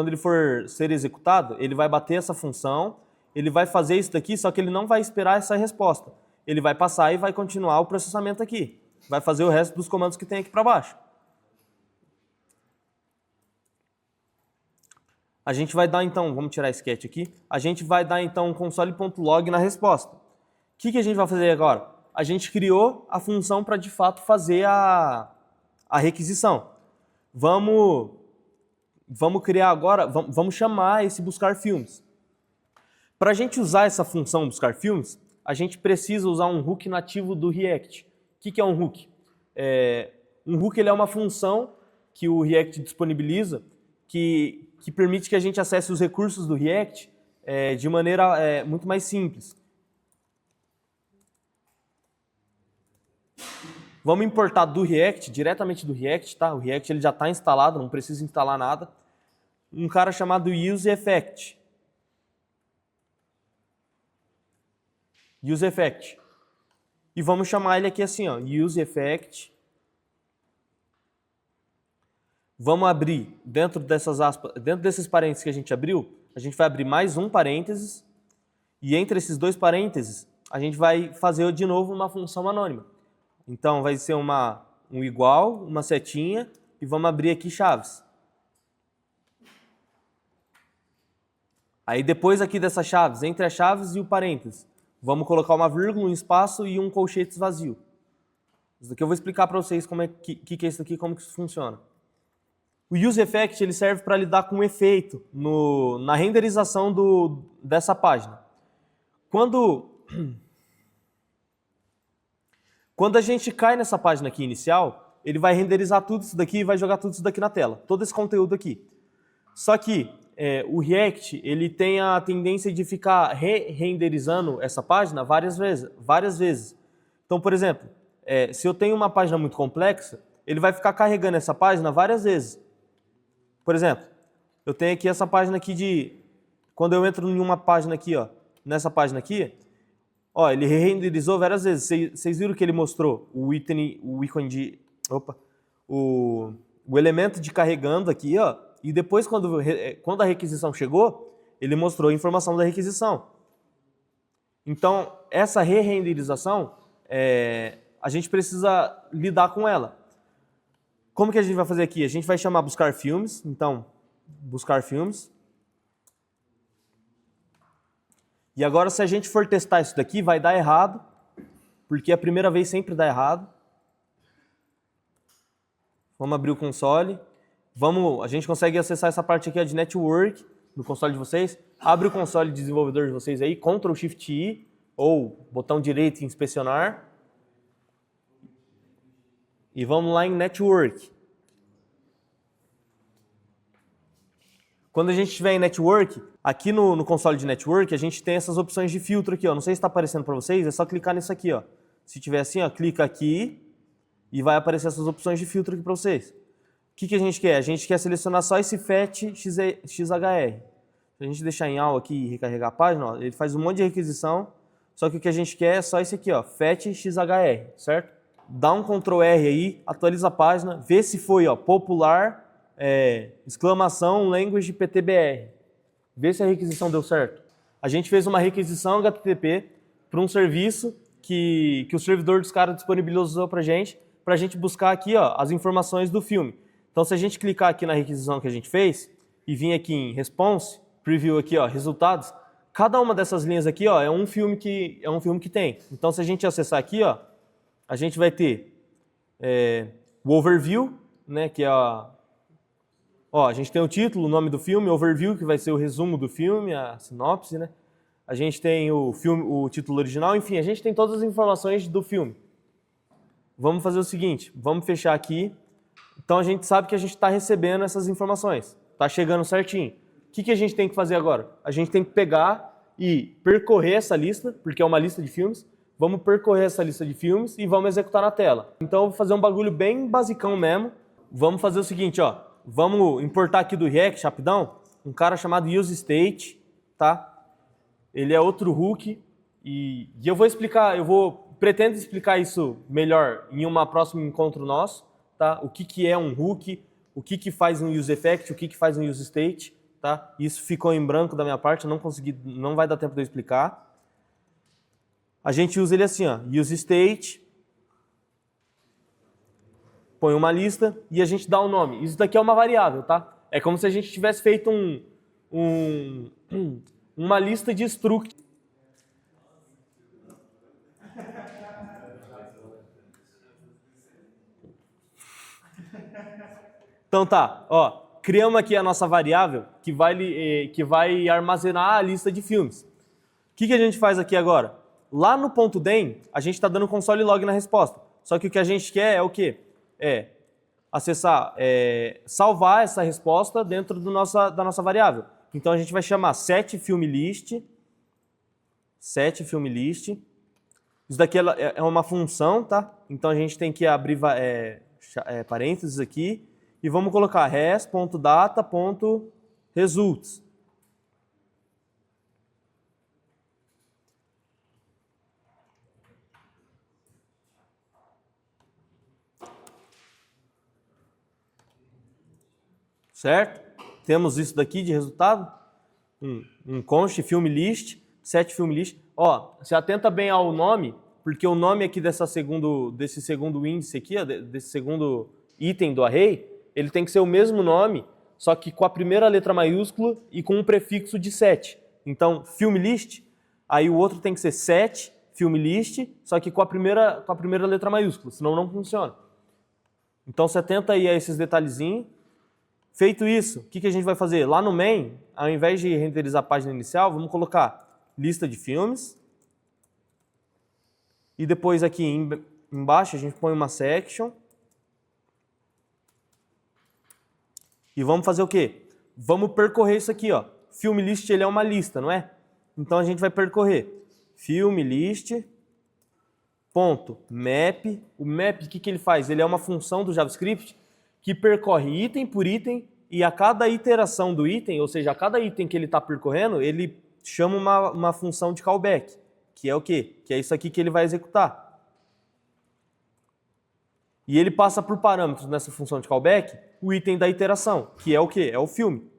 Speaker 1: ele for ser executado, ele vai bater essa função, ele vai fazer isso daqui, só que ele não vai esperar essa resposta. Ele vai passar e vai continuar o processamento aqui. Vai fazer o resto dos comandos que tem aqui para baixo. A gente vai dar então, vamos tirar esse cat aqui, a gente vai dar então um console.log na resposta. O que a gente vai fazer agora? A gente criou a função para de fato fazer a requisição. Vamos criar agora, vamos chamar esse buscar filmes. Para a gente usar essa função buscar filmes, a gente precisa usar um hook nativo do React. O que é um hook? Um hook ele é uma função que o React disponibiliza que permite que a gente acesse os recursos do React de maneira muito mais simples. Vamos importar do React, diretamente do React, tá? O React ele já está instalado, não precisa instalar nada. Um cara chamado useEffect. useEffect. E vamos chamar ele aqui assim, ó, useEffect. Vamos abrir, dentro dessas aspas, dentro desses parênteses que a gente abriu, a gente vai abrir mais um parênteses, e entre esses dois parênteses, a gente vai fazer de novo uma função anônima. Então, vai ser um igual, uma setinha, e vamos abrir aqui chaves. Aí, depois aqui dessas chaves, entre as chaves e o parênteses, vamos colocar uma vírgula, um espaço e um colchetes vazio. Isso daqui eu vou explicar para vocês como é que é isso aqui, como que isso funciona. O useEffect ele serve para lidar com um efeito na renderização dessa página. Quando a gente cai nessa página aqui inicial, ele vai renderizar tudo isso daqui e vai jogar tudo isso daqui na tela, todo esse conteúdo aqui. Só que o React ele tem a tendência de ficar renderizando essa página várias vezes. Então, por exemplo, se eu tenho uma página muito complexa, ele vai ficar carregando essa página várias vezes. Por exemplo, eu tenho aqui essa página aqui quando eu entro em uma página aqui, ó, nessa página aqui, ó, ele renderizou várias vezes. Vocês viram que ele mostrou o elemento de carregando aqui, ó, e depois quando a requisição chegou, ele mostrou a informação da requisição. Então, essa re-renderização, a gente precisa lidar com ela. Como que a gente vai fazer aqui? A gente vai chamar buscar filmes, então, buscar filmes. E agora, se a gente for testar isso daqui, vai dar errado, porque a primeira vez sempre dá errado. Vamos abrir o console. A gente consegue acessar essa parte aqui de network, no console de vocês. Abre o console de desenvolvedor de vocês aí, Ctrl+Shift+I, ou botão direito em inspecionar. E vamos lá em Network. Quando a gente estiver em Network, aqui no console de Network, a gente tem essas opções de filtro aqui, ó. Não sei se está aparecendo para vocês, é só clicar nisso aqui, ó. Se tiver assim, ó, clica aqui e vai aparecer essas opções de filtro aqui para vocês. O que a gente quer? A gente quer selecionar só esse FET XHR. Se a gente deixar em AL aqui e recarregar a página, ó, ele faz um monte de requisição, só que o que a gente quer é só esse aqui, ó, FET XHR, certo? Dá um Ctrl R aí, atualiza a página, vê se foi ó, popular, exclamação, language PTBR. Vê se a requisição deu certo. A gente fez uma requisição HTTP para um serviço que o servidor dos caras disponibilizou para a gente buscar aqui ó, as informações do filme. Então, se a gente clicar aqui na requisição que a gente fez e vir aqui em Response, Preview aqui, ó, resultados, cada uma dessas linhas aqui ó, é um filme que tem. Então, se a gente acessar aqui, ó, a gente vai ter o overview, né, que é a gente tem o título, o nome do filme, overview, que vai ser o resumo do filme, a sinopse, né? A gente tem o título original, enfim, a gente tem todas as informações do filme. Vamos fazer o seguinte, vamos fechar aqui. Então a gente sabe que a gente está recebendo essas informações, está chegando certinho. O que a gente tem que fazer agora? A gente tem que pegar e percorrer essa lista, porque é uma lista de filmes. Vamos percorrer essa lista de filmes e vamos executar na tela. Então eu vou fazer um bagulho bem basicão mesmo. Vamos fazer o seguinte, ó. Vamos importar aqui do React, rapidão, um cara chamado useState, tá? Ele é outro hook e eu vou explicar, pretendo explicar isso melhor em um próximo encontro nosso, tá? O que é um hook, o que faz um useEffect, o que faz um useState, tá? Isso ficou em branco da minha parte, eu não consegui, não vai dar tempo de eu explicar. A gente usa ele assim, ó, useState, põe uma lista e a gente dá um nome. Isso daqui é uma variável, tá? É como se a gente tivesse feito uma lista de struct. Então tá, ó, criamos aqui a nossa variável que vai armazenar a lista de filmes. O que a gente faz aqui agora? Lá no ponto .den, a gente está dando console log na resposta. Só que o que a gente quer é o quê? É acessar, salvar essa resposta dentro da nossa variável. Então a gente vai chamar setFilmList. Isso daqui é uma função, tá? Então a gente tem que abrir parênteses aqui e vamos colocar res.data.results. Certo? Temos isso daqui de resultado. Um const filmList, setFilmList. Ó, se atenta bem ao nome, porque o nome aqui desse segundo índice aqui, ó, desse segundo item do array, ele tem que ser o mesmo nome, só que com a primeira letra maiúscula e com um prefixo de set. Então, filmList, aí o outro tem que ser setFilmList, só que com a primeira letra maiúscula, senão não funciona. Então, se atenta aí a esses detalhezinhos. Feito isso, o que a gente vai fazer? Lá no main, ao invés de renderizar a página inicial, vamos colocar lista de filmes. E depois aqui embaixo a gente põe uma section. E vamos fazer o quê? Vamos percorrer isso aqui, ó. FilmList, ele é uma lista, não é? Então a gente vai percorrer FilmList, .map. O map, o que ele faz? Ele é uma função do JavaScript que percorre item por item e a cada iteração do item, ou seja, a cada item que ele está percorrendo, ele chama uma função de callback, que é o quê? Que é isso aqui que ele vai executar. E ele passa por parâmetros nessa função de callback o item da iteração, que é o quê? É o filme.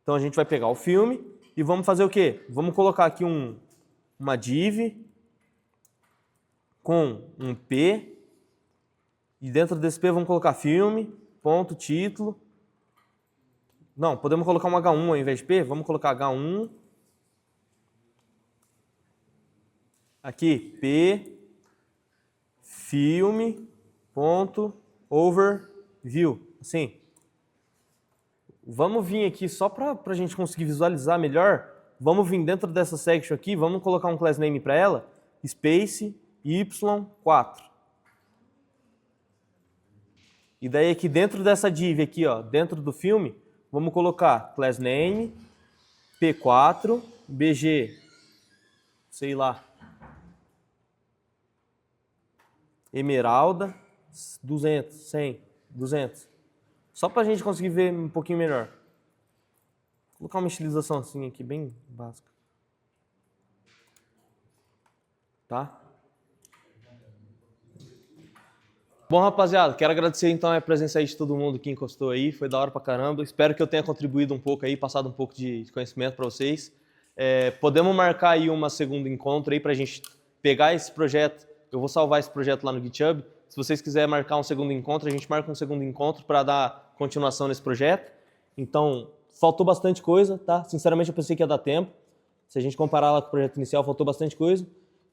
Speaker 1: Então a gente vai pegar o filme e vamos fazer o quê? Vamos colocar aqui uma div com um P. E dentro desse P vamos colocar filme, ponto, título. Não, podemos colocar um H1 ao invés de P. Vamos colocar H1. Aqui, P, filme, ponto, overview. Assim. Vamos vir aqui só para a gente conseguir visualizar melhor. Vamos vir dentro dessa section aqui, vamos colocar um class name para ela. Space y4. E daí aqui dentro dessa div aqui, ó, dentro do filme, vamos colocar class name, p4, bg, sei lá, emeralda, 200, 100, 200. Só para a gente conseguir ver um pouquinho melhor. Vou colocar uma estilização assim aqui, bem básica. Tá? Bom, rapaziada, quero agradecer então a presença aí de todo mundo que encostou aí, foi da hora pra caramba. Espero que eu tenha contribuído um pouco aí, passado um pouco de conhecimento para vocês. Podemos marcar aí uma segunda encontro aí pra gente pegar esse projeto. Eu vou salvar esse projeto lá no GitHub. Se vocês quiserem marcar um segundo encontro, a gente marca um segundo encontro para dar continuação nesse projeto. Então, faltou bastante coisa, tá? Sinceramente, eu pensei que ia dar tempo. Se a gente comparar lá com o projeto inicial, faltou bastante coisa.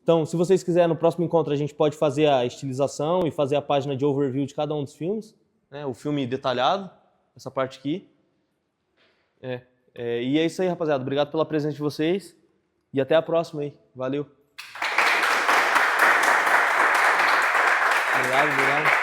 Speaker 1: Então, se vocês quiserem, no próximo encontro a gente pode fazer a estilização e fazer a página de overview de cada um dos filmes, né? O filme detalhado, essa parte aqui. E é isso aí, rapaziada. Obrigado pela presença de vocês e até a próxima aí. Valeu. Obrigado.